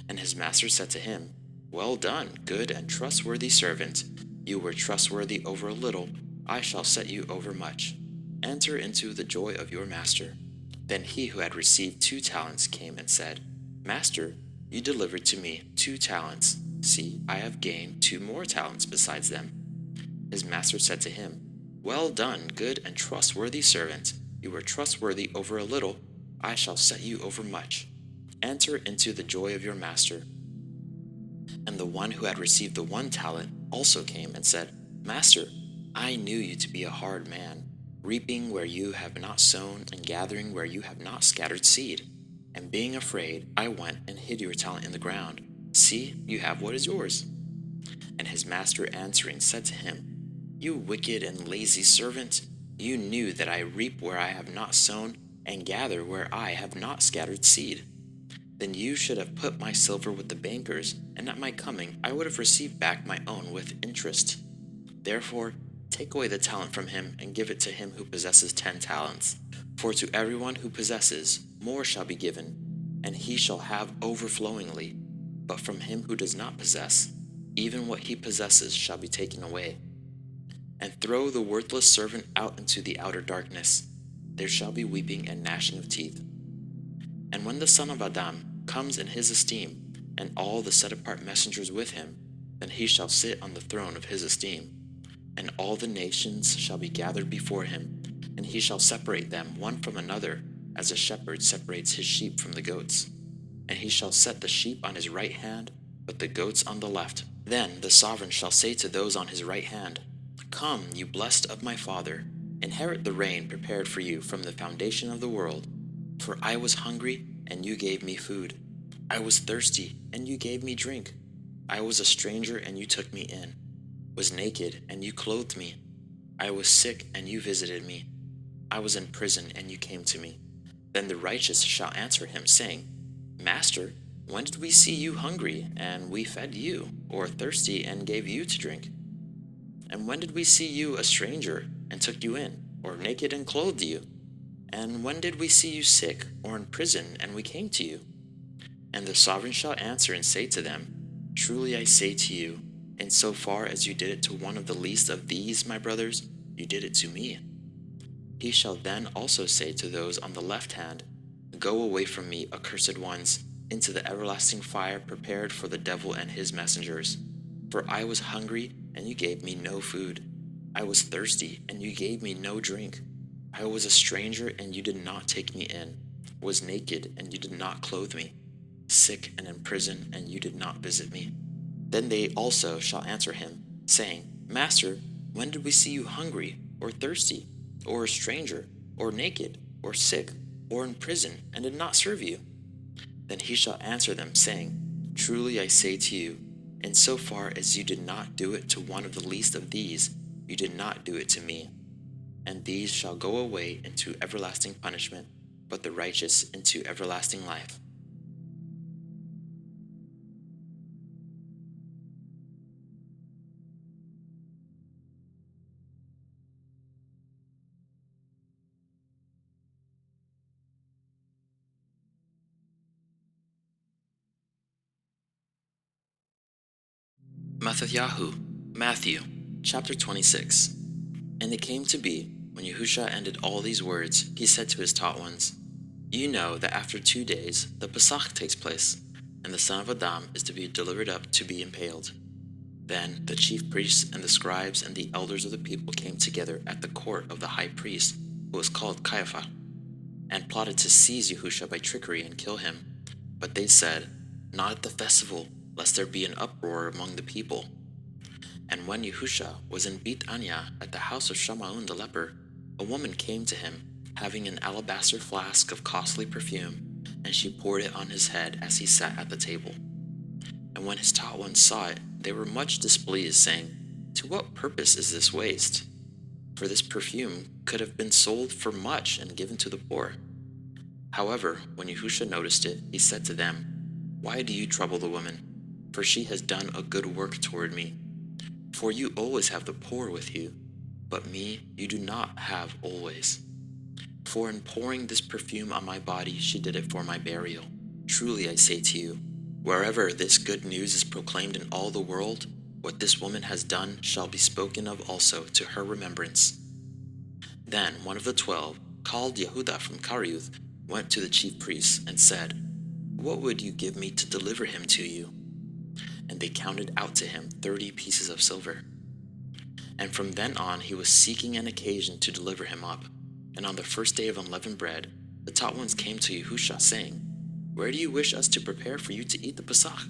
And his master said to him, Well done, good and trustworthy servant. You were trustworthy over a little, I shall set you over much. Enter into the joy of your master. Then he who had received 2 talents came and said, Master, you delivered to me 2 talents. See, I have gained 2 more talents besides them. His master said to him, Well done, good and trustworthy servant. You were trustworthy over a little, I shall set you over much. Enter into the joy of your master. And the one who had received the 1 talent also came and said, Master, I knew you to be a hard man, reaping where you have not sown, and gathering where you have not scattered seed. And being afraid, I went and hid your talent in the ground. See, you have what is yours. And his master answering said to him, You wicked and lazy servant, you knew that I reap where I have not sown, and gather where I have not scattered seed. Then you should have put my silver with the bankers, and at my coming I would have received back my own with interest. Therefore, take away the talent from him, and give it to him who possesses 10 talents. For to everyone who possesses, more shall be given, and he shall have overflowingly. But from him who does not possess, even what he possesses shall be taken away. And throw the worthless servant out into the outer darkness. There shall be weeping and gnashing of teeth. And when the Son of Adam comes in his esteem, and all the set-apart messengers with him, then he shall sit on the throne of his esteem. And all the nations shall be gathered before him, and he shall separate them one from another, as a shepherd separates his sheep from the goats. And he shall set the sheep on his right hand, but the goats on the left. Then the sovereign shall say to those on his right hand, Come, you blessed of my Father, inherit the reign prepared for you from the foundation of the world. For I was hungry, and you gave me food. I was thirsty, and you gave me drink. I was a stranger, and you took me in. Was naked, and you clothed me. I was sick, and you visited me. I was in prison, and you came to me. Then the righteous shall answer him, saying, Master, When did we see you hungry, and we fed you, or thirsty, and gave you to drink? And when did we see you a stranger, and took you in, or naked, and clothed you? And when did we see you sick, or in prison, and we came to you? And the sovereign shall answer and say to them, Truly I say to you, in so far as you did it to one of the least of these, my brothers, you did it to me. He shall then also say to those on the left hand, Go away from me, accursed ones, into the everlasting fire prepared for the devil and his messengers. For I was hungry, and you gave me no food. I was thirsty, and you gave me no drink. I was a stranger, and you did not take me in. Was naked, and you did not clothe me. Sick and in prison, and you did not visit me. Then they also shall answer him, saying, Master, when did we see you hungry, or thirsty, or a stranger, or naked, or sick, or in prison, and did not serve you? Then he shall answer them, saying, Truly I say to you, in so far as you did not do it to one of the least of these, you did not do it to me. And these shall go away into everlasting punishment, but the righteous into everlasting life. Matityahu, Matthew, Chapter 26. And it came to be, when Yahusha ended all these words, he said to his taught ones, You know that after 2 days the Pesach takes place, and the Son of Adam is to be delivered up to be impaled. Then the chief priests and the scribes and the elders of the people came together at the court of the high priest, who was called Caiaphas, and plotted to seize Yahusha by trickery and kill him. But they said, Not at the festival, lest there be an uproar among the people. And when Yahusha was in Bethania at the house of Shammai the leper, a woman came to him, having an alabaster flask of costly perfume, and she poured it on his head as he sat at the table. And when his taught ones saw it, they were much displeased, saying, To what purpose is this waste? For this perfume could have been sold for much and given to the poor. However, when Yahusha noticed it, he said to them, Why do you trouble the woman? For she has done a good work toward me. For you always have the poor with you, but me you do not have always. For in pouring this perfume on my body, she did it for my burial. Truly I say to you, wherever this good news is proclaimed in all the world, what this woman has done shall be spoken of also to her remembrance. Then one of the 12, called Yehudah from Kariuth, went to the chief priests and said, What would you give me to deliver him to you? And they counted out to him 30 pieces of silver. And from then on he was seeking an occasion to deliver him up. And on the first day of unleavened bread, the taught ones came to Yahusha, saying, Where do you wish us to prepare for you to eat the Pesach?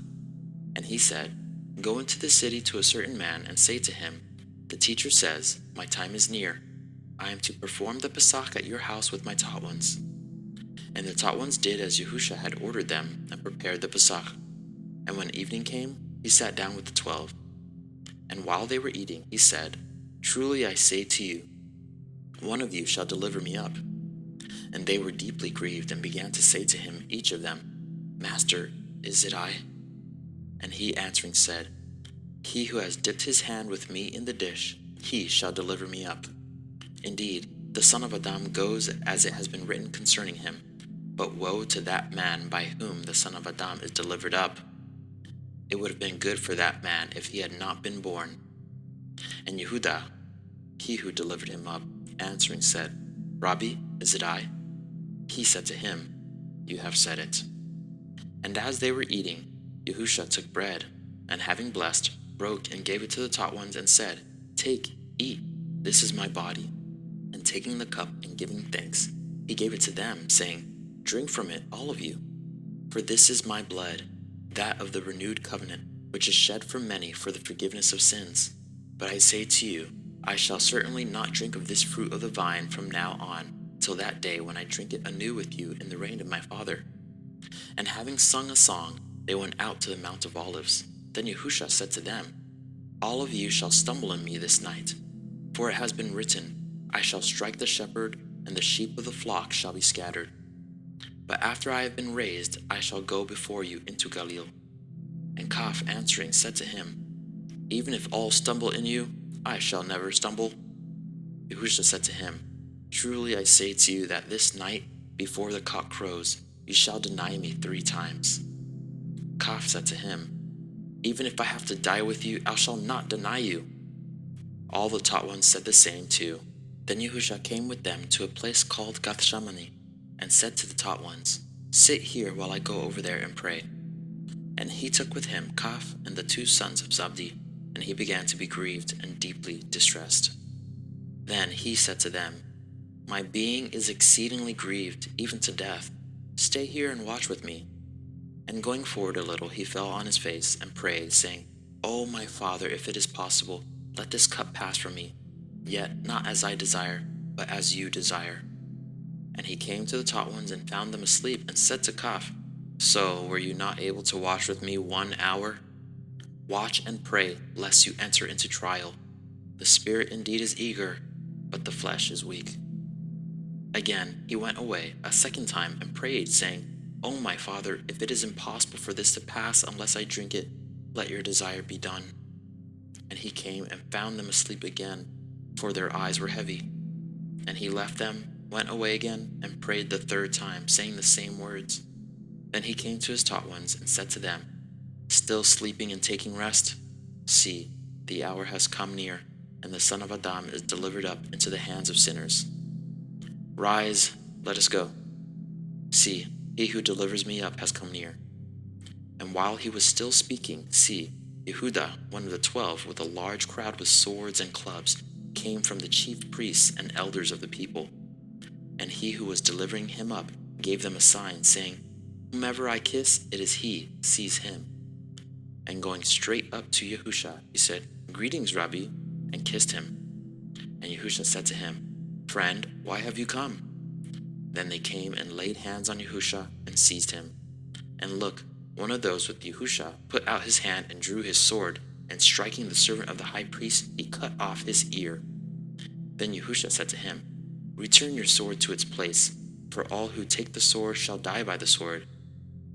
And he said, Go into the city to a certain man and say to him, The teacher says, My time is near. I am to perform the Pesach at your house with my taught ones. And the taught ones did as Yahusha had ordered them and prepared the Pesach. And when evening came, he sat down with the 12. And while they were eating, he said, Truly I say to you, one of you shall deliver me up. And they were deeply grieved and began to say to him, each of them, Master, is it I? And he answering said, He who has dipped his hand with me in the dish, he shall deliver me up. Indeed, the Son of Adam goes as it has been written concerning him. But woe to that man by whom the Son of Adam is delivered up. It would have been good for that man if he had not been born. And Yehudah, he who delivered him up, answering said, Rabbi, is it I? He said to him, You have said it. And as they were eating, Yahusha took bread, and having blessed, broke and gave it to the taught ones, and said, Take, eat, this is my body. And taking the cup and giving thanks, he gave it to them, saying, Drink from it, all of you, for this is my blood, that of the renewed covenant, which is shed for many for the forgiveness of sins. But I say to you, I shall certainly not drink of this fruit of the vine from now on, till that day when I drink it anew with you in the reign of my Father. And having sung a song, they went out to the Mount of Olives. Then Yahusha said to them, All of you shall stumble in me this night, for it has been written, I shall strike the shepherd, and the sheep of the flock shall be scattered. But after I have been raised, I shall go before you into Galilee. And Kaf answering said to him, Even if all stumble in you, I shall never stumble. Yahusha said to him, Truly I say to you that this night, before the cock crows, you shall deny me 3 times. Kaf said to him, Even if I have to die with you, I shall not deny you. All the taught ones said the same too. Then Yahusha came with them to a place called Gethsemane, and said to the taught ones, Sit here while I go over there and pray. And he took with him Kaf and the 2 sons of Zabdi, and he began to be grieved and deeply distressed. Then he said to them, My being is exceedingly grieved, even to death. Stay here and watch with me. And going forward a little, he fell on his face and prayed, saying, O my Father, if it is possible, let this cup pass from me. Yet not as I desire, but as you desire. And he came to the taught ones and found them asleep, and said to Kaf, So were you not able to watch with me 1 hour? Watch and pray, lest you enter into trial. The spirit indeed is eager, but the flesh is weak. Again he went away a second time and prayed, saying, O my Father, if it is impossible for this to pass unless I drink it, let your desire be done. And he came and found them asleep again, for their eyes were heavy. And he left them, went away again, and prayed the 3rd time, saying the same words. Then he came to his taught ones and said to them, Still sleeping and taking rest? See, the hour has come near, and the Son of Adam is delivered up into the hands of sinners. Rise, let us go. See, he who delivers me up has come near. And while he was still speaking, see, Yehudah, one of the 12, with a large crowd with swords and clubs, came from the chief priests and elders of the people. And he who was delivering him up gave them a sign, saying, Whomever I kiss, it is he, seize him. And going straight up to Yahusha, he said, Greetings, Rabbi, and kissed him. And Yahusha said to him, Friend, why have you come? Then they came and laid hands on Yahusha and seized him. And look, one of those with Yahusha put out his hand and drew his sword, and striking the servant of the high priest, he cut off his ear. Then Yahusha said to him, Return your sword to its place, for all who take the sword shall die by the sword.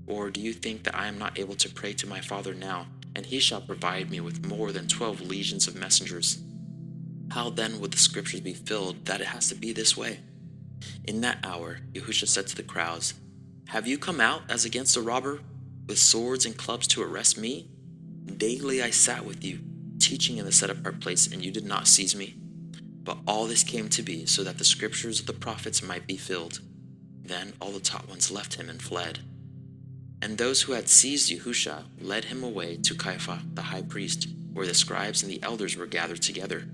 Or do you think that I am not able to pray to my Father now, and he shall provide me with more than 12 legions of messengers? How then would the scriptures be filled that it has to be this way? In that hour, Yahusha said to the crowds, Have you come out as against a robber, with swords and clubs to arrest me? Daily I sat with you, teaching in the set-apart place, and you did not seize me. But all this came to be so that the scriptures of the prophets might be filled. Then all the taught ones left him and fled. And those who had seized Yahusha led him away to Caiaphas the high priest, where the scribes and the elders were gathered together.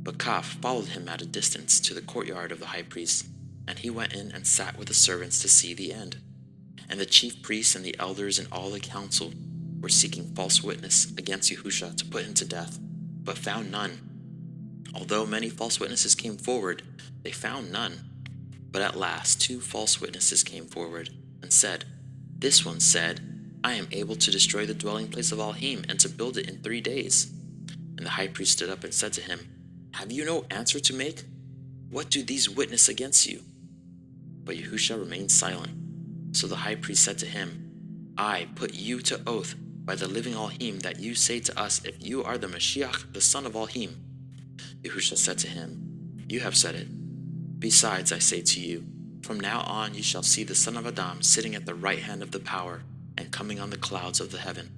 But Kaf followed him at a distance to the courtyard of the high priest, and he went in and sat with the servants to see the end. And the chief priests and the elders and all the council were seeking false witness against Yahusha to put him to death, but found none. Although many false witnesses came forward, they found none. But at last 2 false witnesses came forward and said, This one said, I am able to destroy the dwelling place of Elohim and to build it in 3 days. And the high priest stood up and said to him, Have you no answer to make? What do these witness against you? But Yahusha remained silent. So the high priest said to him, I put you to oath by the living Elohim that you say to us, If you are the Mashiach, the son of Elohim. Yahusha said to him, You have said it. Besides, I say to you, from now on you shall see the Son of Adam sitting at the right hand of the power and coming on the clouds of the heaven.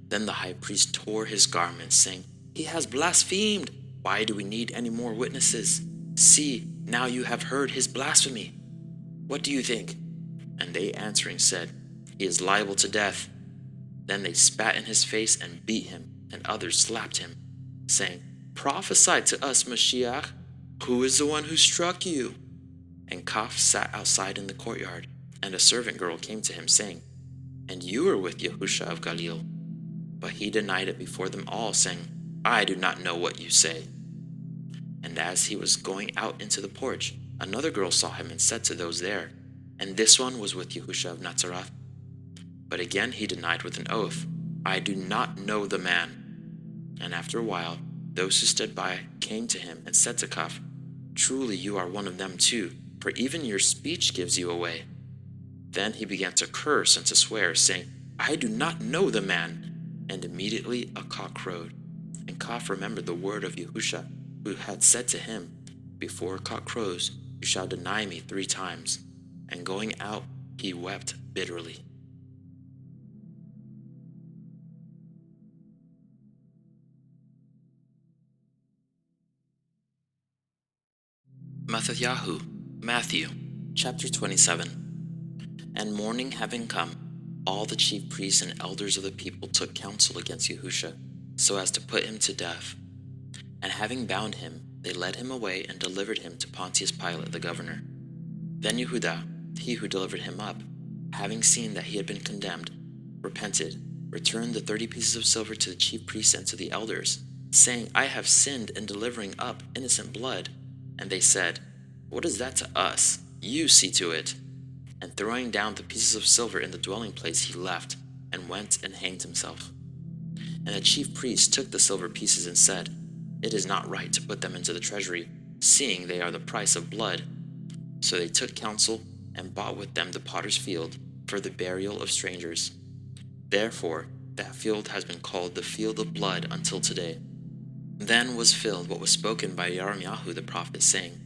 Then the high priest tore his garments, saying, He has blasphemed. Why do we need any more witnesses? See, now you have heard his blasphemy. What do you think? And they answering said, He is liable to death. Then they spat in his face and beat him, and others slapped him, saying, Prophesy to us, Mashiach. Who is the one who struck you? And Kaf sat outside in the courtyard, and a servant girl came to him, saying, And you are with Yahusha of Galilee. But he denied it before them all, saying, I do not know what you say. And as he was going out into the porch, another girl saw him and said to those there, And this one was with Yahusha of Nazareth. But again he denied with an oath, I do not know the man. And after a while, those who stood by came to him and said to Kaf, Truly you are one of them too, for even your speech gives you away. Then he began to curse and to swear, saying, I do not know the man. And immediately a cock crowed. And Kaf remembered the word of Yahusha, who had said to him, Before a cock crows, you shall deny me 3 times. And going out, he wept bitterly. MxxYhu, Matthew, chapter 27. And morning having come, all the chief priests and elders of the people took counsel against Yahusha, so as to put him to death. And having bound him, they led him away and delivered him to Pontius Pilate the governor. Then Yehudah, he who delivered him up, having seen that he had been condemned, repented, returned the 30 pieces of silver to the chief priests and to the elders, saying, I have sinned in delivering up innocent blood. And they said, What is that to us? You see to it. And throwing down the pieces of silver in the dwelling place, he left, and went and hanged himself. And the chief priests took the silver pieces and said, It is not right to put them into the treasury, seeing they are the price of blood. So they took counsel, and bought with them the potter's field, for the burial of strangers. Therefore that field has been called the field of blood until today. Then was filled what was spoken by Yahuah the prophet, saying,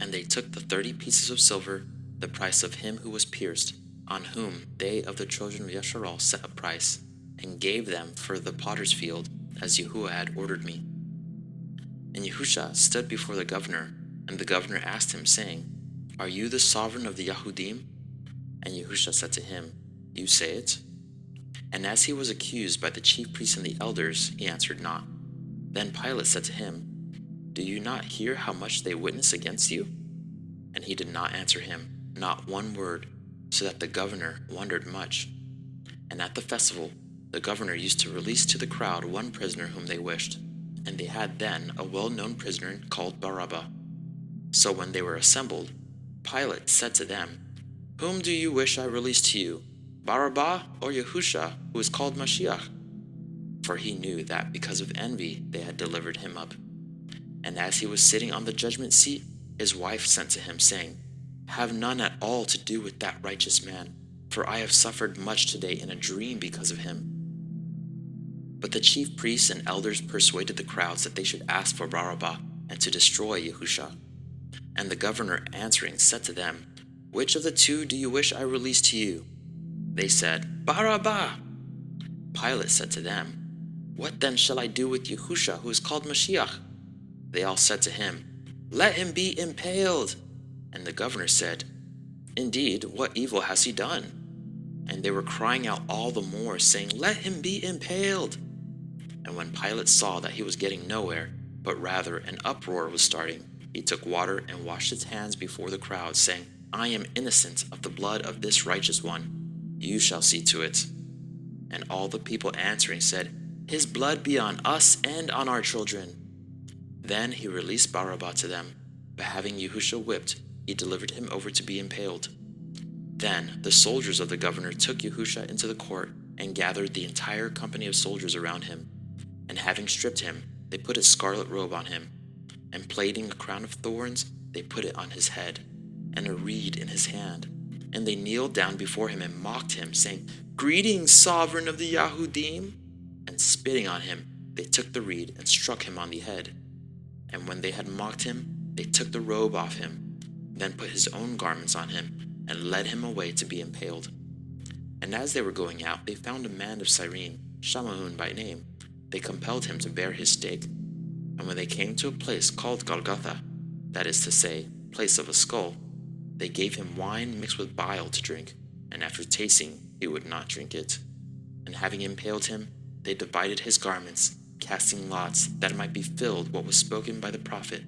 And they took the 30 pieces of silver, the price of him who was pierced, on whom they of the children of Yasharal set a price, and gave them for the potter's field, as Yahuah had ordered me. And Yahusha stood before the governor, and the governor asked him, saying, Are you the sovereign of the Yahudim? And Yahusha said to him, You say it. And as he was accused by the chief priests and the elders, he answered not. Then Pilate said to him, Do you not hear how much they witness against you? And he did not answer him, not one word, so that the governor wondered much. And at the festival, the governor used to release to the crowd one prisoner whom they wished, and they had then a well-known prisoner called Barabbas. So when they were assembled, Pilate said to them, Whom do you wish I release to you, Barabbas or Yahusha, who is called Mashiach? For he knew that because of envy they had delivered him up. And as he was sitting on the judgment seat, his wife sent to him, saying, Have none at all to do with that righteous man, for I have suffered much today in a dream because of him. But the chief priests and elders persuaded the crowds that they should ask for Barabbas and to destroy Yahusha. And the governor answering said to them, Which of the 2 do you wish I release to you? They said, Barabbas. Pilate said to them, What then shall I do with Yahusha, who is called Mashiach? They all said to him, Let him be impaled. And the governor said, Indeed, what evil has he done? And they were crying out all the more, saying, Let him be impaled. And when Pilate saw that he was getting nowhere, but rather an uproar was starting, he took water and washed his hands before the crowd, saying, I am innocent of the blood of this righteous one. You shall see to it. And all the people answering said, His blood be on us and on our children. Then he released Barabbas to them, but having Yahusha whipped, he delivered him over to be impaled. Then the soldiers of the governor took Yahusha into the court, and gathered the entire company of soldiers around him. And having stripped him, they put a scarlet robe on him, and plaiting a crown of thorns, they put it on his head, and a reed in his hand. And they kneeled down before him and mocked him, saying, Greetings, sovereign of the Yahudim! And spitting on him, they took the reed and struck him on the head. And when they had mocked him, they took the robe off him, then put his own garments on him, and led him away to be impaled. And as they were going out, they found a man of Cyrene, Shammahun by name. They compelled him to bear his stake. And when they came to a place called Golgotha, that is to say, place of a skull, they gave him wine mixed with bile to drink, and after tasting, he would not drink it. And having impaled him, they divided his garments, casting lots, that it might be filled what was spoken by the prophet.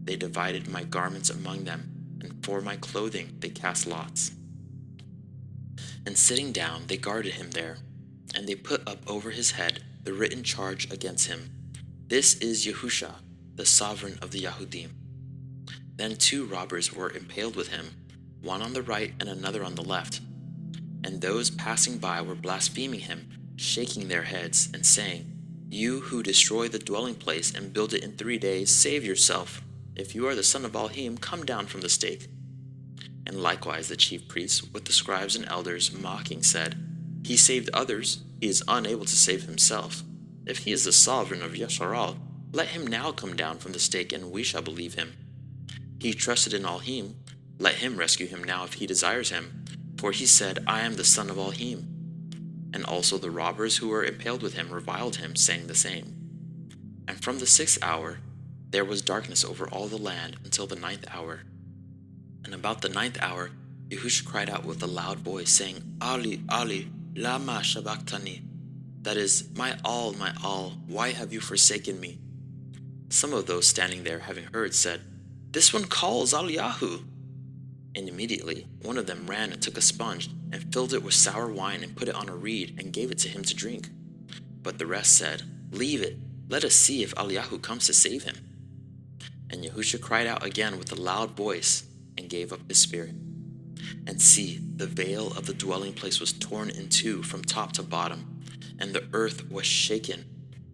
They divided my garments among them, and for my clothing they cast lots. And sitting down, they guarded him there, and they put up over his head the written charge against him, This is Yahusha, the sovereign of the Yahudim. Then 2 robbers were impaled with him, one on the right and another on the left. And those passing by were blaspheming him, shaking their heads, and saying, You who destroy the dwelling place and build it in 3 days, save yourself. If you are the son of Elohim, come down from the stake. And likewise the chief priests with the scribes and elders mocking said, He saved others, he is unable to save himself. If he is the sovereign of Yasharal, let him now come down from the stake and we shall believe him. He trusted in Elohim, let him rescue him now if he desires him, for he said, I am the son of Elohim. And also the robbers who were impaled with him reviled him, saying the same. And from the 6th hour there was darkness over all the land until the 9th hour. And about the 9th hour Yahusha cried out with a loud voice, saying, Ali, Ali, lama shabachthani. That is, my all, why have you forsaken me? Some of those standing there, having heard, said, This one calls Yahu. And immediately one of them ran and took a sponge, and filled it with sour wine, and put it on a reed, and gave it to him to drink. But the rest said, Leave it, let us see if Yahu comes to save him. And Yahusha cried out again with a loud voice, and gave up his spirit. And see, the veil of the dwelling place was torn in two from top to bottom, and the earth was shaken,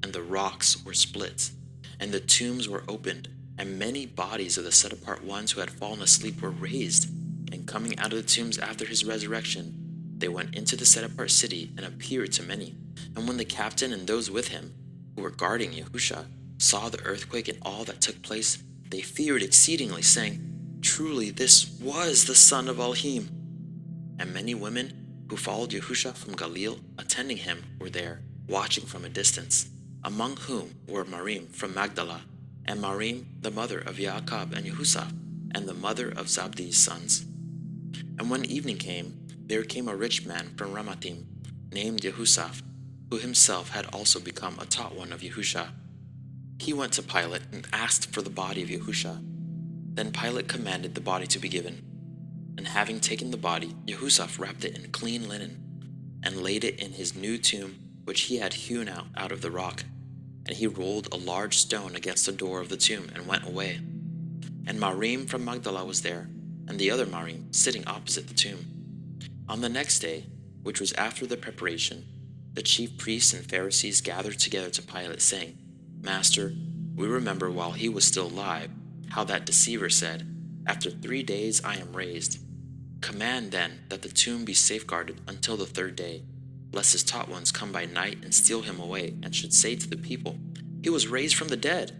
and the rocks were split, and the tombs were opened, and many bodies of the set-apart ones who had fallen asleep were raised. And coming out of the tombs after his resurrection, they went into the set-apart city and appeared to many. And when the captain and those with him, who were guarding Yahusha, saw the earthquake and all that took place, they feared exceedingly, saying, Truly this was the son of Elohim. And many women who followed Yahusha from Galilee, attending him, were there, watching from a distance, among whom were Marim from Magdala, and Marim the mother of Yaakov and Yehusaf, and the mother of Zabdi's sons. And when evening came, there came a rich man from Ramathim, named Yehusaf, who himself had also become a taught one of Yahusha. He went to Pilate and asked for the body of Yahusha. Then Pilate commanded the body to be given. And having taken the body, Yehusaf wrapped it in clean linen, and laid it in his new tomb, which he had hewn out of the rock. And he rolled a large stone against the door of the tomb, and went away. And Marim from Magdala was there, and the other Marim sitting opposite the tomb. On the next day, which was after the preparation, the chief priests and Pharisees gathered together to Pilate, saying, Master, we remember while he was still alive, how that deceiver said, After 3 days I am raised. Command then that the tomb be safeguarded until the 3rd day, lest his taught ones come by night and steal him away, and should say to the people, He was raised from the dead,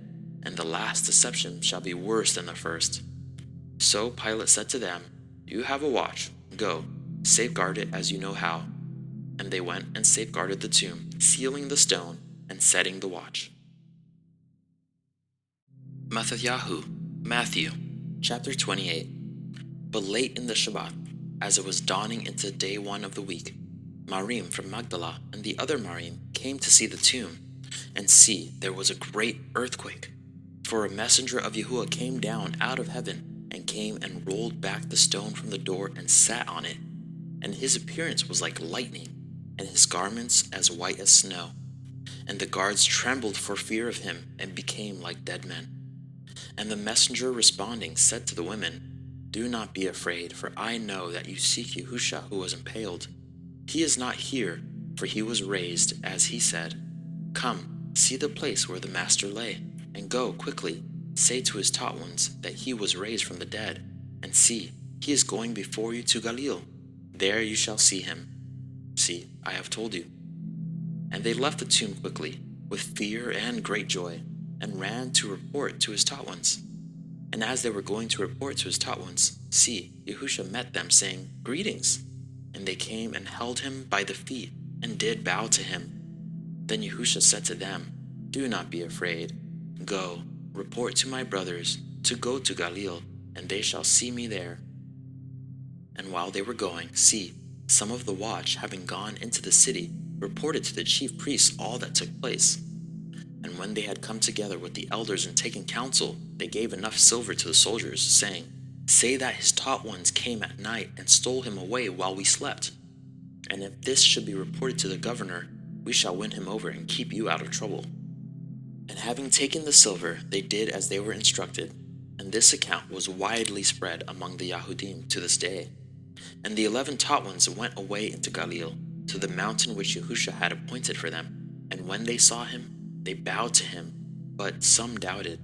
and the last deception shall be worse than the first. So Pilate said to them, You have a watch, go, safeguard it as you know how. And they went and safeguarded the tomb, sealing the stone, and setting the watch. Matthehu, Matthew, Chapter 28. But late in the Shabbat, as it was dawning into day 1 of the week, Marim from Magdala and the other Marim came to see the tomb, and see, there was a great earthquake. For a messenger of Yahuah came down out of heaven, and came and rolled back the stone from the door and sat on it. And his appearance was like lightning, and his garments as white as snow. And the guards trembled for fear of him, and became like dead men. And the messenger responding said to the women, Do not be afraid, for I know that you seek Yahusha who was impaled. He is not here, for he was raised, as he said. Come, see the place where the Master lay, and go quickly, say to his taught ones that he was raised from the dead. And see, he is going before you to Galilee. There you shall see him. See, I have told you. And they left the tomb quickly, with fear and great joy, and ran to report to his taught ones. And as they were going to report to his taught ones, see, Yahusha met them, saying, Greetings! And they came and held him by the feet, and did bow to him. Then Yahusha said to them, Do not be afraid. Go, report to my brothers, to go to Galilee, and they shall see me there. And while they were going, see, some of the watch, having gone into the city, reported to the chief priests all that took place. And when they had come together with the elders and taken counsel, they gave enough silver to the soldiers, saying, Say that his taught ones came at night and stole him away while we slept. And if this should be reported to the governor, we shall win him over and keep you out of trouble. And having taken the silver, they did as they were instructed. And this account was widely spread among the Yahudim to this day. And the 11 taught ones went away into Galilee, to the mountain which Yahusha had appointed for them. And when they saw him, they bowed to him, but some doubted.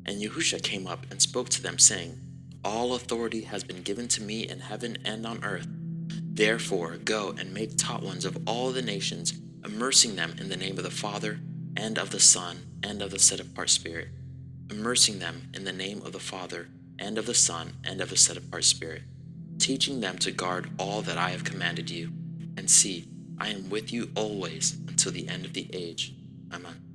And Yahusha came up and spoke to them, saying, All authority has been given to me in heaven and on earth. Therefore, go and make taught ones of all the nations, immersing them in the name of the Father, and of the Son, and of the set-apart Spirit. Immersing them in the name of the Father, and of the Son, and of the set-apart Spirit. Teaching them to guard all that I have commanded you. And see, I am with you always until the end of the age. Amen.